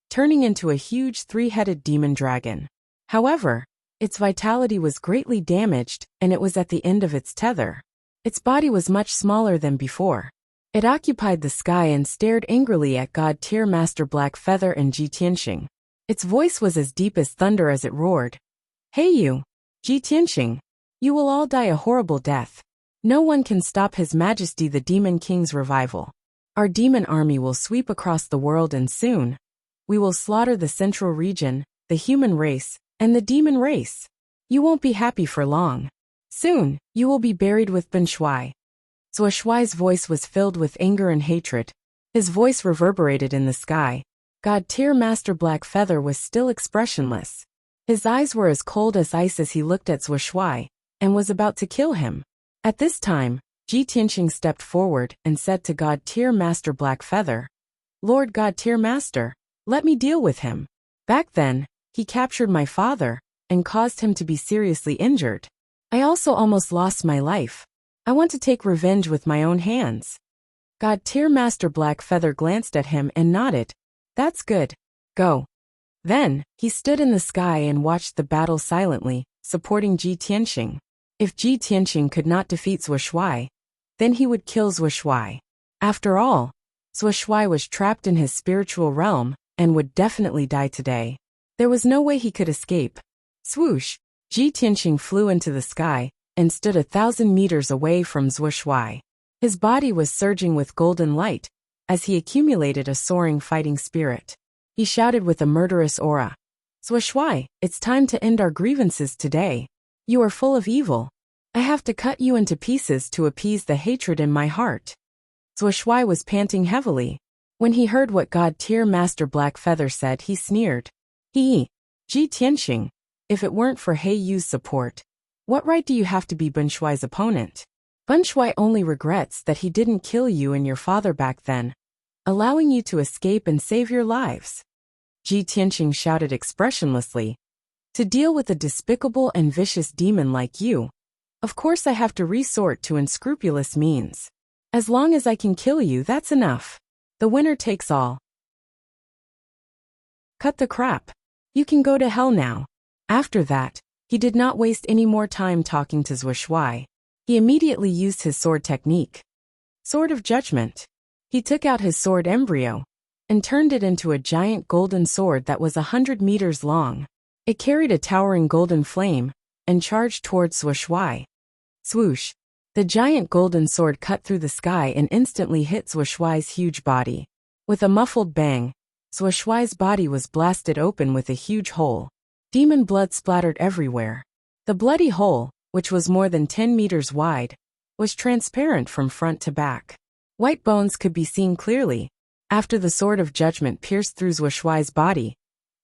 turning into a huge three-headed demon dragon. However, its vitality was greatly damaged and it was at the end of its tether. Its body was much smaller than before. It occupied the sky and stared angrily at God-tier Master Blackfeather and Ji Tianxing. Its voice was as deep as thunder as it roared. "Hey you, Ji Tianxing, you will all die a horrible death. No one can stop His Majesty the Demon King's revival. Our demon army will sweep across the world and soon, we will slaughter the central region, the human race, and the demon race. You won't be happy for long. Soon, you will be buried with Benshuai." Zhuoshuai's voice was filled with anger and hatred. His voice reverberated in the sky. God-tier Master Blackfeather was still expressionless. His eyes were as cold as ice as he looked at Zhuoshuai and was about to kill him. At this time, Ji Tianxing stepped forward and said to God-tier Master Blackfeather, "Lord God-tier Master, let me deal with him. Back then, he captured my father and caused him to be seriously injured. I also almost lost my life. I want to take revenge with my own hands." God-tier Master Blackfeather glanced at him and nodded. "That's good. Go." Then, he stood in the sky and watched the battle silently, supporting Ji Tianxing. If Ji Tianxing could not defeat Zhuoshuai, then he would kill Zhuoshuai. After all, Zhuoshuai was trapped in his spiritual realm and would definitely die today. There was no way he could escape. Swoosh! Ji Tianxing flew into the sky and stood 1,000 meters away from Zhuoshuai. His body was surging with golden light as he accumulated a soaring fighting spirit. He shouted with a murderous aura, "Zhuoshuai, it's time to end our grievances today. You are full of evil. I have to cut you into pieces to appease the hatred in my heart." Zhuoshuai was panting heavily. When he heard what God-tier Master Blackfeather said, he sneered. Ji Tianxing, if it weren't for Heiyu's support, what right do you have to be Benshuai's opponent? Benshuai only regrets that he didn't kill you and your father back then, allowing you to escape and save your lives." Ji Tianxing shouted expressionlessly. "To deal with a despicable and vicious demon like you, of course I have to resort to unscrupulous means. As long as I can kill you, that's enough. The winner takes all." Cut the crap. You can go to hell now. After that, he did not waste any more time talking to Zhuoshuai. He immediately used his sword technique. Sword of Judgment. He took out his sword embryo and turned it into a giant golden sword that was 100 meters long. It carried a towering golden flame and charged towards Zhuoshuai. Swoosh! The giant golden sword cut through the sky and instantly hit Zhuoshuai's huge body. With a muffled bang, Zhuoshuai's body was blasted open with a huge hole. Demon blood splattered everywhere. The bloody hole, which was more than 10 meters wide, was transparent from front to back. White bones could be seen clearly. After the Sword of Judgment pierced through Zhuoshuai's body,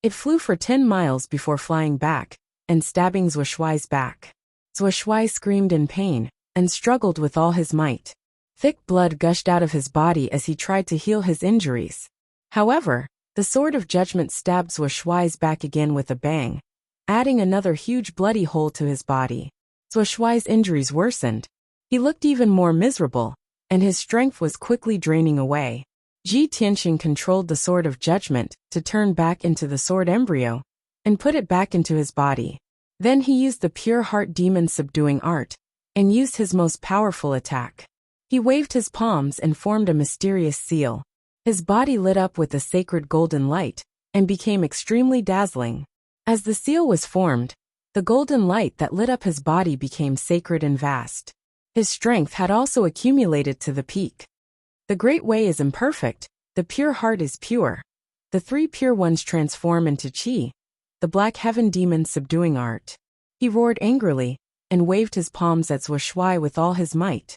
it flew for 10 miles before flying back, and stabbing Zhuoshuai's back. Zhuoshuai screamed in pain and struggled with all his might. Thick blood gushed out of his body as he tried to heal his injuries. However, the sword of judgment stabbed Zhuoshuai's back again with a bang, adding another huge bloody hole to his body. Zhuoshuai's injuries worsened. He looked even more miserable, and his strength was quickly draining away. Ji Tianxing controlled the sword of judgment to turn back into the sword embryo and put it back into his body. Then he used the pure heart demon subduing art and used his most powerful attack. He waved his palms and formed a mysterious seal. His body lit up with a sacred golden light and became extremely dazzling. As the seal was formed, the golden light that lit up his body became sacred and vast. His strength had also accumulated to the peak. The great way is imperfect, the pure heart is pure. The three pure ones transform into Qi, the black heaven demon subduing art. He roared angrily and waved his palms at Zhuoshuai with all his might.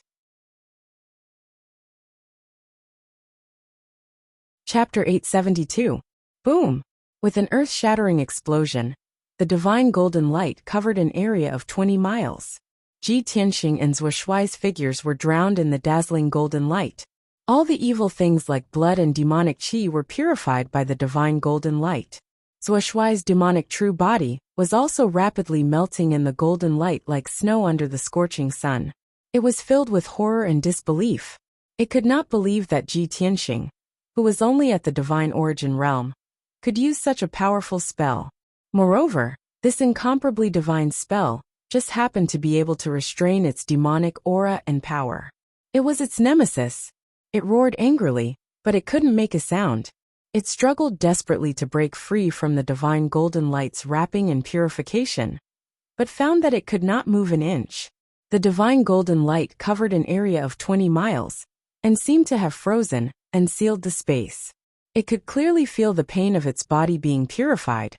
Chapter 872. Boom! With an earth-shattering explosion, the divine golden light covered an area of 20 miles. Ji Tianxing and Zhuoshuai's figures were drowned in the dazzling golden light. All the evil things like blood and demonic qi were purified by the divine golden light. Zhuoshuai's demonic true body was also rapidly melting in the golden light like snow under the scorching sun. It was filled with horror and disbelief. It could not believe that Ji Tianxing, who was only at the divine origin realm, could use such a powerful spell. Moreover, this incomparably divine spell just happened to be able to restrain its demonic aura and power. It was its nemesis. It roared angrily, but it couldn't make a sound. It struggled desperately to break free from the divine golden light's wrapping and purification, but found that it could not move an inch. The divine golden light covered an area of 20 miles, and seemed to have frozen and sealed the space. It could clearly feel the pain of its body being purified,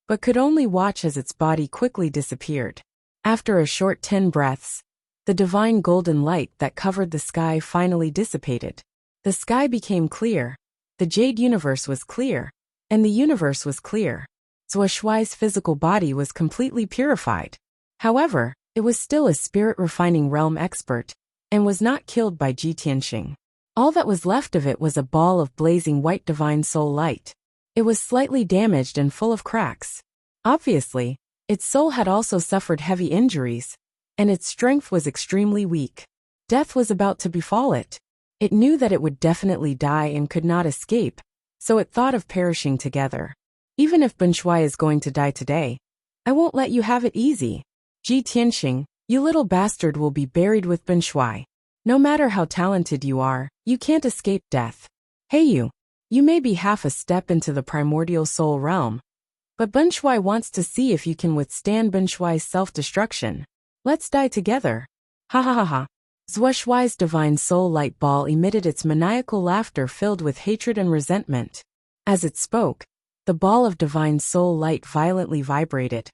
but could only watch as its body quickly disappeared. After a short 10 breaths, the divine golden light that covered the sky finally dissipated. The sky became clear, the jade universe was clear, and the universe was clear. Zhuoshuai's physical body was completely purified. However, it was still a spirit-refining realm expert, and was not killed by Ji Tianxing. All that was left of it was a ball of blazing white divine soul light. It was slightly damaged and full of cracks. Obviously, its soul had also suffered heavy injuries, and its strength was extremely weak. Death was about to befall it. It knew that it would definitely die and could not escape, so it thought of perishing together. Even if Benshuai is going to die today, I won't let you have it easy. Ji Tianxing, you little bastard will be buried with Benshuai. No matter how talented you are, you can't escape death. Hey you may be half a step into the primordial soul realm, but Benshuai wants to see if you can withstand Benshuai's self-destruction. Let's die together. Ha ha ha ha. Zhuoshuai's divine soul light ball emitted its maniacal laughter filled with hatred and resentment. As it spoke, the ball of divine soul light violently vibrated,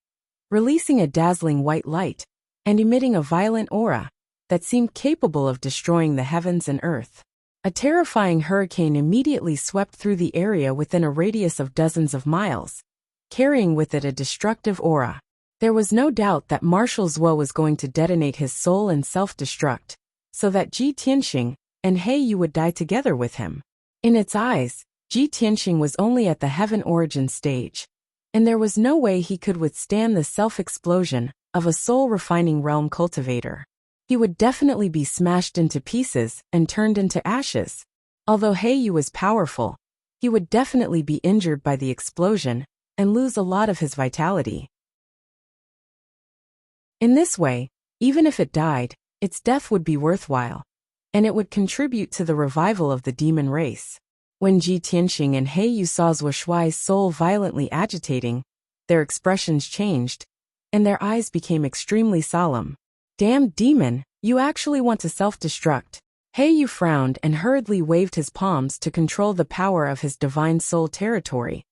releasing a dazzling white light and emitting a violent aura that seemed capable of destroying the heavens and earth. A terrifying hurricane immediately swept through the area within a radius of dozens of miles, carrying with it a destructive aura. There was no doubt that Marshal Zhuo was going to detonate his soul and self-destruct, so that Ji Tianxing and He Yu would die together with him. In its eyes, Ji Tianxing was only at the heaven origin stage, and there was no way he could withstand the self-explosion of a soul-refining realm cultivator. He would definitely be smashed into pieces and turned into ashes. Although He Yu was powerful, he would definitely be injured by the explosion and lose a lot of his vitality. In this way, even if it died, its death would be worthwhile, and it would contribute to the revival of the demon race. When Ji Tianxing and He Yu saw Zhuoshuai's soul violently agitating, their expressions changed, and their eyes became extremely solemn. Damn demon, you actually want to self-destruct. He Yu frowned and hurriedly waved his palms to control the power of his divine soul territory,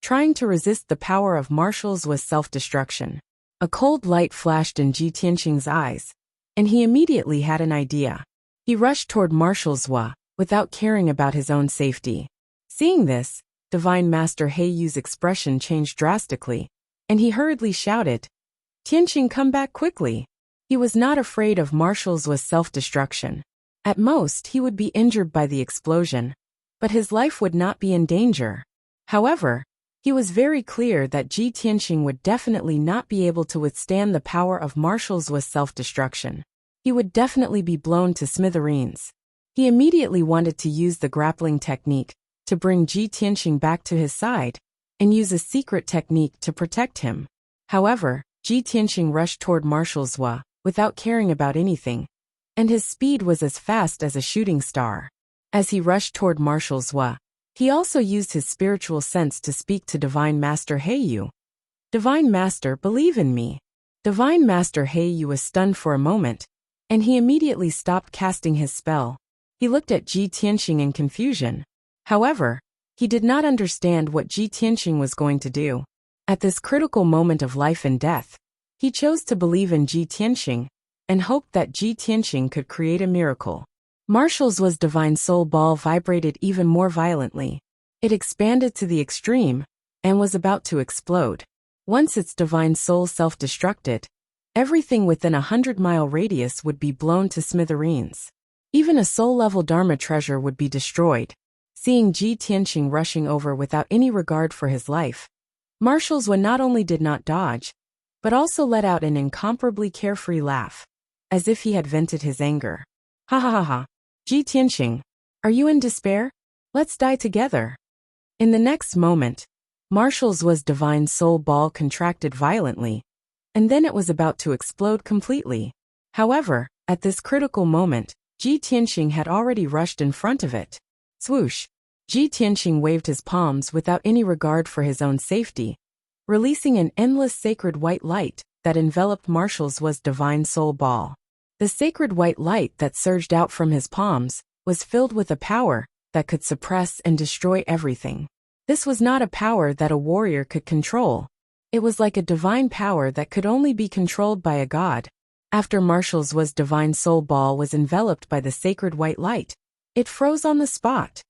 trying to resist the power of Marshal Zhuo's self-destruction. A cold light flashed in Ji Tianxing's eyes, and he immediately had an idea. He rushed toward Marshal Zhuo, without caring about his own safety. Seeing this, Divine Master He Yu's expression changed drastically, and he hurriedly shouted, Tianqing, come back quickly. He was not afraid of Marshall's self-destruction. At most, he would be injured by the explosion, but his life would not be in danger. However, he was very clear that Ji Tianqing would definitely not be able to withstand the power of Marshall's self-destruction. He would definitely be blown to smithereens. He immediately wanted to use the grappling technique to bring Ji Tianqing back to his side and use a secret technique to protect him. However, Ji Tianqing rushed toward Marshall's without caring about anything, and his speed was as fast as a shooting star. As he rushed toward Marshall's he also used his spiritual sense to speak to Divine Master Heiyu. Divine Master, believe in me. Divine Master Heiyu was stunned for a moment, and he immediately stopped casting his spell. He looked at Ji Tianqing in confusion. However, he did not understand what Ji Tianqing was going to do. At this critical moment of life and death, he chose to believe in Ji Tianqing and hoped that Ji Tianqing could create a miracle. Marshall's divine soul ball vibrated even more violently. It expanded to the extreme and was about to explode. Once its divine soul self-destructed, everything within a 100-mile radius would be blown to smithereens. Even a soul-level Dharma treasure would be destroyed. Seeing Ji Tianqing rushing over without any regard for his life, Marshall's not only did not dodge, but also let out an incomparably carefree laugh, as if he had vented his anger. Ha ha ha ha. Ji Tianqing, are you in despair? Let's die together. In the next moment, Marshall's divine soul ball contracted violently, and then it was about to explode completely. However, at this critical moment, Ji Tianqing had already rushed in front of it. Swoosh! Ji Tianqing waved his palms without any regard for his own safety, releasing an endless sacred white light that enveloped Marshall's divine soul ball. The sacred white light that surged out from his palms was filled with a power that could suppress and destroy everything. This was not a power that a warrior could control. It was like a divine power that could only be controlled by a god. After Marshall's divine soul ball was enveloped by the sacred white light, it froze on the spot.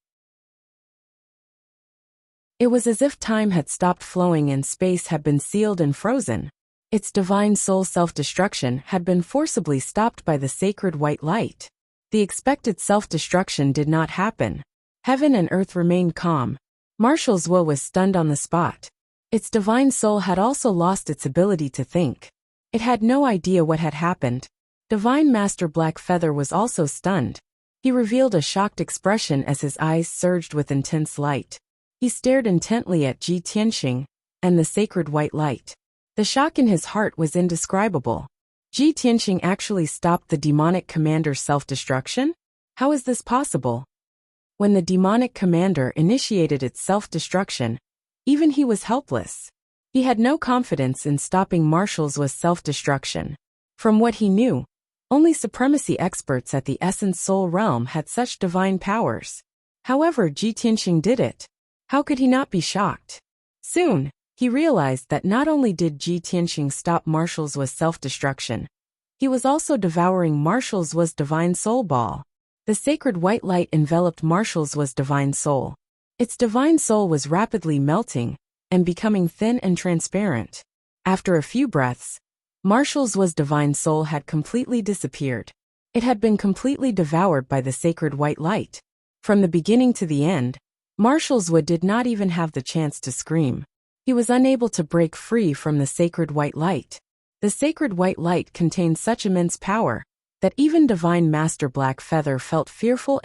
It was as if time had stopped flowing and space had been sealed and frozen. Its divine soul self-destruction had been forcibly stopped by the sacred white light. The expected self-destruction did not happen. Heaven and earth remained calm. Marshall's will was stunned on the spot. Its divine soul had also lost its ability to think. It had no idea what had happened. Divine Master Black Feather was also stunned. He revealed a shocked expression as his eyes surged with intense light. He stared intently at Ji Tianqing and the sacred white light. The shock in his heart was indescribable. Ji Tianqing actually stopped the demonic commander's self-destruction? How is this possible? When the demonic commander initiated its self-destruction, even he was helpless. He had no confidence in stopping Marshall's self-destruction. From what he knew, only supremacy experts at the Essence Soul realm had such divine powers. However, Ji Tianqing did it. How could he not be shocked? Soon, he realized that not only did Ji Tianqing stop Marshall's self-destruction, he was also devouring Marshall's divine soul ball. The sacred white light enveloped Marshall's divine soul. Its divine soul was rapidly melting and becoming thin and transparent. After a few breaths, Marshall's divine soul had completely disappeared. It had been completely devoured by the sacred white light. From the beginning to the end, Marshall's did not even have the chance to scream. He was unable to break free from the sacred white light. The sacred white light contained such immense power that even Divine Master Black Feather felt fearful.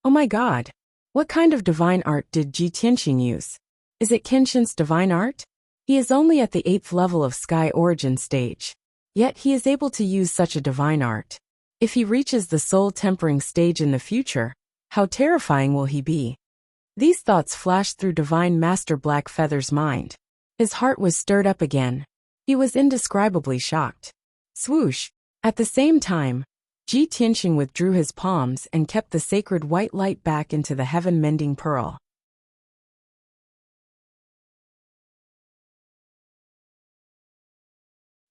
Oh my god! What kind of divine art did Ji Tianqing use? Is it Kenshin's divine art? He is only at the 8th level of Sky Origin stage. Yet he is able to use such a divine art. If he reaches the soul tempering stage in the future, how terrifying will he be? These thoughts flashed through Divine Master Black Feather's mind. His heart was stirred up again. He was indescribably shocked. Swoosh! At the same time, Ji Tianqing withdrew his palms and kept the sacred white light back into the heaven-mending pearl.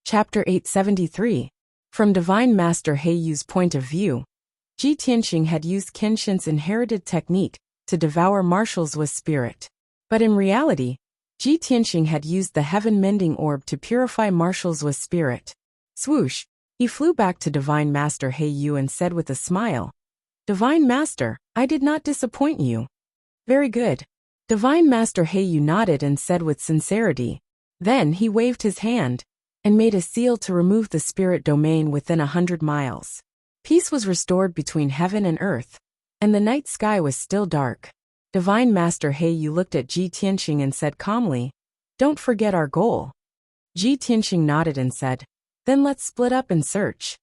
Chapter 873. From Divine Master Heiyu's point of view, Ji Tianqing had used Kenshin's inherited technique to devour Marshall's spirit. But in reality, Ji Tianxing had used the heaven-mending orb to purify Marshall Zuo's spirit. Swoosh! He flew back to Divine Master He Yu and said with a smile, "Divine Master, I did not disappoint you." "Very good." Divine Master He Yu nodded and said with sincerity. Then he waved his hand and made a seal to remove the spirit domain within 100 miles. Peace was restored between heaven and earth, and the night sky was still dark. Divine Master He Yu looked at Ji Tianxing and said calmly, "Don't forget our goal." Ji Tianxing nodded and said, "Then let's split up and search."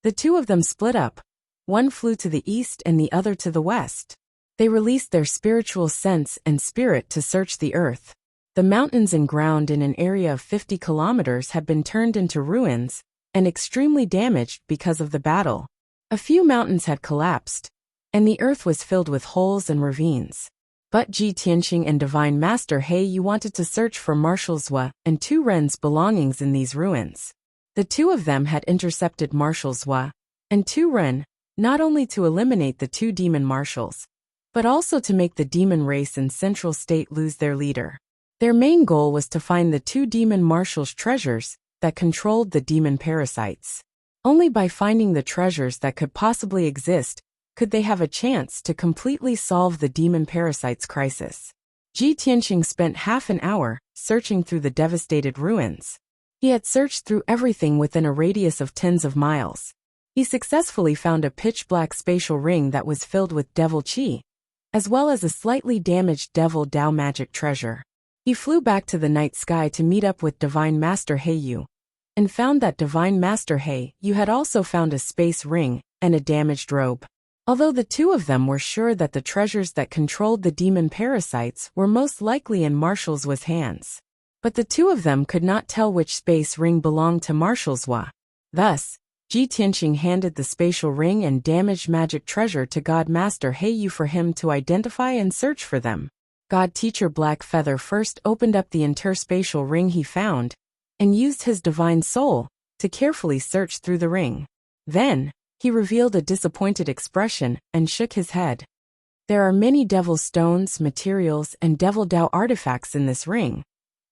The two of them split up. One flew to the east and the other to the west. They released their spiritual sense and spirit to search the earth. The mountains and ground in an area of 50 kilometers had been turned into ruins and extremely damaged because of the battle. A few mountains had collapsed, and the earth was filled with holes and ravines. But Ji Tianxing and Divine Master He Yu wanted to search for Marshall Zuo and Tu Ren's belongings in these ruins. The two of them had intercepted Marshall Zuo and Tu Ren, not only to eliminate the two demon marshals, but also to make the demon race in Central State lose their leader. Their main goal was to find the two demon marshals' treasures that controlled the demon parasites. Only by finding the treasures that could possibly exist could they have a chance to completely solve the demon parasites crisis. Ji Tianxing spent half an hour searching through the devastated ruins. He had searched through everything within a radius of tens of miles. He successfully found a pitch-black spatial ring that was filled with devil chi, as well as a slightly damaged devil Dao magic treasure. He flew back to the night sky to meet up with Divine Master He Yu, and found that Divine Master He Yu had also found a space ring and a damaged robe. Although the two of them were sure that the treasures that controlled the demon parasites were most likely in Marshall Zuo's hands. But the two of them could not tell which space ring belonged to Marshall Zuo. Thus, Ji Tianxing handed the spatial ring and damaged magic treasure to God Master He Yu for him to identify and search for them. God Teacher Black Feather first opened up the interspatial ring he found, and used his divine soul to carefully search through the ring. Then, he revealed a disappointed expression and shook his head. "There are many devil stones, materials, and devil Dao artifacts in this ring,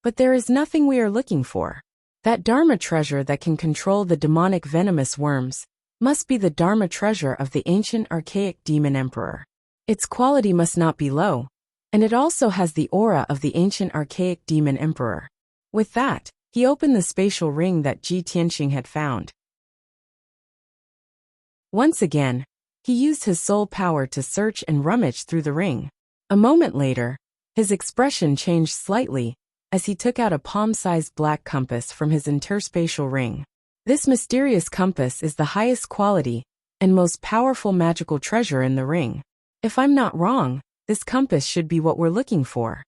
but there is nothing we are looking for. That Dharma treasure that can control the demonic venomous worms must be the Dharma treasure of the ancient archaic demon emperor. Its quality must not be low, and it also has the aura of the ancient archaic demon emperor." With that, he opened the spatial ring that Ji Tianxing had found. Once again, he used his soul power to search and rummage through the ring. A moment later, his expression changed slightly as he took out a palm-sized black compass from his interspatial ring. This mysterious compass is the highest quality and most powerful magical treasure in the ring. If I'm not wrong, this compass should be what we're looking for.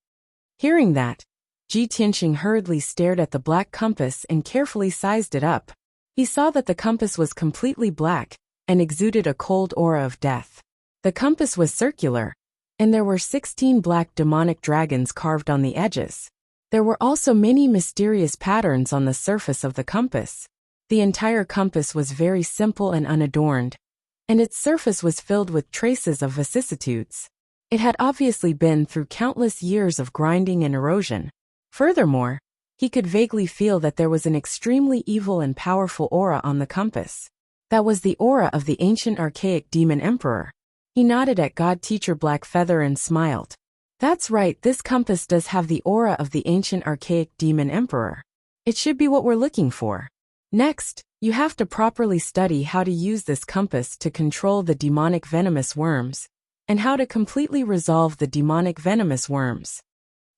Hearing that, Ji Tianxing hurriedly stared at the black compass and carefully sized it up. He saw that the compass was completely black and exuded a cold aura of death. The compass was circular, and there were 16 black demonic dragons carved on the edges. There were also many mysterious patterns on the surface of the compass. The entire compass was very simple and unadorned, and its surface was filled with traces of vicissitudes. It had obviously been through countless years of grinding and erosion. Furthermore, he could vaguely feel that there was an extremely evil and powerful aura on the compass. That was the aura of the ancient archaic demon emperor. He nodded at God Teacher Black Feather and smiled. "That's right, this compass does have the aura of the ancient archaic demon emperor. It should be what we're looking for. Next, you have to properly study how to use this compass to control the demonic venomous worms, and how to completely resolve the demonic venomous worms."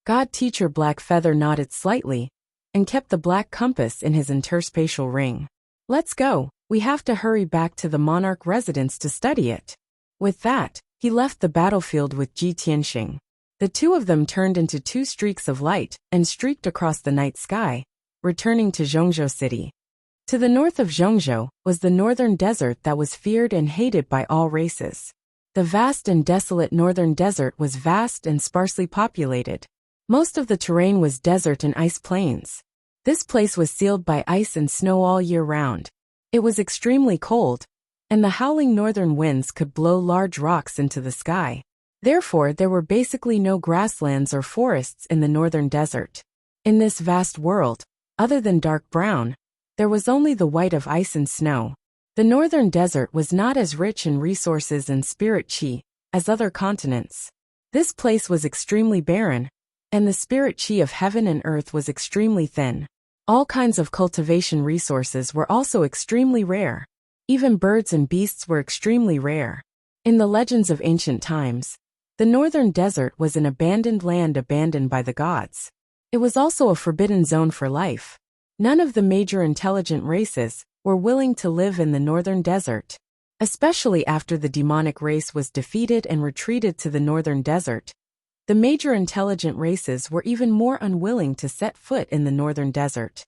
God Teacher Black Feather nodded slightly, and kept the black compass in his interspatial ring. "Let's go, we have to hurry back to the monarch residence to study it." With that, he left the battlefield with Ji Tianxing. The two of them turned into two streaks of light and streaked across the night sky, returning to Zhongzhou City. To the north of Zhongzhou was the northern desert that was feared and hated by all races. The vast and desolate northern desert was vast and sparsely populated. Most of the terrain was desert and ice plains. This place was sealed by ice and snow all year round. It was extremely cold, and the howling northern winds could blow large rocks into the sky. Therefore, there were basically no grasslands or forests in the northern desert. In this vast world, other than dark brown, there was only the white of ice and snow. The northern desert was not as rich in resources and spirit chi as other continents. This place was extremely barren, and the spirit chi of heaven and earth was extremely thin. All kinds of cultivation resources were also extremely rare. Even birds and beasts were extremely rare. In the legends of ancient times, the northern desert was an abandoned land abandoned by the gods. It was also a forbidden zone for life. None of the major intelligent races were willing to live in the northern desert. Especially after the demonic race was defeated and retreated to the northern desert, the major intelligent races were even more unwilling to set foot in the northern desert.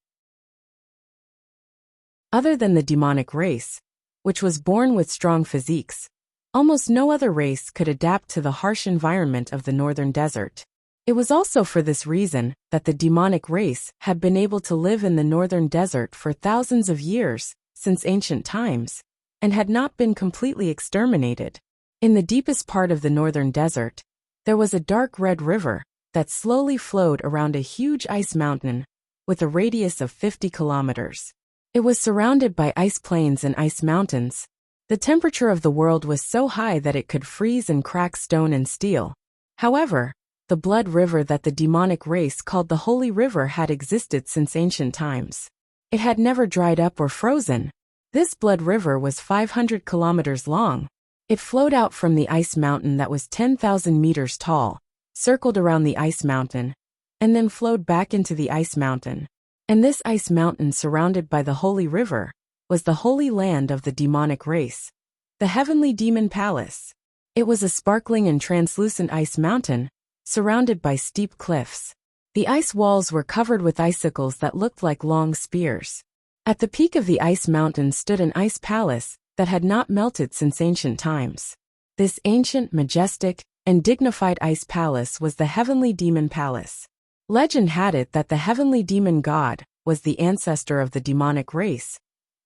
Other than the demonic race, which was born with strong physiques, almost no other race could adapt to the harsh environment of the northern desert. It was also for this reason that the demonic race had been able to live in the northern desert for thousands of years, since ancient times, and had not been completely exterminated. In the deepest part of the northern desert, there was a dark red river that slowly flowed around a huge ice mountain with a radius of 50 kilometers. It was surrounded by ice plains and ice mountains. The temperature of the world was so high that it could freeze and crack stone and steel. However, the blood river that the demonic race called the Holy River had existed since ancient times. It had never dried up or frozen. This blood river was 500 kilometers long. It flowed out from the ice mountain that was 10,000 meters tall, circled around the ice mountain, and then flowed back into the ice mountain. And this ice mountain surrounded by the Holy River was the holy land of the demonic race, the heavenly demon palace. It was a sparkling and translucent ice mountain, surrounded by steep cliffs. The ice walls were covered with icicles that looked like long spears. At the peak of the ice mountain stood an ice palace that had not melted since ancient times. This ancient, majestic, and dignified ice palace was the heavenly demon palace. Legend had it that the heavenly demon god was the ancestor of the demonic race,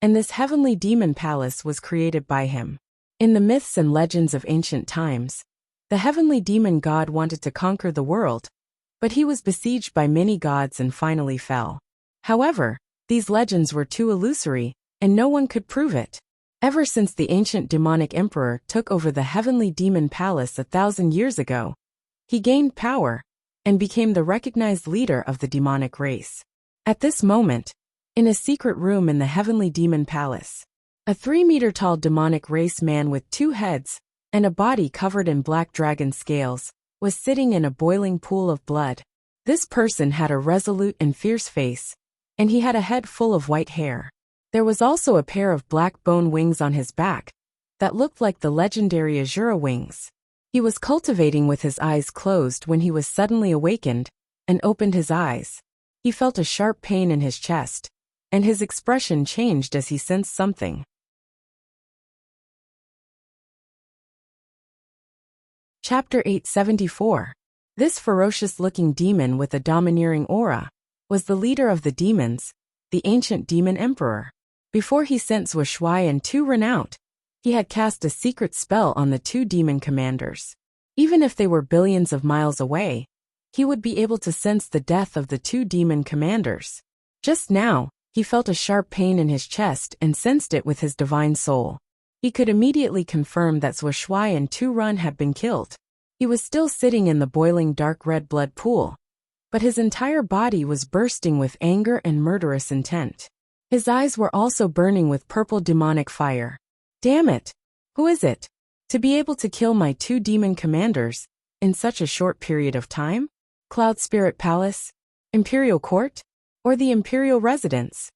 and this heavenly demon palace was created by him. In the myths and legends of ancient times, the heavenly demon god wanted to conquer the world, but he was besieged by many gods and finally fell. However, these legends were too illusory, and no one could prove it. Ever since the ancient demonic emperor took over the heavenly demon palace 1,000 years ago, he gained power and became the recognized leader of the demonic race. At this moment, in a secret room in the heavenly demon palace, a 3-meter-tall demonic race man with 2 heads and a body covered in black dragon scales was sitting in a boiling pool of blood. This person had a resolute and fierce face, and he had a head full of white hair. There was also a pair of black bone wings on his back that looked like the legendary Azura wings. He was cultivating with his eyes closed when he was suddenly awakened and opened his eyes. He felt a sharp pain in his chest, and his expression changed as he sensed something. Chapter 874. This ferocious-looking demon with a domineering aura was the leader of the demons, the ancient demon emperor. Before he sent Wuxia and 2 run out, he had cast a secret spell on the 2 demon commanders. Even if they were billions of miles away, he would be able to sense the death of the 2 demon commanders. Just now, he felt a sharp pain in his chest and sensed it with his divine soul. He could immediately confirm that Wuxia and 2 run had been killed. He was still sitting in the boiling dark red blood pool, but his entire body was bursting with anger and murderous intent. His eyes were also burning with purple demonic fire. Damn it! Who is it? To be able to kill my 2 demon commanders in such a short period of time? Cloud Spirit Palace? Imperial Court? Or the Imperial Residence?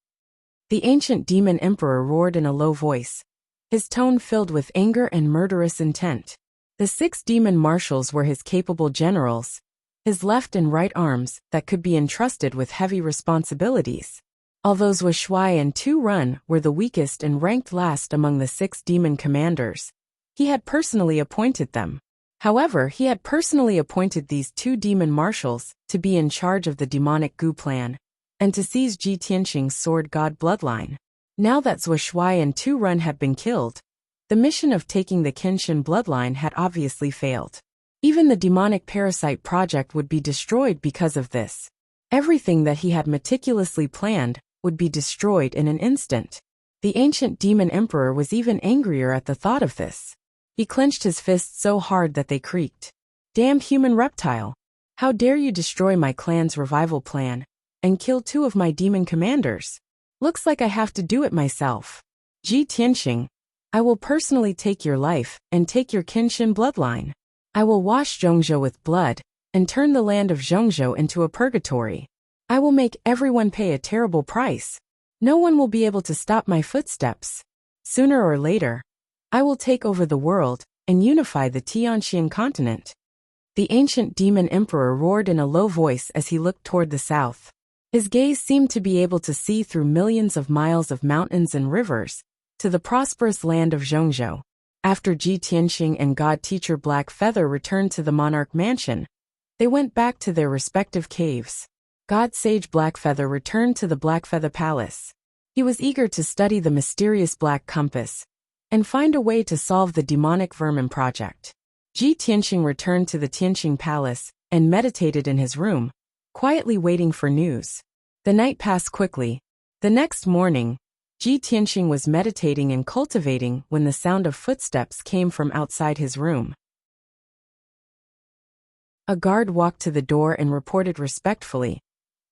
The ancient demon emperor roared in a low voice, his tone filled with anger and murderous intent. The 6 demon marshals were his capable generals, his left and right arms that could be entrusted with heavy responsibilities. Although Wuxia and 2 run were the weakest and ranked last among the 6 demon commanders, he had personally appointed them. However, he had personally appointed these 2 demon marshals to be in charge of the demonic Gu plan, and to seize Ji Tianqing's sword god bloodline. Now that Wuxia and 2 run had been killed, the mission of taking the Kenshin bloodline had obviously failed. Even the demonic parasite project would be destroyed because of this. Everything that he had meticulously planned would be destroyed in an instant. The ancient demon emperor was even angrier at the thought of this. He clenched his fists so hard that they creaked. Damned human reptile! How dare you destroy my clan's revival plan and kill 2 of my demon commanders? Looks like I have to do it myself. Ji Tianxing, I will personally take your life and take your Qinshin bloodline. I will wash Zhongzhou with blood and turn the land of Zhongzhou into a purgatory. I will make everyone pay a terrible price. No one will be able to stop my footsteps. Sooner or later, I will take over the world and unify the Tianxian continent. The ancient demon emperor roared in a low voice as he looked toward the south. His gaze seemed to be able to see through millions of miles of mountains and rivers to the prosperous land of Zhongzhou. After Ji Tianxing and God Teacher Black Feather returned to the monarch mansion, they went back to their respective caves. God Sage Black Feather returned to the Black Feather Palace. He was eager to study the mysterious Black Compass and find a way to solve the demonic vermin project. Ji Tianxing returned to the Tianxing Palace and meditated in his room, quietly waiting for news. The night passed quickly. The next morning, Ji Tianxing was meditating and cultivating when the sound of footsteps came from outside his room. A guard walked to the door and reported respectfully,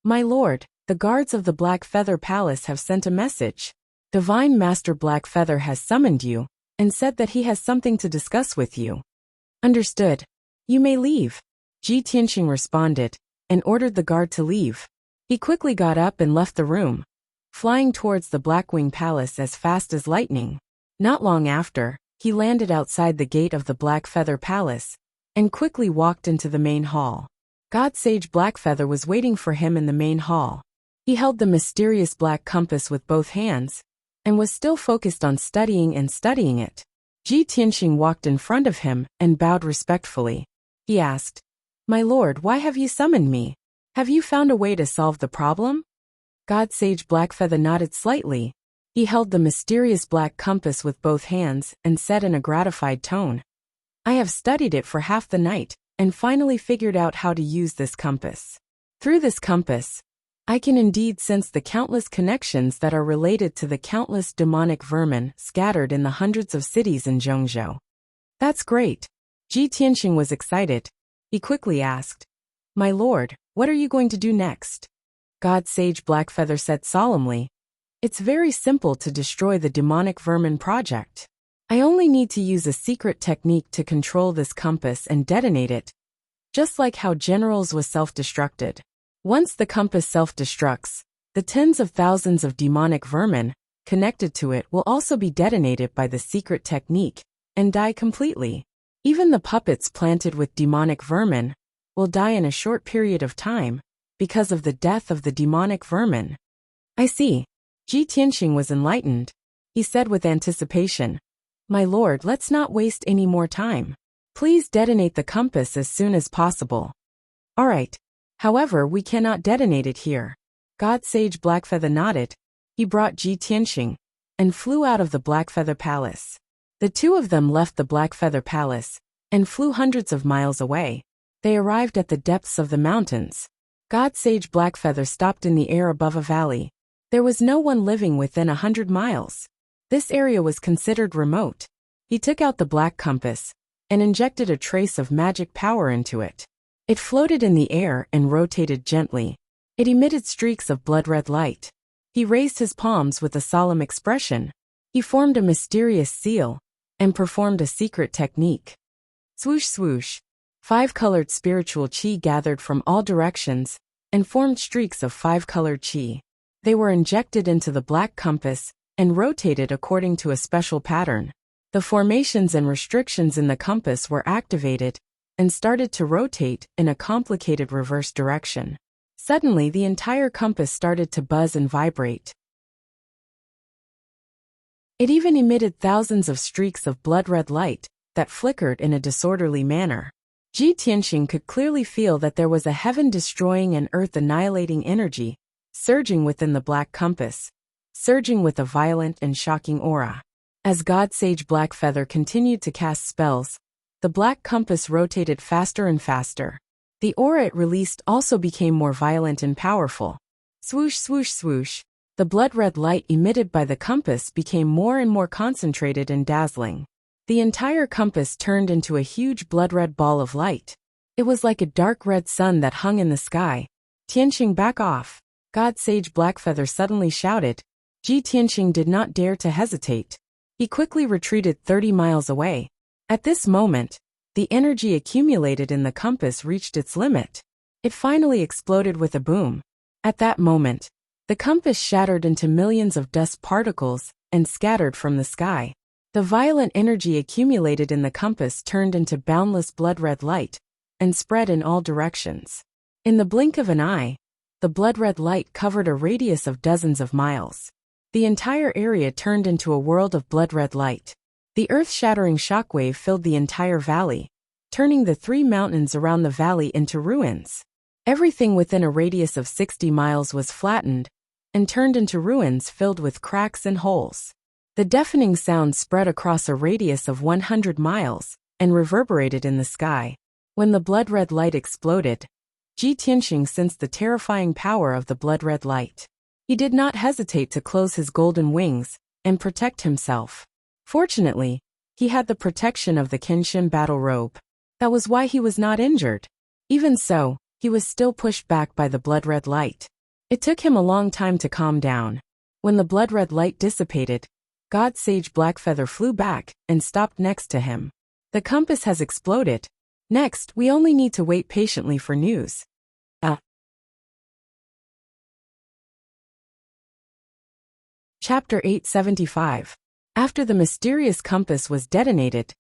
"My lord, the guards of the Black Feather Palace have sent a message. Divine Master Black Feather has summoned you and said that he has something to discuss with you." "Understood. You may leave," Ji Tianxing responded and ordered the guard to leave. He quickly got up and left the room, flying towards the Blackwing Palace as fast as lightning. Not long after, he landed outside the gate of the Black Feather Palace and quickly walked into the main hall. God Sage Black Feather was waiting for him in the main hall. He held the mysterious black compass with both hands and was still focused on studying it. Ji Tianxing walked in front of him and bowed respectfully. He asked, "My lord, why have you summoned me? Have you found a way to solve the problem?" God Sage Blackfeather nodded slightly. He held the mysterious black compass with both hands and said in a gratified tone, "I have studied it for half the night and finally figured out how to use this compass. Through this compass, I can indeed sense the countless connections that are related to the countless demonic vermin scattered in the hundreds of cities in Zhongzhou." "That's great." Ji Tianxing was excited. He quickly asked, "My lord, what are you going to do next?" God Sage Blackfeather said solemnly, "It's very simple to destroy the demonic vermin project. I only need to use a secret technique to control this compass and detonate it, just like how Generals was self-destructed. Once the compass self-destructs, the tens of thousands of demonic vermin connected to it will also be detonated by the secret technique and die completely. Even the puppets planted with demonic vermin will die in a short period of time because of the death of the demonic vermin." "I see." Ji Tianxing was enlightened. He said with anticipation, "My lord, let's not waste any more time. Please detonate the compass as soon as possible." "All right. However, we cannot detonate it here." God Sage Blackfeather nodded. He brought Ji Tianxing and flew out of the Blackfeather Palace. The two of them left the Blackfeather Palace and flew hundreds of miles away. They arrived at the depths of the mountains. God Sage Blackfeather stopped in the air above a valley. There was no one living within 100 miles. This area was considered remote. He took out the black compass and injected a trace of magic power into it. It floated in the air and rotated gently. It emitted streaks of blood-red light. He raised his palms with a solemn expression. He formed a mysterious seal and performed a secret technique. Swoosh swoosh. 5-colored spiritual chi gathered from all directions and formed streaks of 5-colored chi. They were injected into the black compass and rotated according to a special pattern. The formations and restrictions in the compass were activated and started to rotate in a complicated reverse direction. Suddenly, the entire compass started to buzz and vibrate. It even emitted thousands of streaks of blood-red light that flickered in a disorderly manner. Ji Tianxing could clearly feel that there was a heaven-destroying and earth-annihilating energy surging within the black compass, surging with a violent and shocking aura. As God Sage Blackfeather continued to cast spells, the black compass rotated faster and faster. The aura it released also became more violent and powerful. Swoosh, swoosh, swoosh. The blood-red light emitted by the compass became more and more concentrated and dazzling. The entire compass turned into a huge blood-red ball of light. It was like a dark red sun that hung in the sky. Tianqing, back off. God Sage Blackfeather suddenly shouted. Tianqing did not dare to hesitate. He quickly retreated 30 miles away. At this moment, the energy accumulated in the compass reached its limit. It finally exploded with a boom. At that moment, the compass shattered into millions of dust particles and scattered from the sky. The violent energy accumulated in the compass turned into boundless blood-red light and spread in all directions. In the blink of an eye, the blood-red light covered a radius of dozens of miles. The entire area turned into a world of blood-red light. The earth-shattering shockwave filled the entire valley, turning the 3 mountains around the valley into ruins. Everything within a radius of 60 miles was flattened and turned into ruins filled with cracks and holes. The deafening sound spread across a radius of 100 miles and reverberated in the sky. When the blood-red light exploded, Tianqing sensed the terrifying power of the blood-red light. He did not hesitate to close his golden wings and protect himself. Fortunately, he had the protection of the Kenshin battle robe. That was why he was not injured. Even so, he was still pushed back by the blood-red light. It took him a long time to calm down. When the blood-red light dissipated, God Sage Blackfeather flew back and stopped next to him. The compass has exploded. Next, we only need to wait patiently for news. Chapter 875. After the mysterious compass was detonated,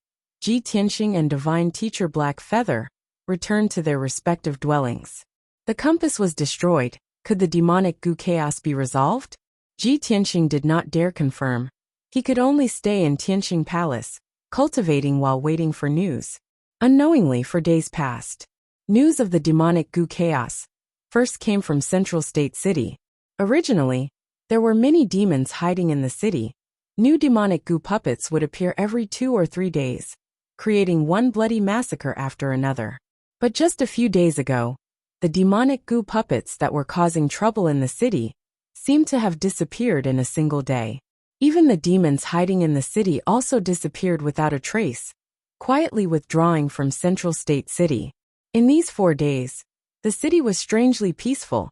Tianqing and Divine Teacher Blackfeather returned to their respective dwellings. The compass was destroyed. Could the demonic goo chaos be resolved? Tianqing did not dare confirm. He could only stay in Tianqing Palace, cultivating while waiting for news. Unknowingly, for days passed. News of the demonic goo chaos first came from Central State City. Originally, there were many demons hiding in the city. New demonic goo puppets would appear every 2 or 3 days, creating one bloody massacre after another. But just a few days ago, the demonic goo puppets that were causing trouble in the city seemed to have disappeared in a single day. Even the demons hiding in the city also disappeared without a trace, quietly withdrawing from Central State City. In these 4 days, the city was strangely peaceful.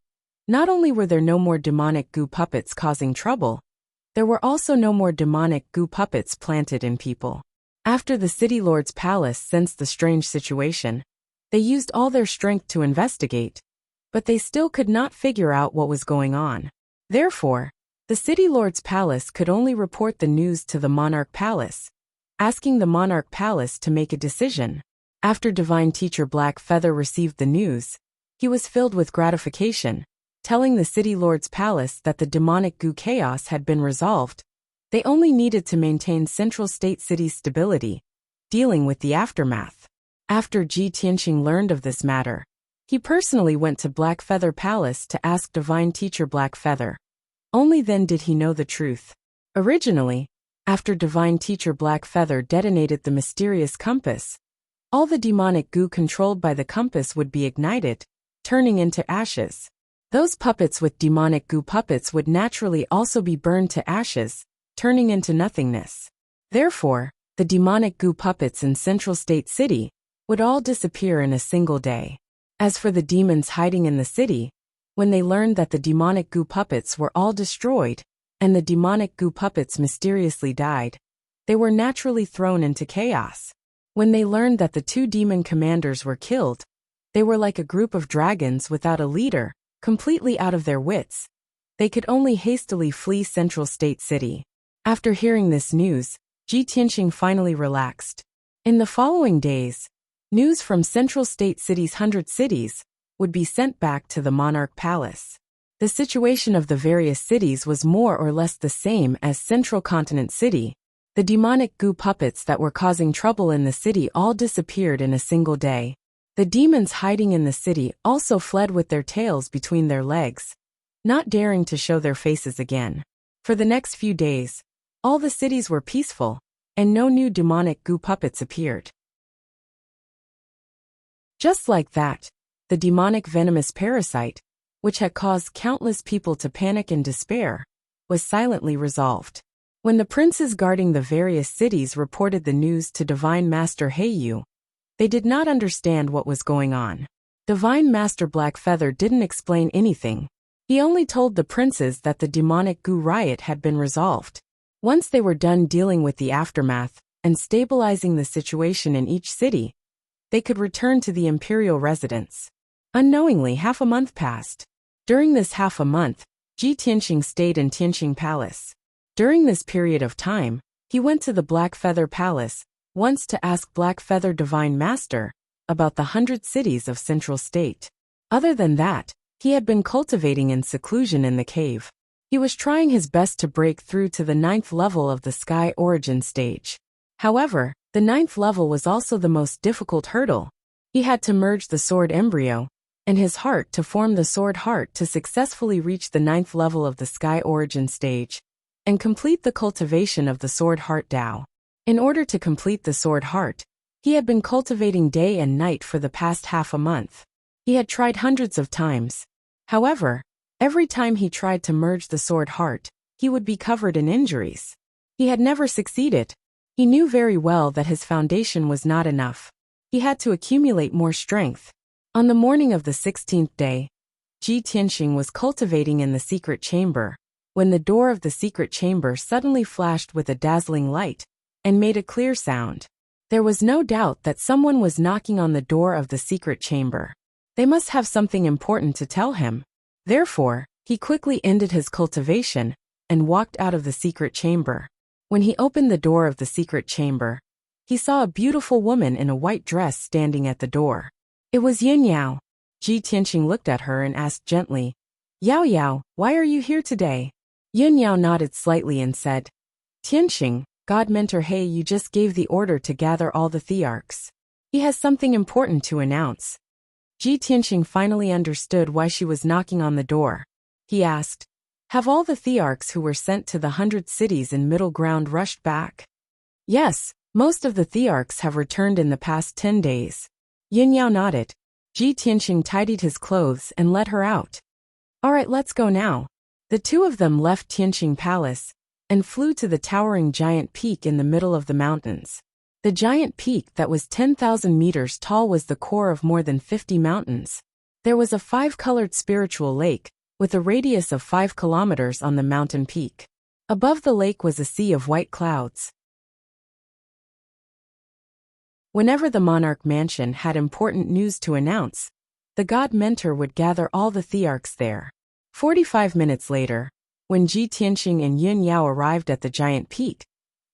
Not only were there no more demonic goo puppets causing trouble, there were also no more demonic goo puppets planted in people. After the city lord's palace sensed the strange situation, they used all their strength to investigate, but they still could not figure out what was going on. Therefore, the city lord's palace could only report the news to the monarch palace, asking the monarch palace to make a decision. After Divine Teacher Blackfeather received the news, he was filled with gratification, telling the city lord's palace that the demonic goo chaos had been resolved. They only needed to maintain Central State City's stability, dealing with the aftermath. After Tianqing learned of this matter, he personally went to Blackfeather Palace to ask Divine Teacher Blackfeather. Only then did he know the truth. Originally, after Divine Teacher Blackfeather detonated the mysterious compass, all the demonic goo controlled by the compass would be ignited, turning into ashes. Those puppets with demonic goo puppets would naturally also be burned to ashes, turning into nothingness. Therefore, the demonic goo puppets in Central State City would all disappear in a single day. As for the demons hiding in the city, when they learned that the demonic goo puppets were all destroyed, and the demonic goo puppets mysteriously died, they were naturally thrown into chaos. When they learned that the 2 demon commanders were killed, they were like a group of dragons without a leader, completely out of their wits. They could only hastily flee Central State City. After hearing this news, Tianqing finally relaxed. In the following days, news from Central State City's 100 cities would be sent back to the monarch palace. The situation of the various cities was more or less the same as Central Continent City. The demonic goo puppets that were causing trouble in the city all disappeared in a single day. The demons hiding in the city also fled with their tails between their legs, not daring to show their faces again. For the next few days, all the cities were peaceful, and no new demonic goo puppets appeared. Just like that, the demonic venomous parasite, which had caused countless people to panic and despair, was silently resolved. When the princes guarding the various cities reported the news to Divine Master Heiyu, they did not understand what was going on. Divine Master Blackfeather didn't explain anything. He only told the princes that the demonic goo riot had been resolved. Once they were done dealing with the aftermath and stabilizing the situation in each city, they could return to the imperial residence. Unknowingly, half a month passed. During this half a month, Ji Tianqing stayed in Tianqing Palace. During this period of time, he went to the Blackfeather Palace once to ask Blackfeather Divine Master about the 100 cities of Central State. Other than that, he had been cultivating in seclusion in the cave. He was trying his best to break through to the 9th level of the Sky Origin stage. However, the 9th level was also the most difficult hurdle. He had to merge the sword embryo and his heart to form the sword heart to successfully reach the 9th level of the Sky Origin stage and complete the cultivation of the sword heart Tao. In order to complete the sword heart, he had been cultivating day and night for the past half a month. He had tried hundreds of times. However, every time he tried to merge the sword heart, he would be covered in injuries. He had never succeeded. He knew very well that his foundation was not enough. He had to accumulate more strength. On the morning of the 16th day, Ji Tianqing was cultivating in the secret chamber, when the door of the secret chamber suddenly flashed with a dazzling light and made a clear sound. There was no doubt that someone was knocking on the door of the secret chamber. They must have something important to tell him. Therefore, he quickly ended his cultivation and walked out of the secret chamber. When he opened the door of the secret chamber, he saw a beautiful woman in a white dress standing at the door. It was Yin Yao. Ji Tianqing looked at her and asked gently, "Yao Yao, why are you here today?" Yin Yao nodded slightly and said, "Tianqing, God Mentor Heiyu just gave the order to gather all the thearchs. He has something important to announce." Ji Tianqing finally understood why she was knocking on the door. He asked, "Have all the thearchs who were sent to the 100 cities in Middle Ground rushed back?" "Yes, most of the thearchs have returned in the past 10 days. Yin Yao nodded. Ji Tianqing tidied his clothes and let her out. "All right, let's go now." The two of them left Tianqing Palace and flew to the towering giant peak in the middle of the mountains. The giant peak that was 10,000 meters tall was the core of more than 50 mountains. There was a 5-colored spiritual lake, with a radius of 5 kilometers on the mountain peak. Above the lake was a sea of white clouds. Whenever the monarch mansion had important news to announce, the god mentor would gather all the thearchs there. 45 minutes later, when Ji Tianqing and Yin Yao arrived at the giant peak,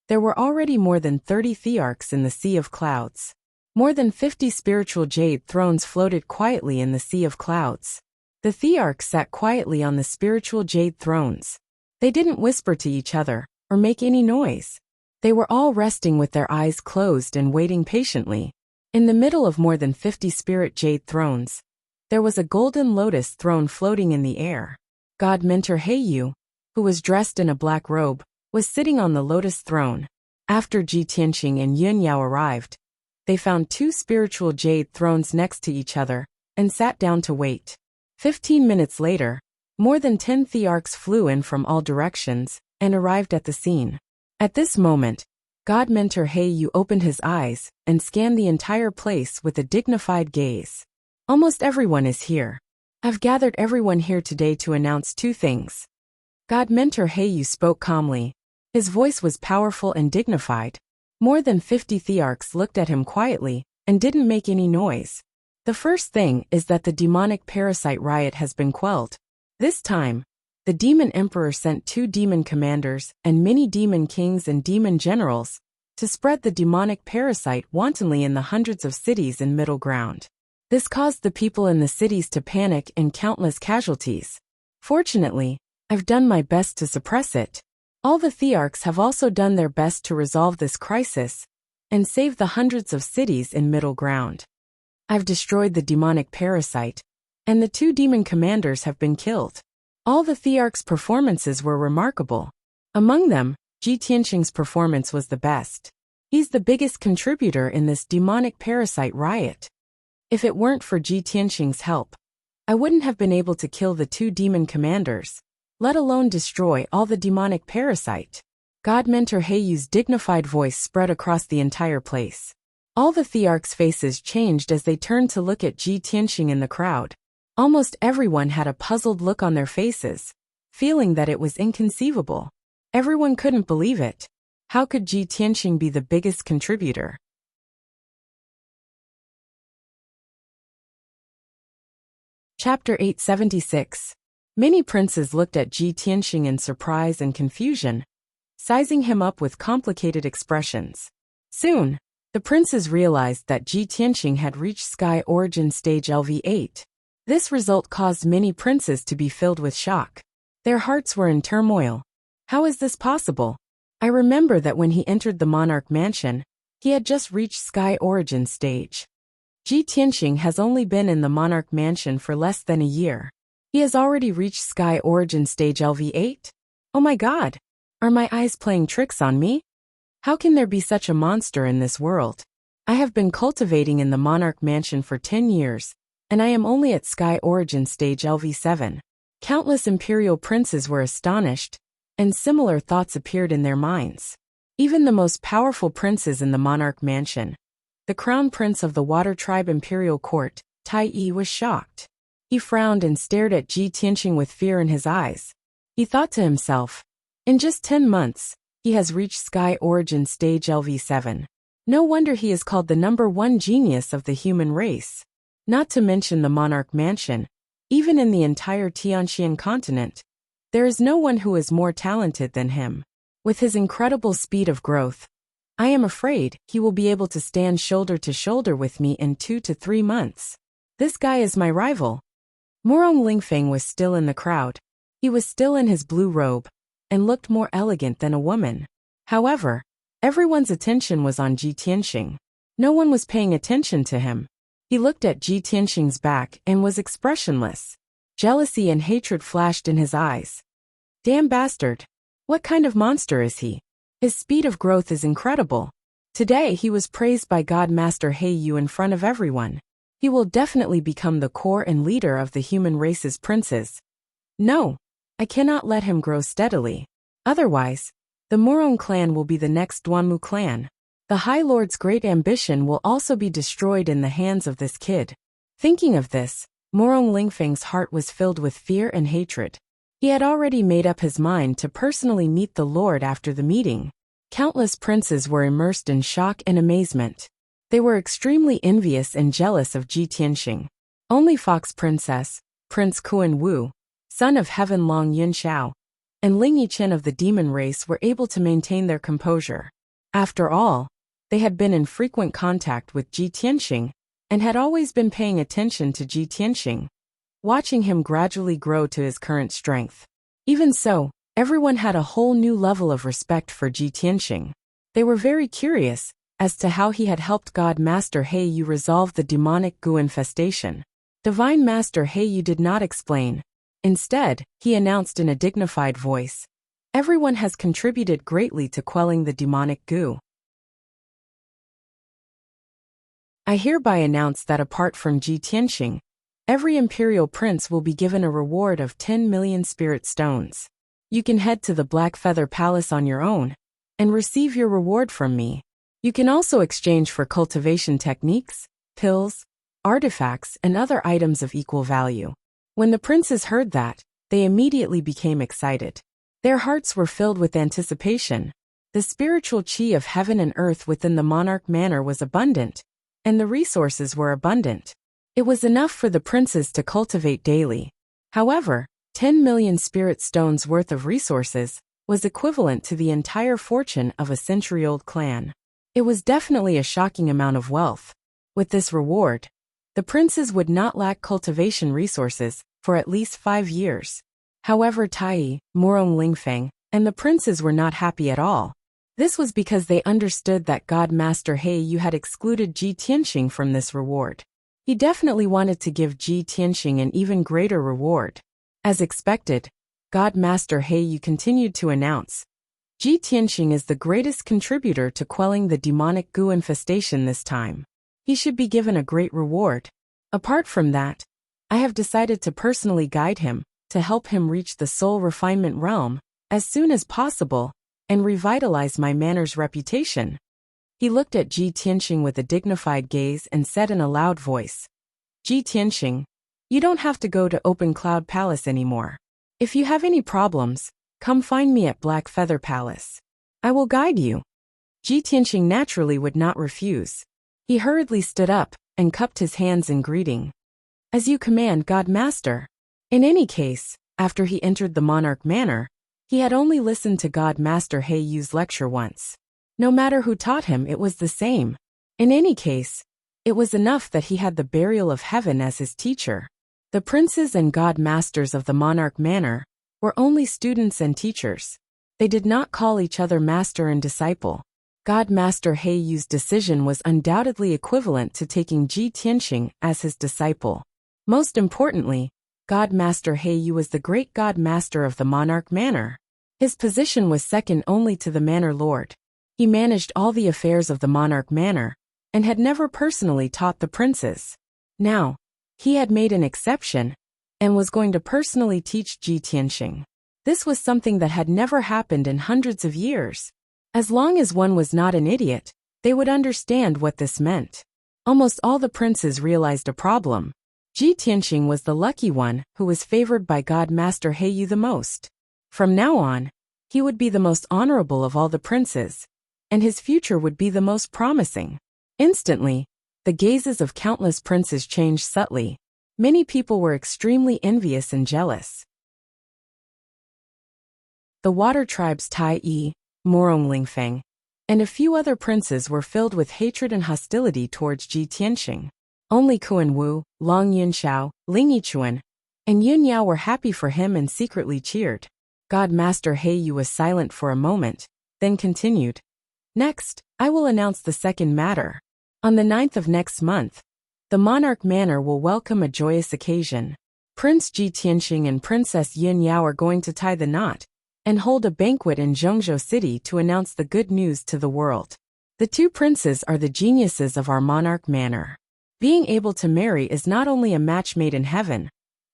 there were already more than 30 thearchs in the sea of clouds. More than 50 spiritual jade thrones floated quietly in the sea of clouds. The thearchs sat quietly on the spiritual jade thrones. They didn't whisper to each other or make any noise. They were all resting with their eyes closed and waiting patiently. In the middle of more than 50 spirit jade thrones, there was a golden lotus throne floating in the air. God Mentor Heiyu, who was dressed in a black robe, was sitting on the lotus throne. After Ji Tianqing and Yin Yao arrived, they found 2 spiritual jade thrones next to each other and sat down to wait. 15 minutes later, more than 10 thearchs flew in from all directions and arrived at the scene. At this moment, God Mentor Heiyu opened his eyes and scanned the entire place with a dignified gaze. "Almost everyone is here. I've gathered everyone here today to announce 2 things. God Mentor Heiyu spoke calmly. His voice was powerful and dignified. More than 50 thearchs looked at him quietly and didn't make any noise. The first thing is that the demonic parasite riot has been quelled. This time, the demon emperor sent 2 demon commanders and many demon kings and demon generals to spread the demonic parasite wantonly in the hundreds of cities in Middle Ground. This caused the people in the cities to panic and countless casualties. Fortunately, I've done my best to suppress it. All the thearchs have also done their best to resolve this crisis and save the hundreds of cities in Middle Ground. I've destroyed the demonic parasite, and the 2 demon commanders have been killed. All the thearchs' performances were remarkable. Among them, Ji Tianqing's performance was the best. He's the biggest contributor in this demonic parasite riot. If it weren't for Ji Tianxing's help, I wouldn't have been able to kill the 2 demon commanders, let alone destroy all the demonic parasite. God Mentor Heiyu's dignified voice spread across the entire place. All the Thearchs' faces changed as they turned to look at Ji Tianxing in the crowd. Almost everyone had a puzzled look on their faces, feeling that it was inconceivable. Everyone couldn't believe it. How could Ji Tianxing be the biggest contributor? Chapter 876. Many princes looked at Ji Tianxing in surprise and confusion, sizing him up with complicated expressions. Soon, the princes realized that Ji Tianxing had reached Sky Origin Stage LV8. This result caused many princes to be filled with shock. Their hearts were in turmoil. How is this possible? I remember that when he entered the Monarch Mansion, he had just reached Sky Origin Stage. Ji Tianxing has only been in the Monarch Mansion for less than a year. He has already reached Sky Origin Stage LV8? Oh my god! Are my eyes playing tricks on me? How can there be such a monster in this world? I have been cultivating in the Monarch Mansion for 10 years, and I am only at Sky Origin Stage LV7. Countless imperial princes were astonished, and similar thoughts appeared in their minds. Even the most powerful princes in the Monarch Mansion, the crown prince of the Water Tribe Imperial Court, Tai Yi, was shocked. He frowned and stared at Ji Tianxing with fear in his eyes. He thought to himself, in just 10 months, he has reached Sky Origin Stage LV7. No wonder he is called the #1 genius of the human race. Not to mention the Monarch Mansion, even in the entire Tianxian continent, there is no one who is more talented than him. With his incredible speed of growth, I am afraid he will be able to stand shoulder to shoulder with me in 2 to 3 months. This guy is my rival. Murong Lingfeng was still in the crowd. He was still in his blue robe, and looked more elegant than a woman. However, everyone's attention was on Ji Tianxing. No one was paying attention to him. He looked at Ji Tianxing's back and was expressionless. Jealousy and hatred flashed in his eyes. Damn bastard! What kind of monster is he? His speed of growth is incredible. Today he was praised by God Master Heyu in front of everyone. He will definitely become the core and leader of the human race's princes. No, I cannot let him grow steadily. Otherwise, the Murong clan will be the next Duanmu clan. The High Lord's great ambition will also be destroyed in the hands of this kid. Thinking of this, Murong Lingfeng's heart was filled with fear and hatred. He had already made up his mind to personally meet the Lord after the meeting. Countless princes were immersed in shock and amazement. They were extremely envious and jealous of Ji Tianxing. Only Fox Princess, Prince Kuan Wu, son of Heaven Long Yun Xiao, and Ling Yichen of the demon race were able to maintain their composure. After all, they had been in frequent contact with Ji Tianxing, and had always been paying attention to Ji Tianxing, watching him gradually grow to his current strength. Even so, everyone had a whole new level of respect for Ji Tianxing. They were very curious as to how he had helped God Master Heyu resolve the demonic goo infestation. Divine Master Heyu did not explain. Instead, he announced in a dignified voice, "Everyone has contributed greatly to quelling the demonic goo. I hereby announce that apart from Ji Tianxing, every imperial prince will be given a reward of 10 million spirit stones. You can head to the Black Feather Palace on your own and receive your reward from me. You can also exchange for cultivation techniques, pills, artifacts, and other items of equal value." When the princes heard that, they immediately became excited. Their hearts were filled with anticipation. The spiritual chi of heaven and earth within the Monarch Manor was abundant, and the resources were abundant. It was enough for the princes to cultivate daily. However, 10 million spirit stones worth of resources was equivalent to the entire fortune of a century-old clan. It was definitely a shocking amount of wealth. With this reward, the princes would not lack cultivation resources for at least 5 years. However, Tai, Murong Lingfeng, and the princes were not happy at all. This was because they understood that God Master Heyu had excluded Ji Tianxing from this reward. He definitely wanted to give Ji Tianxing an even greater reward. As expected, God Master Heyu continued to announce, "Ji Tianxing is the greatest contributor to quelling the demonic goo infestation this time. He should be given a great reward." Apart from that, I have decided to personally guide him, to help him reach the soul refinement realm as soon as possible and revitalize my manor's reputation. He looked at Ji Tianxing with a dignified gaze and said in a loud voice, Ji Tianxing, you don't have to go to Open Cloud Palace anymore. If you have any problems, come find me at Black Feather Palace. I will guide you. Ji Tianxing naturally would not refuse. He hurriedly stood up and cupped his hands in greeting. As you command, God Master. In any case, after he entered the Monarch Manor, he had only listened to God Master He Yu's lecture once. No matter who taught him, it was the same. In any case, it was enough that he had the burial of heaven as his teacher. The princes and God Masters of the Monarch Manor were only students and teachers. They did not call each other master and disciple. God Master He Yu's decision was undoubtedly equivalent to taking Ji Tianxing as his disciple. Most importantly, God Master He Yu was the great God Master of the Monarch Manor. His position was second only to the Manor Lord. He managed all the affairs of the Monarch Manor, and had never personally taught the princes. Now, he had made an exception, and was going to personally teach Ji Tianxing. This was something that had never happened in hundreds of years. As long as one was not an idiot, they would understand what this meant. Almost all the princes realized a problem. Ji Tianxing was the lucky one who was favored by God Master He Yu the most. From now on, he would be the most honorable of all the princes, and his future would be the most promising. Instantly, the gazes of countless princes changed subtly. Many people were extremely envious and jealous. The water tribes Tai Yi, Morong Lingfeng, and a few other princes were filled with hatred and hostility towards Ji Tianxing. Only Kuan Wu, Long Yunxiao, Ling Yichuan, and Yun Yao were happy for him and secretly cheered. God Master He Yu was silent for a moment, then continued. Next, I will announce the second matter. On the 9th of next month, the Monarch Manor will welcome a joyous occasion. Prince Ji Tianxing and Princess Yun Yao are going to tie the knot and hold a banquet in Zhongzhou City to announce the good news to the world. The two princes are the geniuses of our Monarch Manor. Being able to marry is not only a match made in heaven,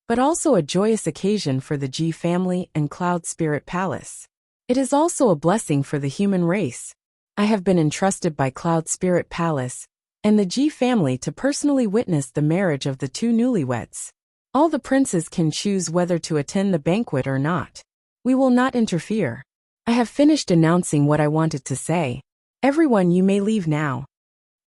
but also a joyous occasion for the Ji family and Cloud Spirit Palace. It is also a blessing for the human race. I have been entrusted by Cloud Spirit Palace and the Ji family to personally witness the marriage of the two newlyweds. All the princes can choose whether to attend the banquet or not. We will not interfere. I have finished announcing what I wanted to say. Everyone, you may leave now.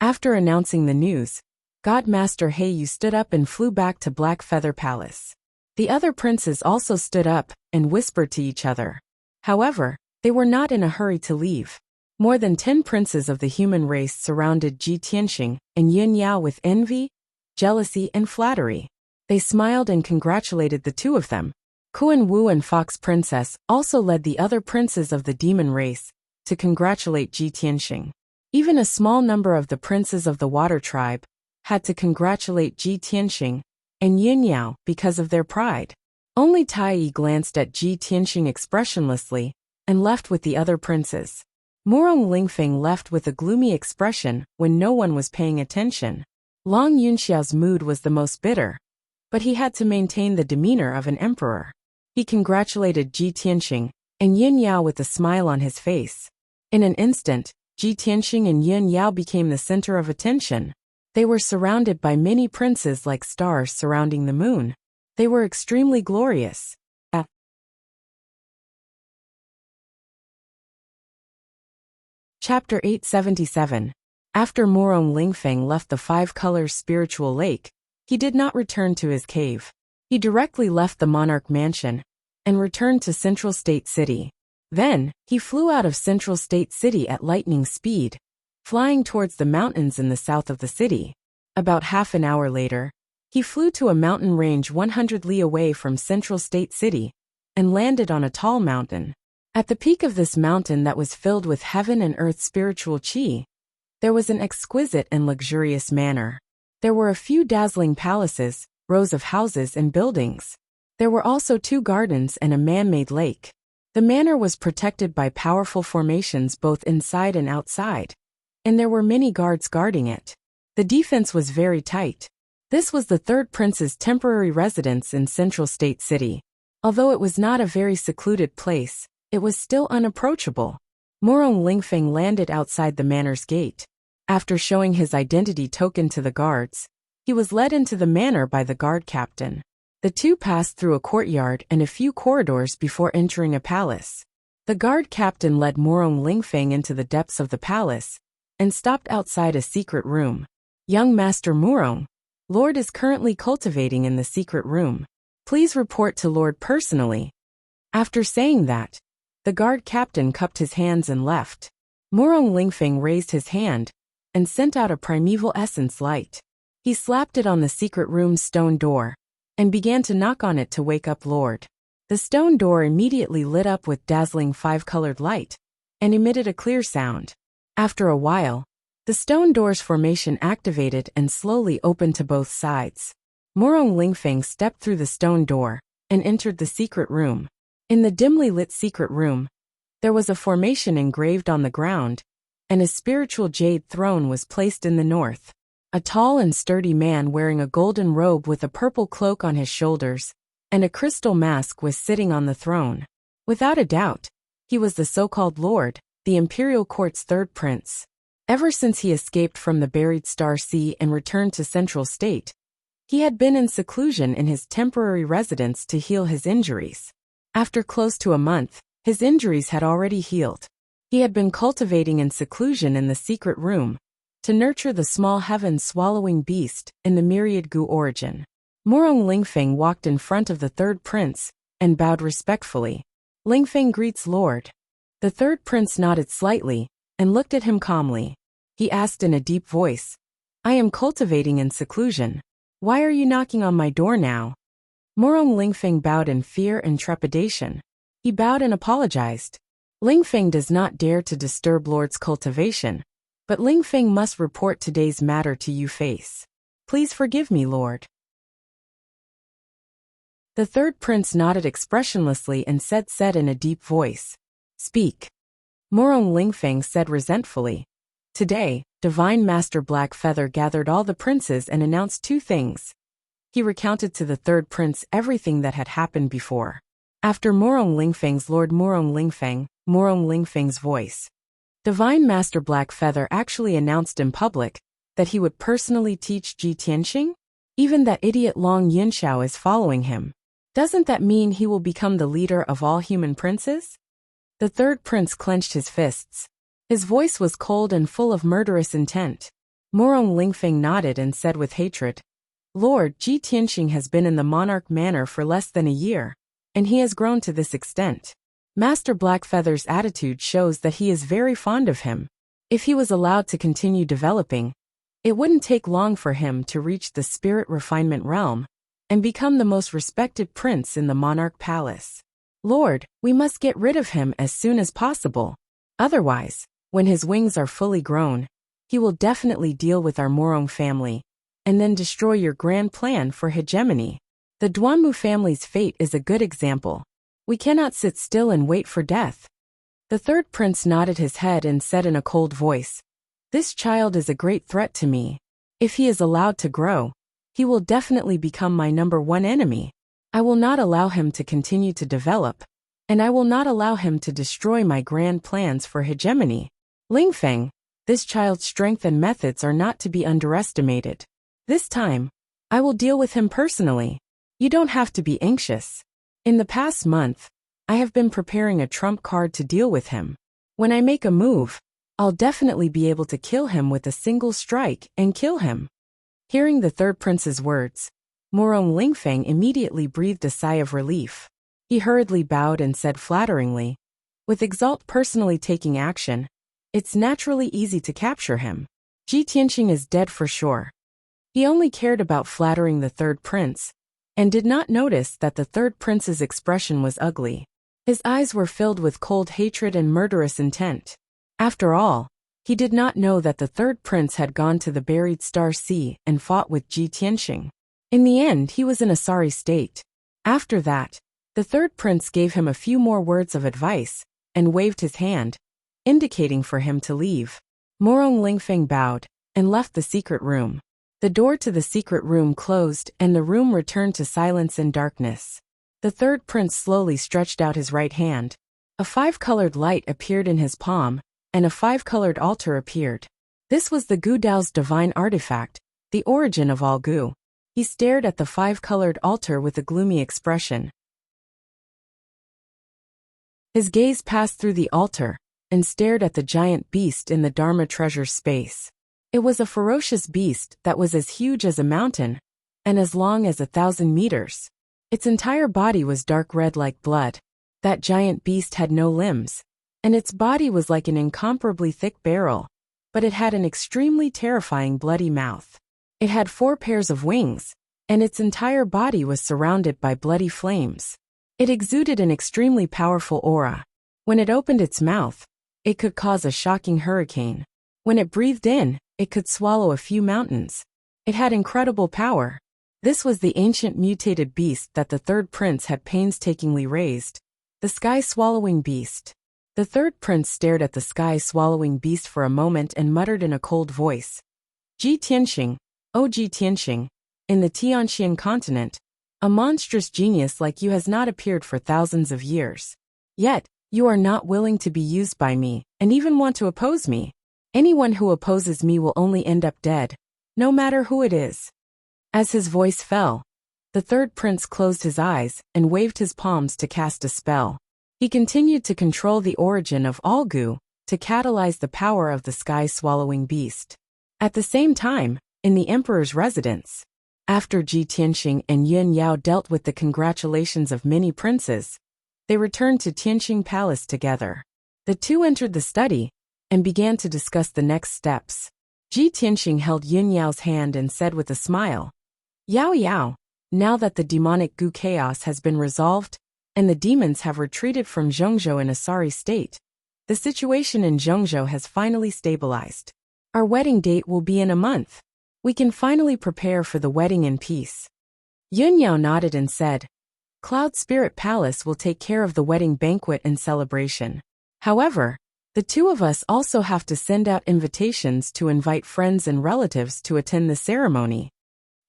After announcing the news, God Master He Yu stood up and flew back to Black Feather Palace. The other princes also stood up and whispered to each other. However, they were not in a hurry to leave. More than 10 princes of the human race surrounded Ji Tianxing and Yun Yao with envy, jealousy, and flattery. They smiled and congratulated the two of them. Kuan Wu and Fox Princess also led the other princes of the demon race to congratulate Ji Tianxing. Even a small number of the princes of the Water Tribe had to congratulate Ji Tianxing and Yun Yao because of their pride. Only Tai Yi glanced at Ji Tianxing expressionlessly and left with the other princes. Morong Lingfeng left with a gloomy expression when no one was paying attention. Long Yunxiao's mood was the most bitter, but he had to maintain the demeanor of an emperor. He congratulated Ji Tianxing and Yun Yao with a smile on his face. In an instant, Ji Tianxing and Yun Yao became the center of attention. They were surrounded by many princes like stars surrounding the moon. They were extremely glorious. Chapter 877. After Morong Lingfeng left the Five Colors Spiritual Lake, he did not return to his cave. He directly left the Monarch Mansion and returned to Central State City. Then, he flew out of Central State City at lightning speed, flying towards the mountains in the south of the city. About half an hour later, he flew to a mountain range 100 li away from Central State City and landed on a tall mountain. At the peak of this mountain that was filled with heaven and earth spiritual qi, there was an exquisite and luxurious manor. There were a few dazzling palaces, rows of houses and buildings. There were also 2 gardens and a man-made lake. The manor was protected by powerful formations both inside and outside, and there were many guards guarding it. The defense was very tight. This was the third prince's temporary residence in Central State City. Although it was not a very secluded place, it was still unapproachable. Morong Lingfeng landed outside the manor's gate. After showing his identity token to the guards, he was led into the manor by the guard captain. The two passed through a courtyard and a few corridors before entering a palace. The guard captain led Morong Lingfeng into the depths of the palace and stopped outside a secret room. Young Master Morong, Lord is currently cultivating in the secret room. Please report to Lord personally. After saying that, the guard captain cupped his hands and left. Morong Lingfeng raised his hand and sent out a primeval essence light. He slapped it on the secret room's stone door and began to knock on it to wake up Lord. The stone door immediately lit up with dazzling five-colored light and emitted a clear sound. After a while, the stone door's formation activated and slowly opened to both sides. Morong Lingfeng stepped through the stone door and entered the secret room. In the dimly lit secret room, there was a formation engraved on the ground, and a spiritual jade throne was placed in the north. A tall and sturdy man wearing a golden robe with a purple cloak on his shoulders and a crystal mask was sitting on the throne. Without a doubt, he was the so-called Lord, the imperial court's third prince. Ever since he escaped from the buried Star Sea and returned to Central State, he had been in seclusion in his temporary residence to heal his injuries. After close to a month, his injuries had already healed. He had been cultivating in seclusion in the secret room to nurture the small heaven-swallowing beast in the myriad gu origin. Morong Lingfeng walked in front of the third prince and bowed respectfully. Lingfeng greets Lord. The third prince nodded slightly and looked at him calmly. He asked in a deep voice, I am cultivating in seclusion. Why are you knocking on my door now? Morong Lingfeng bowed in fear and trepidation. He bowed and apologized. Lingfeng does not dare to disturb Lord's cultivation, but Lingfeng must report today's matter to you face. Please forgive me, Lord. The third prince nodded expressionlessly and said in a deep voice, Speak. Morong Lingfeng said resentfully, Today, Divine Master Blackfeather gathered all the princes and announced two things. He recounted to the third prince everything that had happened before. After Morong Lingfeng's Lord Morong Lingfeng's voice, Divine Master Blackfeather actually announced in public that he would personally teach Ji Tianxing? Even that idiot Long Yinxiao is following him. Doesn't that mean he will become the leader of all human princes? The third prince clenched his fists. His voice was cold and full of murderous intent. Morong Lingfeng nodded and said with hatred, Lord, Ji Tianxing has been in the monarch manor for less than a year, and he has grown to this extent. Master Blackfeather's attitude shows that he is very fond of him. If he was allowed to continue developing, it wouldn't take long for him to reach the spirit refinement realm and become the most respected prince in the monarch palace. Lord, we must get rid of him as soon as possible. Otherwise, when his wings are fully grown, he will definitely deal with our Morong family and then destroy your grand plan for hegemony. The Duanmu family's fate is a good example. We cannot sit still and wait for death. The third prince nodded his head and said in a cold voice, This child is a great threat to me. If he is allowed to grow, he will definitely become my number one enemy. I will not allow him to continue to develop, and I will not allow him to destroy my grand plans for hegemony. Lingfeng, this child's strength and methods are not to be underestimated. This time, I will deal with him personally. You don't have to be anxious. In the past month, I have been preparing a trump card to deal with him. When I make a move, I'll definitely be able to kill him with a single strike and kill him. Hearing the third prince's words, Morong Lingfeng immediately breathed a sigh of relief. He hurriedly bowed and said flatteringly, With Exalt personally taking action, it's naturally easy to capture him. Ji Tianxing is dead for sure. He only cared about flattering the third prince, and did not notice that the third prince's expression was ugly. His eyes were filled with cold hatred and murderous intent. After all, he did not know that the third prince had gone to the buried Star Sea and fought with Ji Tianxing. In the end, he was in a sorry state. After that, the third prince gave him a few more words of advice and waved his hand, indicating for him to leave. Morong Lingfeng bowed and left the secret room. The door to the secret room closed and the room returned to silence and darkness. The third prince slowly stretched out his right hand. A 5-colored light appeared in his palm, and a 5-colored altar appeared. This was the Gu Dao's divine artifact, the origin of all Gu. He stared at the 5-colored altar with a gloomy expression. His gaze passed through the altar and stared at the giant beast in the Dharma treasure space. It was a ferocious beast that was as huge as a mountain and as long as 1,000 meters. Its entire body was dark red like blood. That giant beast had no limbs, and its body was like an incomparably thick barrel, but it had an extremely terrifying bloody mouth. It had 4 pairs of wings, and its entire body was surrounded by bloody flames. It exuded an extremely powerful aura. When it opened its mouth, it could cause a shocking hurricane. When it breathed in, it could swallow a few mountains. It had incredible power. This was the ancient mutated beast that the third prince had painstakingly raised. The sky-swallowing beast. The third prince stared at the sky-swallowing beast for a moment and muttered in a cold voice. Ji Tianxing, O Ji Tianxing, in the Tianxian continent, a monstrous genius like you has not appeared for thousands of years. Yet, you are not willing to be used by me, and even want to oppose me. Anyone who opposes me will only end up dead, no matter who it is. As his voice fell, the third prince closed his eyes and waved his palms to cast a spell. He continued to control the origin of all Gu, to catalyze the power of the sky-swallowing beast. At the same time, in the emperor's residence, after Ji Tianxing and Yun Yao dealt with the congratulations of many princes, they returned to Tianxing Palace together. The two entered the study and began to discuss the next steps. Ji Tianxing held Yun Yao's hand and said with a smile, Yao Yao, now that the demonic Gu chaos has been resolved and the demons have retreated from Zhongzhou in a sorry state, the situation in Zhongzhou has finally stabilized. Our wedding date will be in a month. We can finally prepare for the wedding in peace. Yun Yao nodded and said, Cloud Spirit Palace will take care of the wedding banquet and celebration. However, the two of us also have to send out invitations to invite friends and relatives to attend the ceremony.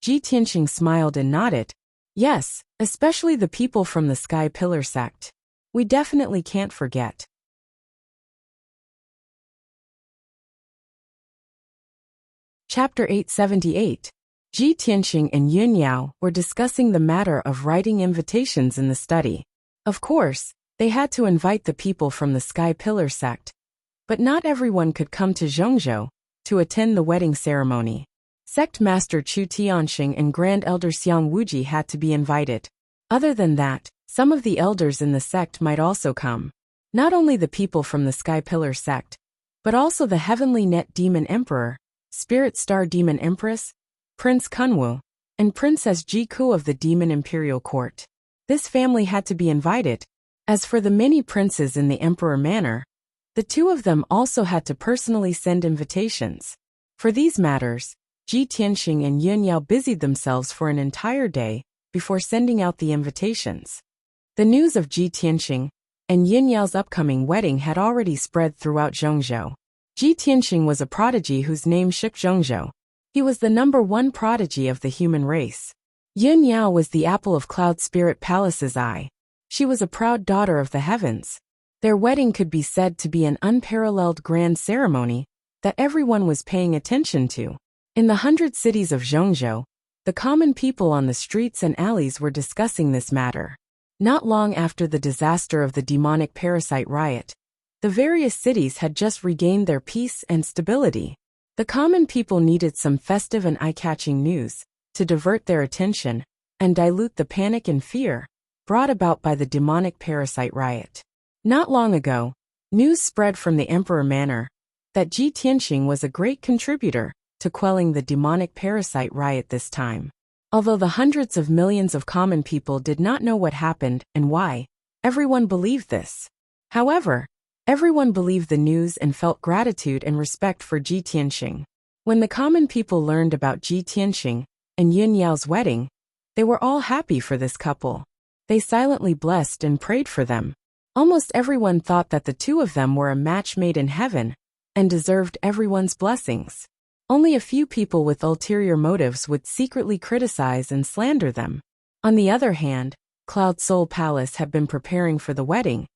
Ji Tianxing smiled and nodded. Yes, especially the people from the Sky Pillar sect. We definitely can't forget. Chapter 878. Ji Tianxing and Yun Yao were discussing the matter of writing invitations in the study. Of course, they had to invite the people from the Sky Pillar sect, but not everyone could come to Zhongzhou to attend the wedding ceremony. Sect Master Chu Tianxing and Grand Elder Xiang Wuji had to be invited. Other than that, some of the elders in the sect might also come. Not only the people from the Sky Pillar sect, but also the Heavenly Net Demon Emperor, Spirit Star Demon Empress, Prince Kunwu, and Princess Ji Ku of the Demon Imperial Court. This family had to be invited. As for the many princes in the Emperor Manor, the two of them also had to personally send invitations. For these matters, Ji Tianxing and Yun Yao busied themselves for an entire day before sending out the invitations. The news of Ji Tianxing and Yun Yao's upcoming wedding had already spread throughout Zhongzhou. Ji Tianxing was a prodigy whose name shook Zhongzhou. He was the #1 prodigy of the human race. Yun Yao was the apple of Cloud Spirit Palace's eye. She was a proud daughter of the heavens. Their wedding could be said to be an unparalleled grand ceremony that everyone was paying attention to. In the 100 cities of Zhongzhou, the common people on the streets and alleys were discussing this matter. Not long after the disaster of the demonic parasite riot, the various cities had just regained their peace and stability. The common people needed some festive and eye-catching news to divert their attention and dilute the panic and fear brought about by the demonic parasite riot. Not long ago, news spread from the Emperor Manor that Ji Tianxing was a great contributor to quelling the demonic parasite riot this time. Although the hundreds of millions of common people did not know what happened and why, everyone believed this. However, everyone believed the news and felt gratitude and respect for Ji Tianxing. When the common people learned about Ji Tianxing and Yun Yao's wedding, they were all happy for this couple. They silently blessed and prayed for them. Almost everyone thought that the two of them were a match made in heaven and deserved everyone's blessings. Only a few people with ulterior motives would secretly criticize and slander them. On the other hand, Cloud Soul Palace had been preparing for the wedding,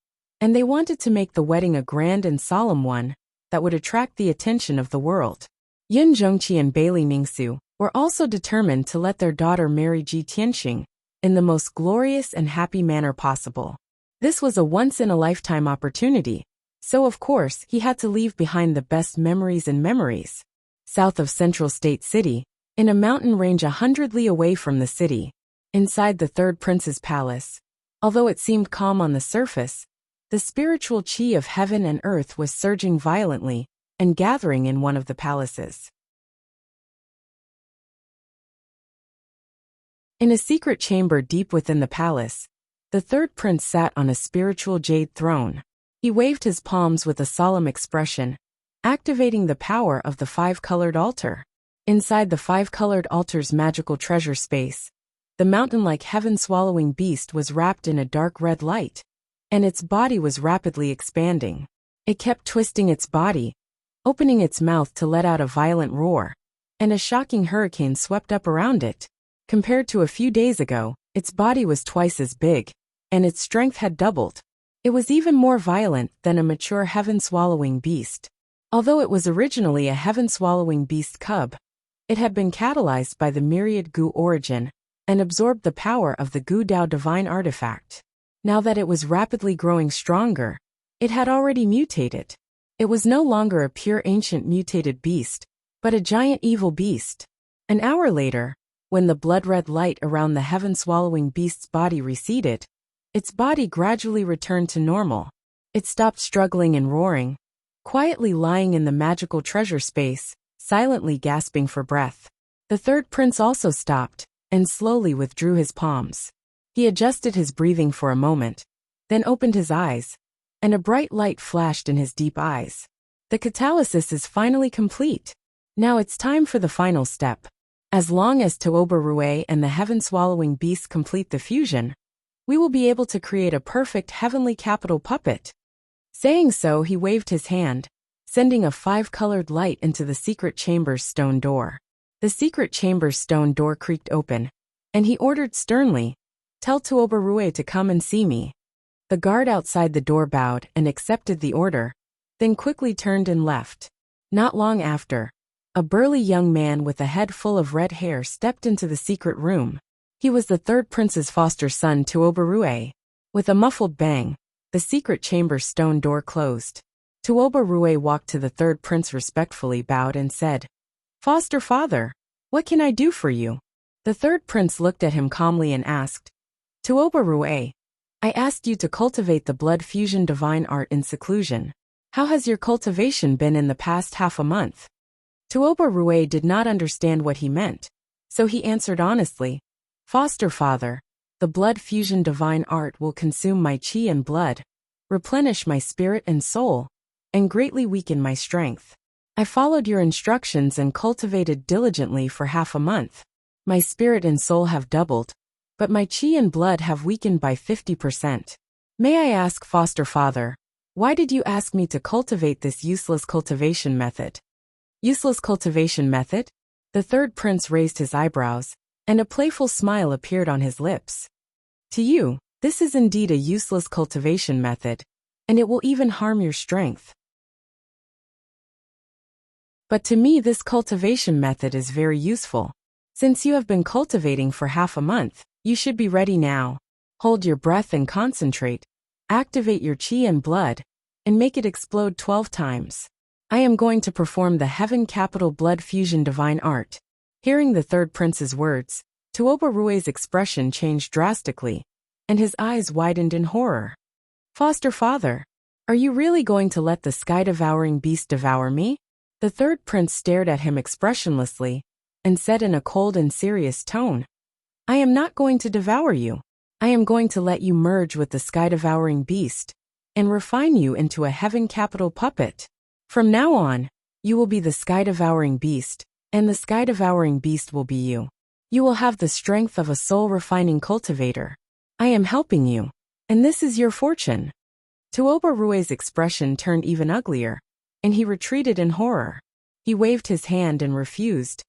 and they wanted to make the wedding a grand and solemn one that would attract the attention of the world. Yun Zhongqi and Bailey Ningsu were also determined to let their daughter marry Ji Tianxing in the most glorious and happy manner possible. This was a once-in-a-lifetime opportunity, so of course he had to leave behind the best memories and memories. South of Central State City, in a mountain range 100 li away from the city, inside the third prince's palace, although it seemed calm on the surface, the spiritual chi of heaven and earth was surging violently and gathering in one of the palaces. In a secret chamber deep within the palace, the third prince sat on a spiritual jade throne. He waved his palms with a solemn expression, activating the power of the five-colored altar. Inside the five-colored altar's magical treasure space, the mountain-like heaven-swallowing beast was wrapped in a dark red light, and its body was rapidly expanding. It kept twisting its body, opening its mouth to let out a violent roar, and a shocking hurricane swept up around it. Compared to a few days ago, its body was twice as big, and its strength had doubled. It was even more violent than a mature heaven-swallowing beast. Although it was originally a heaven-swallowing beast cub, it had been catalyzed by the myriad Gu origin and absorbed the power of the Gu Dao divine artifact. Now that it was rapidly growing stronger, it had already mutated. It was no longer a pure ancient mutated beast, but a giant evil beast. An hour later, when the blood-red light around the heaven-swallowing beast's body receded, its body gradually returned to normal. It stopped struggling and roaring, quietly lying in the magical treasure space, silently gasping for breath. The third prince also stopped, and slowly withdrew his palms. He adjusted his breathing for a moment, then opened his eyes, and a bright light flashed in his deep eyes. The catalysis is finally complete. Now it's time for the final step. As long as Tuoba Rue and the heaven-swallowing beast complete the fusion, we will be able to create a perfect heavenly capital puppet. Saying so, he waved his hand, sending a five-colored light into the secret chamber's stone door. The secret chamber's stone door creaked open, and he ordered sternly, "Tell Tuoba Rue to come and see me." The guard outside the door bowed and accepted the order, then quickly turned and left. Not long after, a burly young man with a head full of red hair stepped into the secret room. He was the third prince's foster son, Tuoba Rue. With a muffled bang, the secret chamber's stone door closed. Tuoba Rue walked to the third prince, respectfully bowed and said, "Foster father, what can I do for you?" The third prince looked at him calmly and asked, "Tuoba Rue, I asked you to cultivate the blood fusion divine art in seclusion. How has your cultivation been in the past half a month?" Tuoba Rue did not understand what he meant, so he answered honestly, "Foster father, the blood fusion divine art will consume my chi and blood, replenish my spirit and soul, and greatly weaken my strength. I followed your instructions and cultivated diligently for half a month. My spirit and soul have doubled, but my chi and blood have weakened by 50%. May I ask, foster father, why did you ask me to cultivate this useless cultivation method?" "Useless cultivation method?" The third prince raised his eyebrows, and a playful smile appeared on his lips. "To you, this is indeed a useless cultivation method, and it will even harm your strength. But to me this cultivation method is very useful. Since you have been cultivating for half a month, you should be ready now. Hold your breath and concentrate. Activate your chi and blood, and make it explode 12 times. I am going to perform the Heaven Capital Blood Fusion Divine Art." Hearing the third prince's words, Tuoba Rue's expression changed drastically, and his eyes widened in horror. "Foster father, are you really going to let the sky-devouring beast devour me?" The third prince stared at him expressionlessly, and said in a cold and serious tone, "I am not going to devour you. I am going to let you merge with the sky-devouring beast, and refine you into a heaven capital puppet. From now on, you will be the sky-devouring beast, and the sky-devouring beast will be you. You will have the strength of a soul-refining cultivator. I am helping you, and this is your fortune." Tuoba Rue's expression turned even uglier, and he retreated in horror. He waved his hand and refused.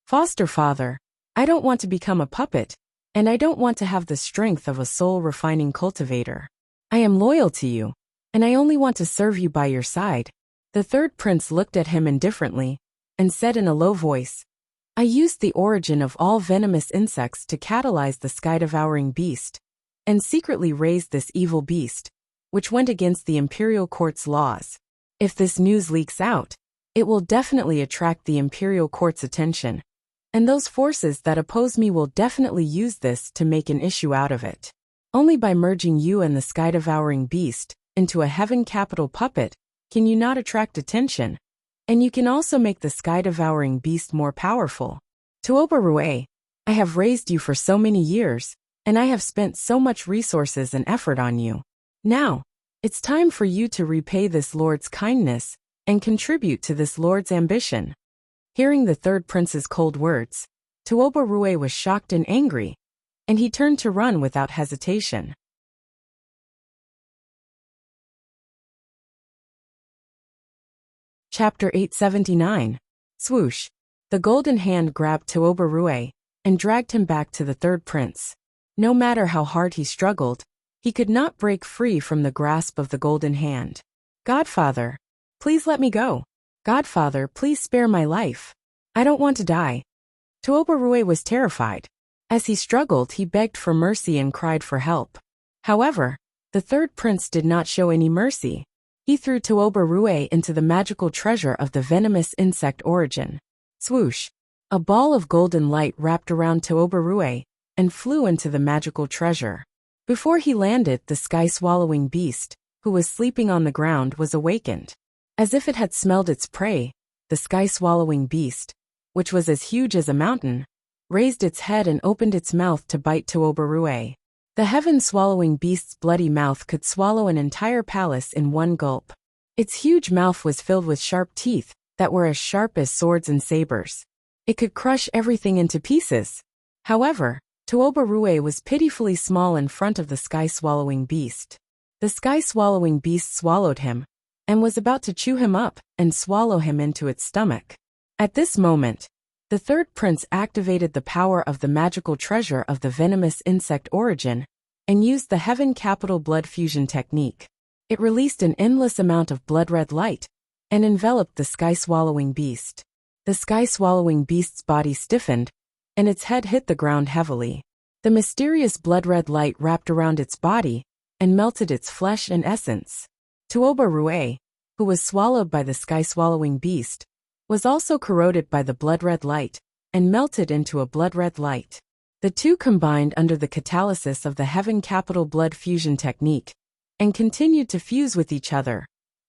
Foster father, I don't want to become a puppet, and I don't want to have the strength of a soul-refining cultivator. I am loyal to you, and I only want to serve you by your side. The third prince looked at him indifferently, and said in a low voice, I used the origin of all venomous insects to catalyze the sky-devouring beast, and secretly raised this evil beast, which went against the imperial court's laws. If this news leaks out, it will definitely attract the imperial court's attention, and those forces that oppose me will definitely use this to make an issue out of it. Only by merging you and the sky-devouring beast into a heaven capital puppet can you not attract attention, and you can also make the sky-devouring beast more powerful. Tuoba Rue, I have raised you for so many years, and I have spent so much resources and effort on you. Now, it's time for you to repay this lord's kindness and contribute to this lord's ambition. Hearing the third prince's cold words, Tuoba Rue was shocked and angry, and he turned to run without hesitation. Chapter 879. Swoosh. The golden hand grabbed Tuoba Rue and dragged him back to the third prince. No matter how hard he struggled, he could not break free from the grasp of the golden hand. Godfather, please let me go. Godfather, please spare my life. I don't want to die. Tuoba Rue was terrified. As he struggled, he begged for mercy and cried for help. However, the third prince did not show any mercy. He threw Tuoba Rue into the magical treasure of the venomous insect origin. Swoosh! A ball of golden light wrapped around Tuoba Rue and flew into the magical treasure. Before he landed, the sky-swallowing beast, who was sleeping on the ground, was awakened. As if it had smelled its prey, the sky-swallowing beast, which was as huge as a mountain, raised its head and opened its mouth to bite Tuoba Rue. The heaven-swallowing beast's bloody mouth could swallow an entire palace in one gulp. Its huge mouth was filled with sharp teeth that were as sharp as swords and sabers. It could crush everything into pieces. However, Tuoba Rue was pitifully small in front of the sky-swallowing beast. The sky-swallowing beast swallowed him, and was about to chew him up and swallow him into its stomach. At this moment, the third prince activated the power of the magical treasure of the venomous insect origin and used the heaven capital blood fusion technique. It released an endless amount of blood-red light and enveloped the sky-swallowing beast. The sky-swallowing beast's body stiffened, and its head hit the ground heavily. The mysterious blood-red light wrapped around its body and melted its flesh and essence. Tuoba Rue, who was swallowed by the sky-swallowing beast, was also corroded by the blood-red light and melted into a blood-red light. The two combined under the catalysis of the heaven capital blood fusion technique and continued to fuse with each other,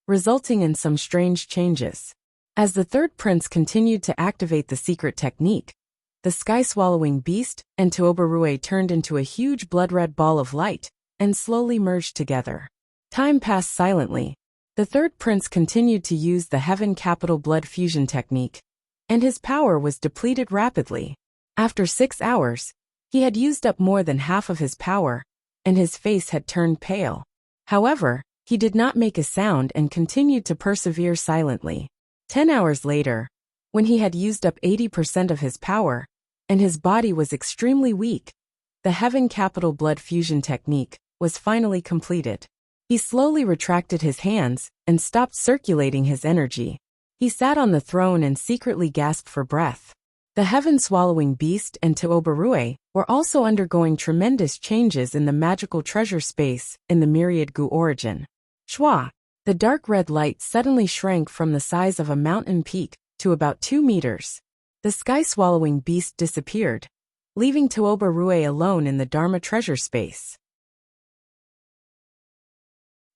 resulting in some strange changes. As the third prince continued to activate the secret technique, the sky-swallowing beast and Tuoba Rue turned into a huge blood-red ball of light and slowly merged together. Time passed silently. The third prince continued to use the heaven capital blood fusion technique, and his power was depleted rapidly. After 6 hours, he had used up more than half of his power, and his face had turned pale. However, he did not make a sound and continued to persevere silently. 10 hours later, when he had used up 80% of his power, and his body was extremely weak, the heaven capital blood fusion technique was finally completed. He slowly retracted his hands and stopped circulating his energy. He sat on the throne and secretly gasped for breath. The heaven-swallowing beast and Tuoba Rue were also undergoing tremendous changes in the magical treasure space in the myriad goo origin. Shwa! The dark red light suddenly shrank from the size of a mountain peak to about 2 meters. The sky-swallowing beast disappeared, leaving Tuoba Rue alone in the Dharma treasure space.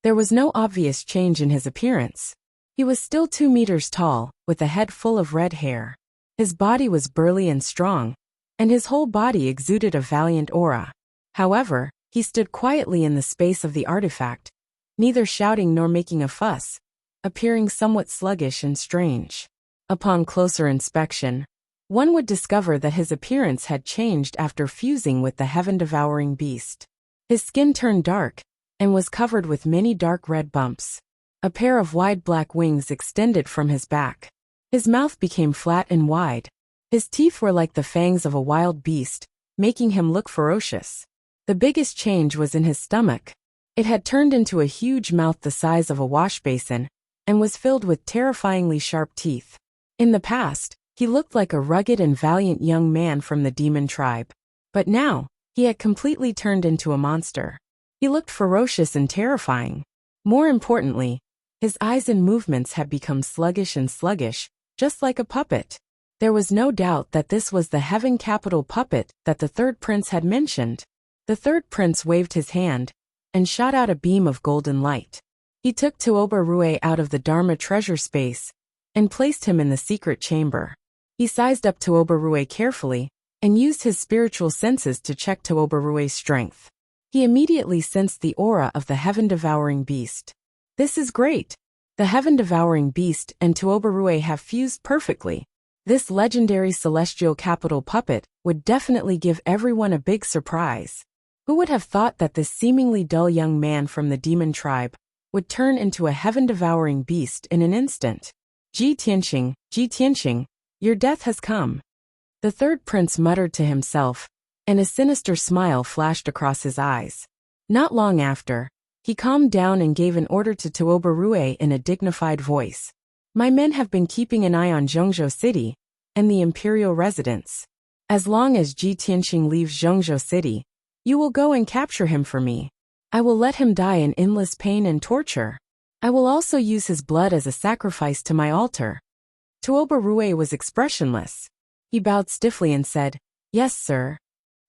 There was no obvious change in his appearance. He was still 2 meters tall, with a head full of red hair. His body was burly and strong, and his whole body exuded a valiant aura. However, he stood quietly in the space of the artifact, neither shouting nor making a fuss, appearing somewhat sluggish and strange. Upon closer inspection, one would discover that his appearance had changed after fusing with the heaven-devouring beast. His skin turned dark, and was covered with many dark red bumps. A pair of wide black wings extended from his back. His mouth became flat and wide. His teeth were like the fangs of a wild beast, making him look ferocious. The biggest change was in his stomach. It had turned into a huge mouth the size of a wash basin, and was filled with terrifyingly sharp teeth. In the past, he looked like a rugged and valiant young man from the demon tribe. But now, he had completely turned into a monster. He looked ferocious and terrifying. More importantly, his eyes and movements had become sluggish, just like a puppet. There was no doubt that this was the heaven capital puppet that the third prince had mentioned. The third prince waved his hand and shot out a beam of golden light. He took Tuoba Rue out of the Dharma treasure space and placed him in the secret chamber. He sized up Tuoba Rue carefully and used his spiritual senses to check Tuoba Rue's strength. He immediately sensed the aura of the heaven-devouring beast. This is great. The heaven-devouring beast and Tuoba Rue have fused perfectly. This legendary celestial capital puppet would definitely give everyone a big surprise. Who would have thought that this seemingly dull young man from the demon tribe would turn into a heaven-devouring beast in an instant? Ji Tianqing, your death has come. The third prince muttered to himself, and a sinister smile flashed across his eyes. Not long after, he calmed down and gave an order to Tuoba Rue in a dignified voice. My men have been keeping an eye on Zhongzhou City and the imperial residence. As long as Ji Tianqing leaves Zhongzhou City, you will go and capture him for me. I will let him die in endless pain and torture. I will also use his blood as a sacrifice to my altar. Tuoba Rue was expressionless. He bowed stiffly and said, Yes, sir.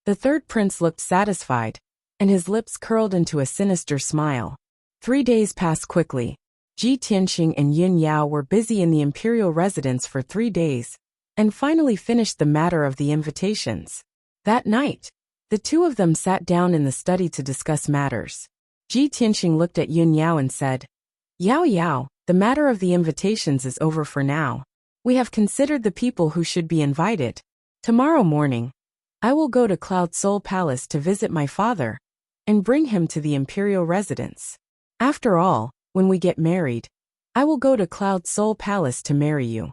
The third prince looked satisfied, and his lips curled into a sinister smile. 3 days passed quickly. Ji Tianqing and Yin Yao were busy in the imperial residence for 3 days, and finally finished the matter of the invitations. That night, the two of them sat down in the study to discuss matters. Ji Tianqing looked at Yin Yao and said, Yao, the matter of the invitations is over for now. We have considered the people who should be invited. Tomorrow morning, I will go to Cloud Soul Palace to visit my father and bring him to the imperial residence. After all, when we get married, I will go to Cloud Soul Palace to marry you.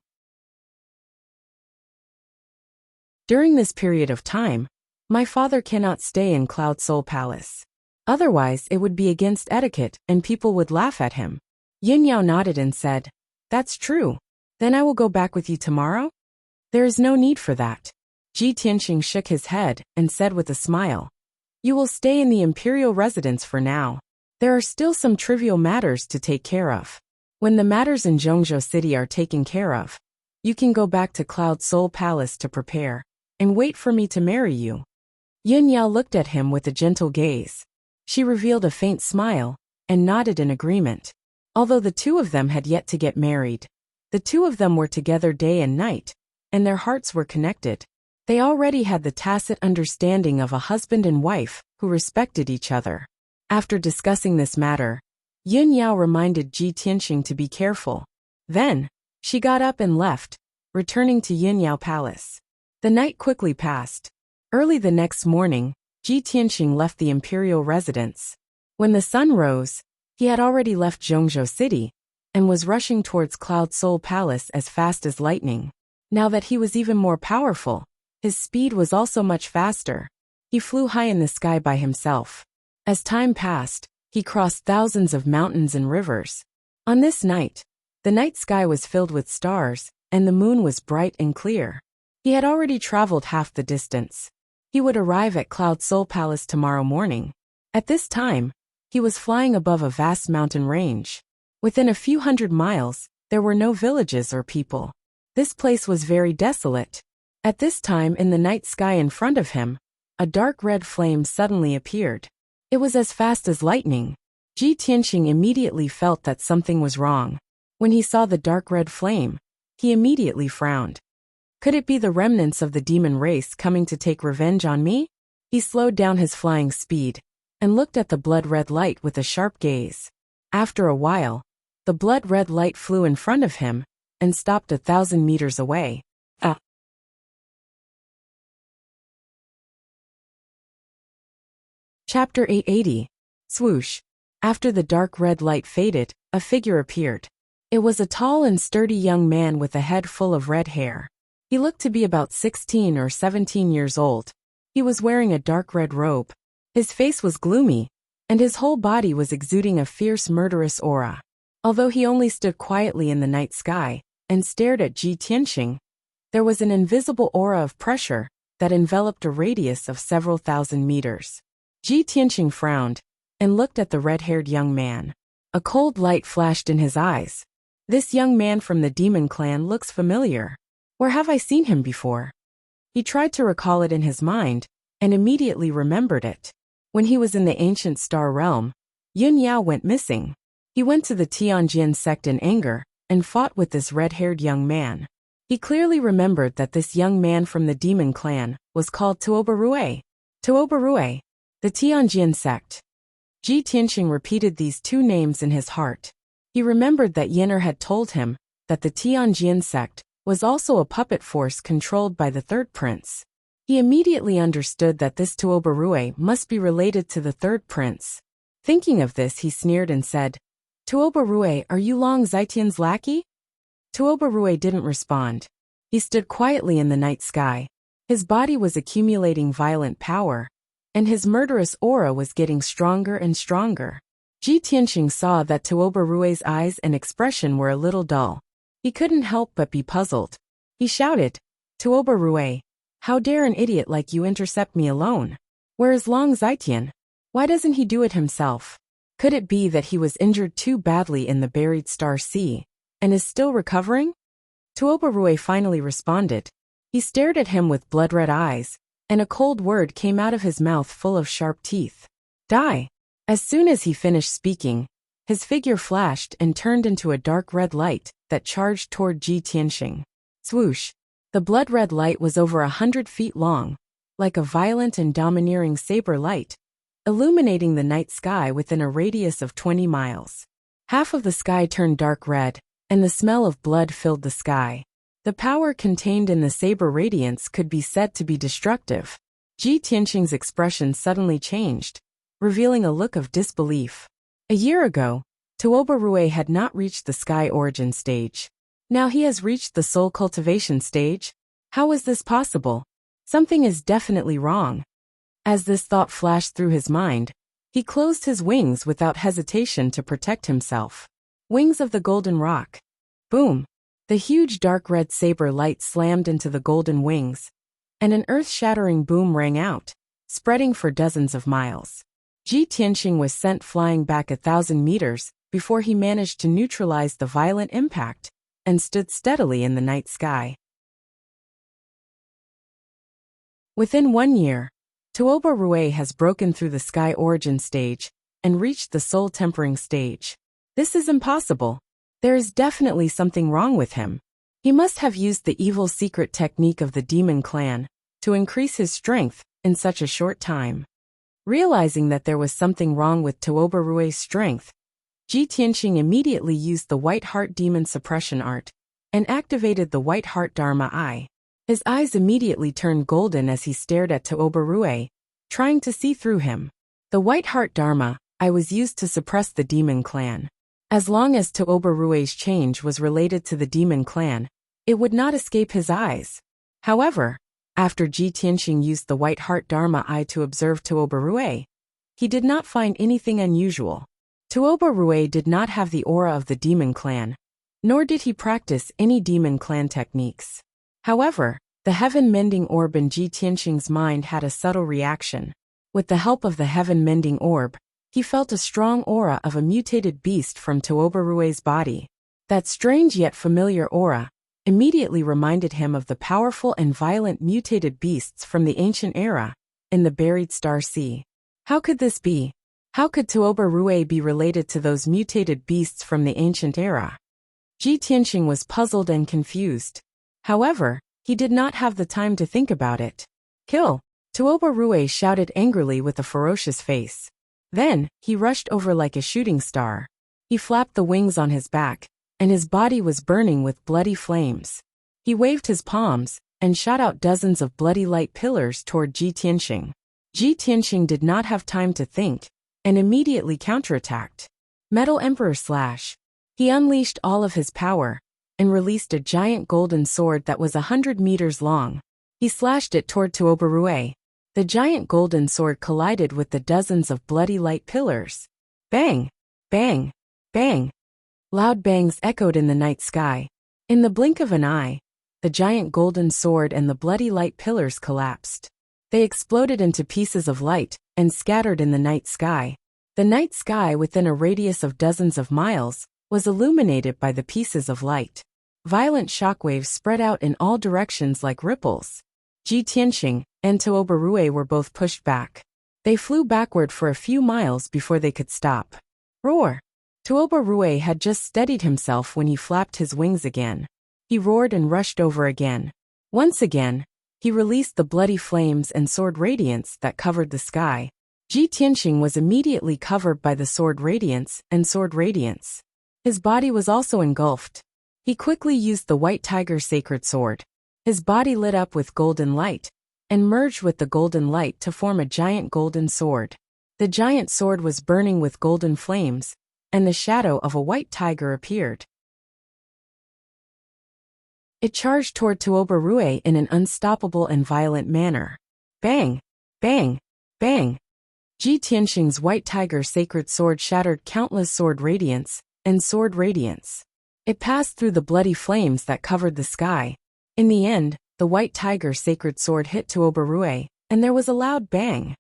During this period of time, my father cannot stay in Cloud Soul Palace. Otherwise, it would be against etiquette and people would laugh at him. Yin Yao nodded and said, That's true. Then I will go back with you tomorrow? There is no need for that. Ji Tianqing shook his head and said with a smile, You will stay in the imperial residence for now. There are still some trivial matters to take care of. When the matters in Zhongzhou City are taken care of, you can go back to Cloud Soul Palace to prepare and wait for me to marry you. Yin Yao looked at him with a gentle gaze. She revealed a faint smile and nodded in agreement. Although the two of them had yet to get married, the two of them were together day and night, and their hearts were connected. They already had the tacit understanding of a husband and wife who respected each other. After discussing this matter, Yin Yao reminded Ji Tianqing to be careful. Then, she got up and left, returning to Yin Yao Palace. The night quickly passed. Early the next morning, Ji Tianqing left the imperial residence. When the sun rose, he had already left Zhongzhou City and was rushing towards Cloud Soul Palace as fast as lightning. Now that he was even more powerful, his speed was also much faster. He flew high in the sky by himself. As time passed, he crossed thousands of mountains and rivers. On this night, the night sky was filled with stars, and the moon was bright and clear. He had already traveled half the distance. He would arrive at Cloud Soul Palace tomorrow morning. At this time, he was flying above a vast mountain range. Within a few hundred miles, there were no villages or people. This place was very desolate. At this time in the night sky in front of him, a dark red flame suddenly appeared. It was as fast as lightning. Ji Tianqing immediately felt that something was wrong. When he saw the dark red flame, he immediately frowned. Could it be the remnants of the demon race coming to take revenge on me? He slowed down his flying speed and looked at the blood-red light with a sharp gaze. After a while, the blood-red light flew in front of him and stopped 1,000 meters away. Chapter 880. Swoosh. After the dark red light faded, a figure appeared. It was a tall and sturdy young man with a head full of red hair. He looked to be about 16 or 17 years old. He was wearing a dark red robe. His face was gloomy, and his whole body was exuding a fierce, murderous aura. Although he only stood quietly in the night sky and stared at Ji Tianqing, there was an invisible aura of pressure that enveloped a radius of several thousand meters. Ji Tianqing frowned and looked at the red-haired young man. A cold light flashed in his eyes. This young man from the demon clan looks familiar. Where have I seen him before? He tried to recall it in his mind and immediately remembered it. When he was in the ancient star realm, Yun Yao went missing. He went to the Tianjin sect in anger and fought with this red-haired young man. He clearly remembered that this young man from the demon clan was called Tuoba Rui, the Tianjin sect. Ji Tianqing repeated these two names in his heart. He remembered that Yin'er had told him that the Tianjin sect was also a puppet force controlled by the third prince. He immediately understood that this Tuoba Rui must be related to the third prince. Thinking of this, he sneered and said, "Tuoba Rui, are you Long Zitian's lackey?" Tuoba Rui didn't respond. He stood quietly in the night sky. His body was accumulating violent power, and his murderous aura was getting stronger and stronger. Ji Tianqing saw that Tuoba Rui's eyes and expression were a little dull. He couldn't help but be puzzled. He shouted, "Tuoba Rui, how dare an idiot like you intercept me alone? Where is Long Zitian? Why doesn't he do it himself? Could it be that he was injured too badly in the buried Star Sea and is still recovering?" Tuoba Rui finally responded. He stared at him with blood-red eyes, and a cold word came out of his mouth full of sharp teeth. "Die." As soon as he finished speaking, his figure flashed and turned into a dark red light that charged toward Ji Tianqing. Swoosh! The blood-red light was over 100 feet long, like a violent and domineering saber light, illuminating the night sky within a radius of 20 miles. Half of the sky turned dark red, and the smell of blood filled the sky. The power contained in the saber radiance could be said to be destructive. Ji Tianqing's expression suddenly changed, revealing a look of disbelief. A year ago, Tuoba Rui had not reached the sky origin stage. Now he has reached the soul cultivation stage? How is this possible? Something is definitely wrong. As this thought flashed through his mind, he closed his wings without hesitation to protect himself. Wings of the golden rock. Boom! The huge dark red saber light slammed into the golden wings, and an earth-shattering boom rang out, spreading for dozens of miles. Ji Tianqing was sent flying back 1,000 meters before he managed to neutralize the violent impact and stood steadily in the night sky. Within 1 year, Tuoba Rui has broken through the sky origin stage and reached the soul tempering stage. This is impossible. There is definitely something wrong with him. He must have used the evil secret technique of the demon clan to increase his strength in such a short time. Realizing that there was something wrong with Tuoba Rui's strength, Ji Tianqing immediately used the White Heart Demon Suppression Art and activated the White Heart Dharma Eye. His eyes immediately turned golden as he stared at Tuoba Rui, trying to see through him. The White Heart Dharma Eye was used to suppress the demon clan. As long as Tuoba Rui's change was related to the demon clan, it would not escape his eyes. However, after Ji Tianqing used the White Heart Dharma Eye to observe Tuoba Rui, he did not find anything unusual. Tuoba Rui did not have the aura of the demon clan, nor did he practice any demon clan techniques. However, the heaven-mending orb in Ji Tianqing's mind had a subtle reaction. With the help of the heaven-mending orb, he felt a strong aura of a mutated beast from Tuoba Rui's body. That strange yet familiar aura immediately reminded him of the powerful and violent mutated beasts from the ancient era in the buried Star Sea. How could this be? How could Tuoba Rui be related to those mutated beasts from the ancient era? Ji Tianqing was puzzled and confused. However, he did not have the time to think about it. "Kill!" Tuoba Rui shouted angrily with a ferocious face. Then, he rushed over like a shooting star. He flapped the wings on his back, and his body was burning with bloody flames. He waved his palms and shot out dozens of bloody light pillars toward Ji Tianqing. Ji Tianqing did not have time to think and immediately counterattacked. Metal Emperor Slash. He unleashed all of his power and released a giant golden sword that was 100 meters long. He slashed it toward Tuobarue. The giant golden sword collided with the dozens of bloody light pillars. Bang! Bang! Bang! Loud bangs echoed in the night sky. In the blink of an eye, the giant golden sword and the bloody light pillars collapsed. They exploded into pieces of light and scattered in the night sky. The night sky within a radius of dozens of miles was illuminated by the pieces of light. Violent shockwaves spread out in all directions like ripples. Ji Tianqing and Tuobarue were both pushed back. They flew backward for a few miles before they could stop. Roar! Tuobarue had just steadied himself when he flapped his wings again. He roared and rushed over again. Once again, he released the bloody flames and sword radiance that covered the sky. Ji Tianqing was immediately covered by the sword radiance and sword radiance. His body was also engulfed. He quickly used the white tiger sacred sword. His body lit up with golden light and merged with the golden light to form a giant golden sword. The giant sword was burning with golden flames, and the shadow of a white tiger appeared. It charged toward Tuobarue in an unstoppable and violent manner. Bang! Bang! Bang! Ji Tianqing's white tiger sacred sword shattered countless sword radiance and sword radiance. It passed through the bloody flames that covered the sky. In the end, the white tiger sacred sword hit Tuobarue, and there was a loud bang.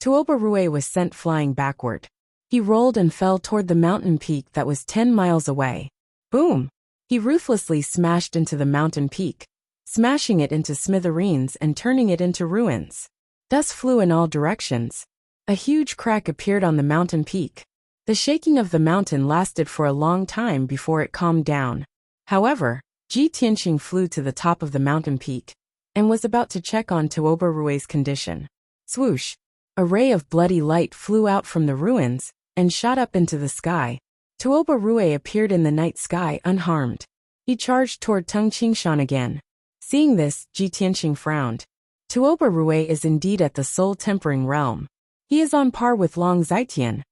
Tuobarue was sent flying backward. He rolled and fell toward the mountain peak that was 10 miles away. Boom! He ruthlessly smashed into the mountain peak, smashing it into smithereens and turning it into ruins. Dust flew in all directions. A huge crack appeared on the mountain peak. The shaking of the mountain lasted for a long time before it calmed down. However, Ji Tianqing flew to the top of the mountain peak and was about to check on Tuobarue's condition. Swoosh! A ray of bloody light flew out from the ruins and shot up into the sky. Tuobarue appeared in the night sky unharmed. He charged toward Tung Qingshan again. Seeing this, Ji Tianqing frowned. Tuobarue is indeed at the soul-tempering realm. He is on par with Long Zitian.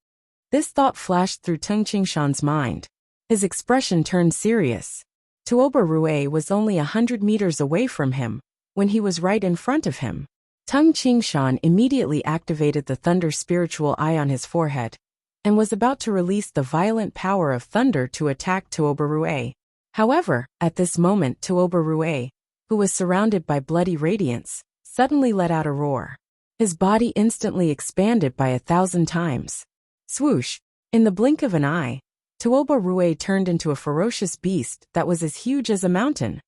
This thought flashed through Tung Qingshan's mind. His expression turned serious. Tuobarue was only 100 meters away from him when he was right in front of him. Tung Qingshan immediately activated the thunder spiritual eye on his forehead and was about to release the violent power of thunder to attack Tuobarue. However, at this moment Tuobarue, who was surrounded by bloody radiance, suddenly let out a roar. His body instantly expanded by 1,000 times. Swoosh! In the blink of an eye, Tuobarue turned into a ferocious beast that was as huge as a mountain.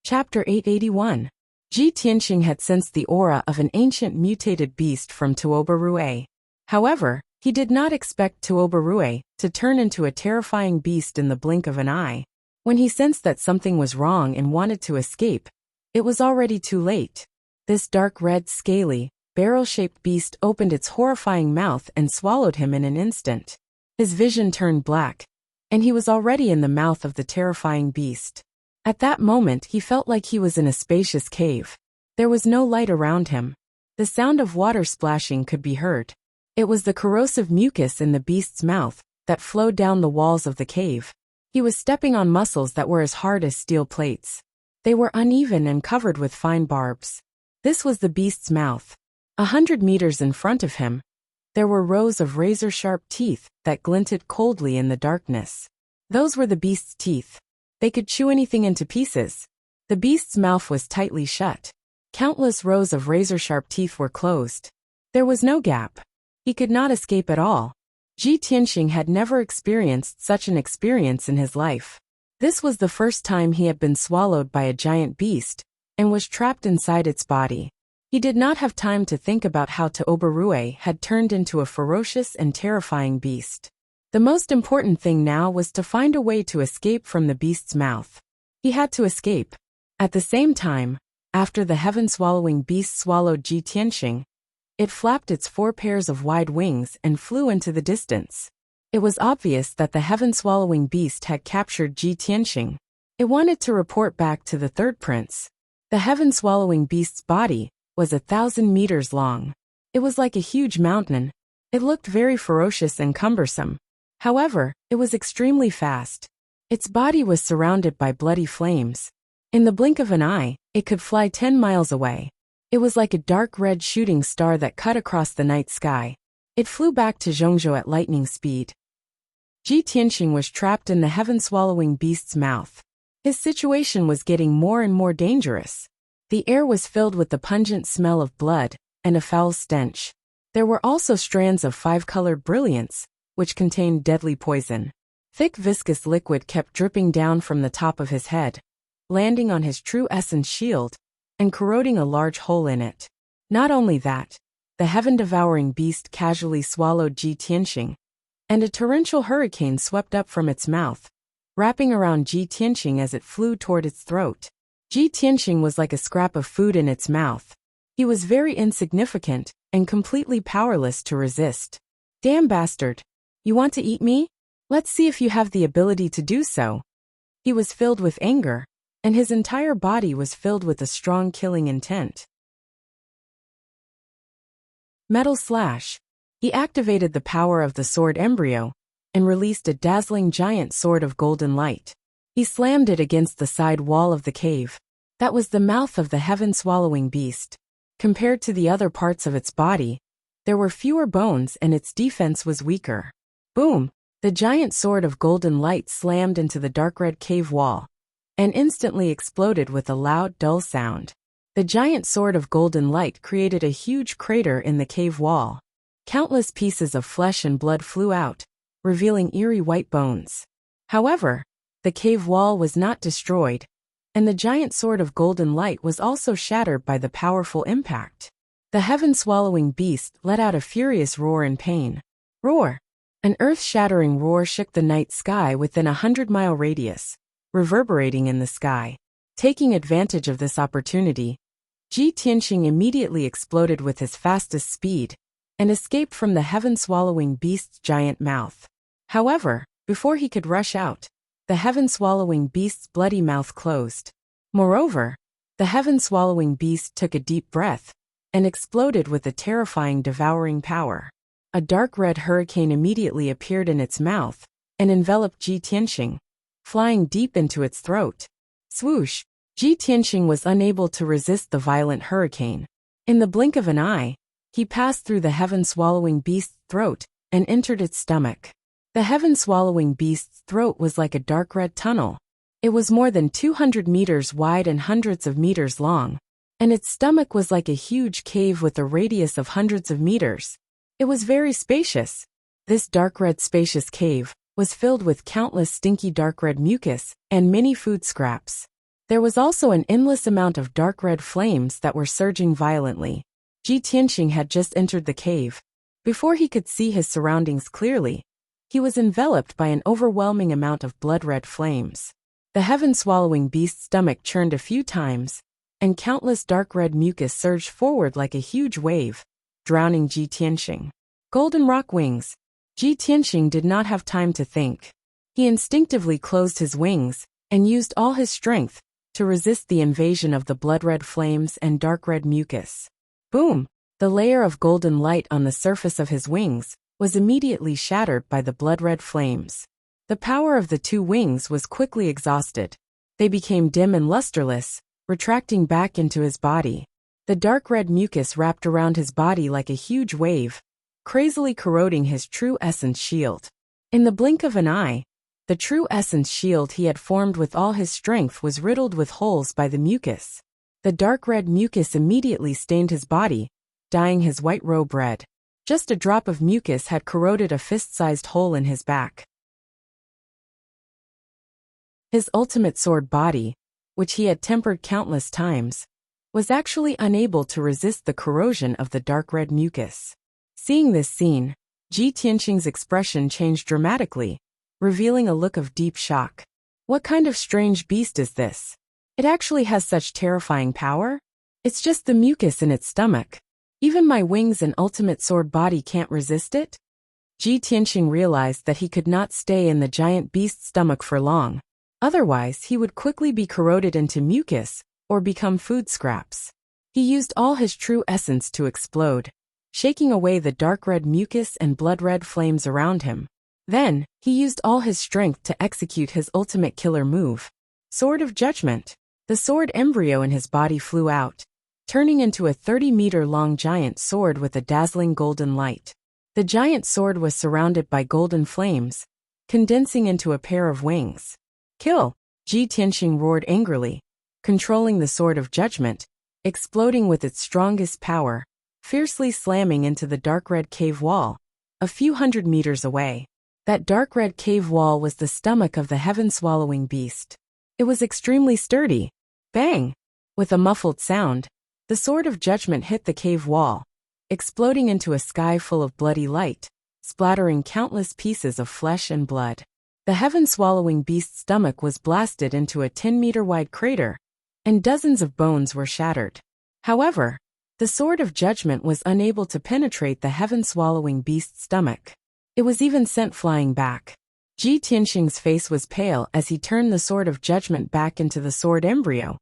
Chapter 881. Ji Tianqing had sensed the aura of an ancient mutated beast from Tuobarue. However, he did not expect Tuobarue to turn into a terrifying beast in the blink of an eye. When he sensed that something was wrong and wanted to escape, it was already too late. This dark red, scaly, barrel-shaped beast opened its horrifying mouth and swallowed him in an instant. His vision turned black, and he was already in the mouth of the terrifying beast. At that moment he felt like he was in a spacious cave. There was no light around him. The sound of water splashing could be heard. It was the corrosive mucus in the beast's mouth that flowed down the walls of the cave. He was stepping on muscles that were as hard as steel plates. They were uneven and covered with fine barbs. This was the beast's mouth. 100 meters in front of him, there were rows of razor-sharp teeth that glinted coldly in the darkness. Those were the beast's teeth. They could chew anything into pieces. The beast's mouth was tightly shut. Countless rows of razor-sharp teeth were closed. There was no gap. He could not escape at all. Ji Tianqing had never experienced such an experience in his life. This was the first time he had been swallowed by a giant beast and was trapped inside its body. He did not have time to think about how Tuobarue had turned into a ferocious and terrifying beast. The most important thing now was to find a way to escape from the beast's mouth. He had to escape. At the same time, after the heaven-swallowing beast swallowed Ji Tianqing, it flapped its 4 pairs of wide wings and flew into the distance. It was obvious that the heaven-swallowing beast had captured Ji Tianqing. It wanted to report back to the third prince. The heaven-swallowing beast's body was 1,000 meters long. It was like a huge mountain It looked very ferocious and cumbersome. However, it was extremely fast. Its body was surrounded by bloody flames. In the blink of an eye, it could fly 10 miles away. It was like a dark red shooting star that cut across the night sky. It flew back to Zhongzhou at lightning speed. Ji Tianxing was trapped in the heaven-swallowing beast's mouth. His situation was getting more and more dangerous. The air was filled with the pungent smell of blood and a foul stench. There were also strands of five-colored brilliance, which contained deadly poison. Thick viscous liquid kept dripping down from the top of his head, landing on his true essence shield, and corroding a large hole in it. Not only that, the heaven-devouring beast casually swallowed Ji Tianxing, and a torrential hurricane swept up from its mouth, wrapping around Ji Tianxing as it flew toward its throat. Ji Tianxing was like a scrap of food in its mouth. He was very insignificant and completely powerless to resist. Damn bastard! You want to eat me? Let's see if you have the ability to do so. He was filled with anger, and his entire body was filled with a strong killing intent. Metal Slash. He activated the power of the sword embryo and released a dazzling giant sword of golden light. He slammed it against the side wall of the cave. That was the mouth of the heaven-swallowing beast. Compared to the other parts of its body, there were fewer bones and its defense was weaker. Boom! The giant sword of golden light slammed into the dark red cave wall and instantly exploded with a loud, dull sound. The giant sword of golden light created a huge crater in the cave wall. Countless pieces of flesh and blood flew out, revealing eerie white bones. However, the cave wall was not destroyed, and the giant sword of golden light was also shattered by the powerful impact. The heaven-swallowing beast let out a furious roar in pain. Roar! An earth-shattering roar shook the night sky within a 100-mile radius, reverberating in the sky. Taking advantage of this opportunity, Ji Tianxing immediately exploded with his fastest speed and escaped from the heaven-swallowing beast's giant mouth. However, before he could rush out, the heaven-swallowing beast's bloody mouth closed. Moreover, the heaven-swallowing beast took a deep breath and exploded with a terrifying devouring power. A dark red hurricane immediately appeared in its mouth and enveloped Ji Tianxing, flying deep into its throat. Swoosh! Ji Tianxing was unable to resist the violent hurricane. In the blink of an eye, he passed through the heaven-swallowing beast's throat and entered its stomach. The heaven-swallowing beast's throat was like a dark red tunnel. It was more than 200 meters wide and hundreds of meters long, and its stomach was like a huge cave with a radius of hundreds of meters. It was very spacious. This dark red spacious cave was filled with countless stinky dark red mucus and many food scraps. There was also an endless amount of dark red flames that were surging violently. Ji Tianxing had just entered the cave. Before he could see his surroundings clearly, he was enveloped by an overwhelming amount of blood-red flames. The heaven-swallowing beast's stomach churned a few times, and countless dark red mucus surged forward like a huge wave, drowning Ji Tianxing. Golden rock wings. Ji Tianxing did not have time to think. He instinctively closed his wings and used all his strength to resist the invasion of the blood-red flames and dark red mucus. Boom! The layer of golden light on the surface of his wings was immediately shattered by the blood-red flames. The power of the two wings was quickly exhausted. They became dim and lusterless, retracting back into his body. The dark red mucus wrapped around his body like a huge wave, crazily corroding his true essence shield. In the blink of an eye, the true essence shield he had formed with all his strength was riddled with holes by the mucus. The dark red mucus immediately stained his body, dyeing his white robe red. Just a drop of mucus had corroded a fist-sized hole in his back. His ultimate sword body, which he had tempered countless times, was actually unable to resist the corrosion of the dark red mucus. Seeing this scene, Ji Tianxing's expression changed dramatically, revealing a look of deep shock. What kind of strange beast is this? It actually has such terrifying power? It's just the mucus in its stomach. Even my wings and ultimate sword body can't resist it? Ji Tianxing realized that he could not stay in the giant beast's stomach for long. Otherwise, he would quickly be corroded into mucus or become food scraps. He used all his true essence to explode, shaking away the dark red mucus and blood-red flames around him. Then, he used all his strength to execute his ultimate killer move. Sword of Judgment. The sword embryo in his body flew out, turning into a 30-meter-long giant sword with a dazzling golden light. The giant sword was surrounded by golden flames, condensing into a pair of wings. Kill! Ji Tianxing roared angrily, controlling the Sword of Judgment, exploding with its strongest power, fiercely slamming into the dark red cave wall, a few hundred meters away. That dark red cave wall was the stomach of the heaven-swallowing beast. It was extremely sturdy. Bang! With a muffled sound, the Sword of Judgment hit the cave wall, exploding into a sky full of bloody light, splattering countless pieces of flesh and blood. The heaven-swallowing beast's stomach was blasted into a 10-meter-wide crater, and dozens of bones were shattered. However, the Sword of Judgment was unable to penetrate the heaven-swallowing beast's stomach. It was even sent flying back. Ji Tianxing's face was pale as he turned the Sword of Judgment back into the sword embryo,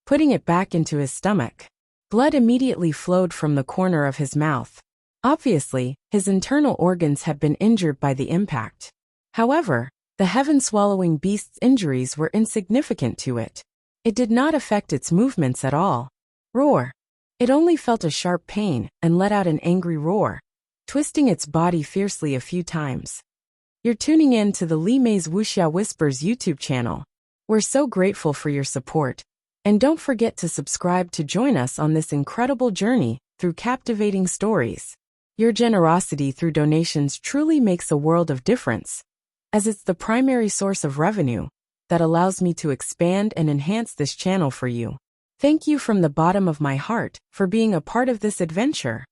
putting it back into his stomach. Blood immediately flowed from the corner of his mouth. Obviously, his internal organs had been injured by the impact. However, the heaven-swallowing beast's injuries were insignificant to it. It did not affect its movements at all. Roar! It only felt a sharp pain and let out an angry roar, twisting its body fiercely a few times. You're tuning in to the Li Mei's Wuxia Whispers YouTube channel. We're so grateful for your support. And don't forget to subscribe to join us on this incredible journey through captivating stories. Your generosity through donations truly makes a world of difference, as it's the primary source of revenue that allows me to expand and enhance this channel for you. Thank you from the bottom of my heart for being a part of this adventure.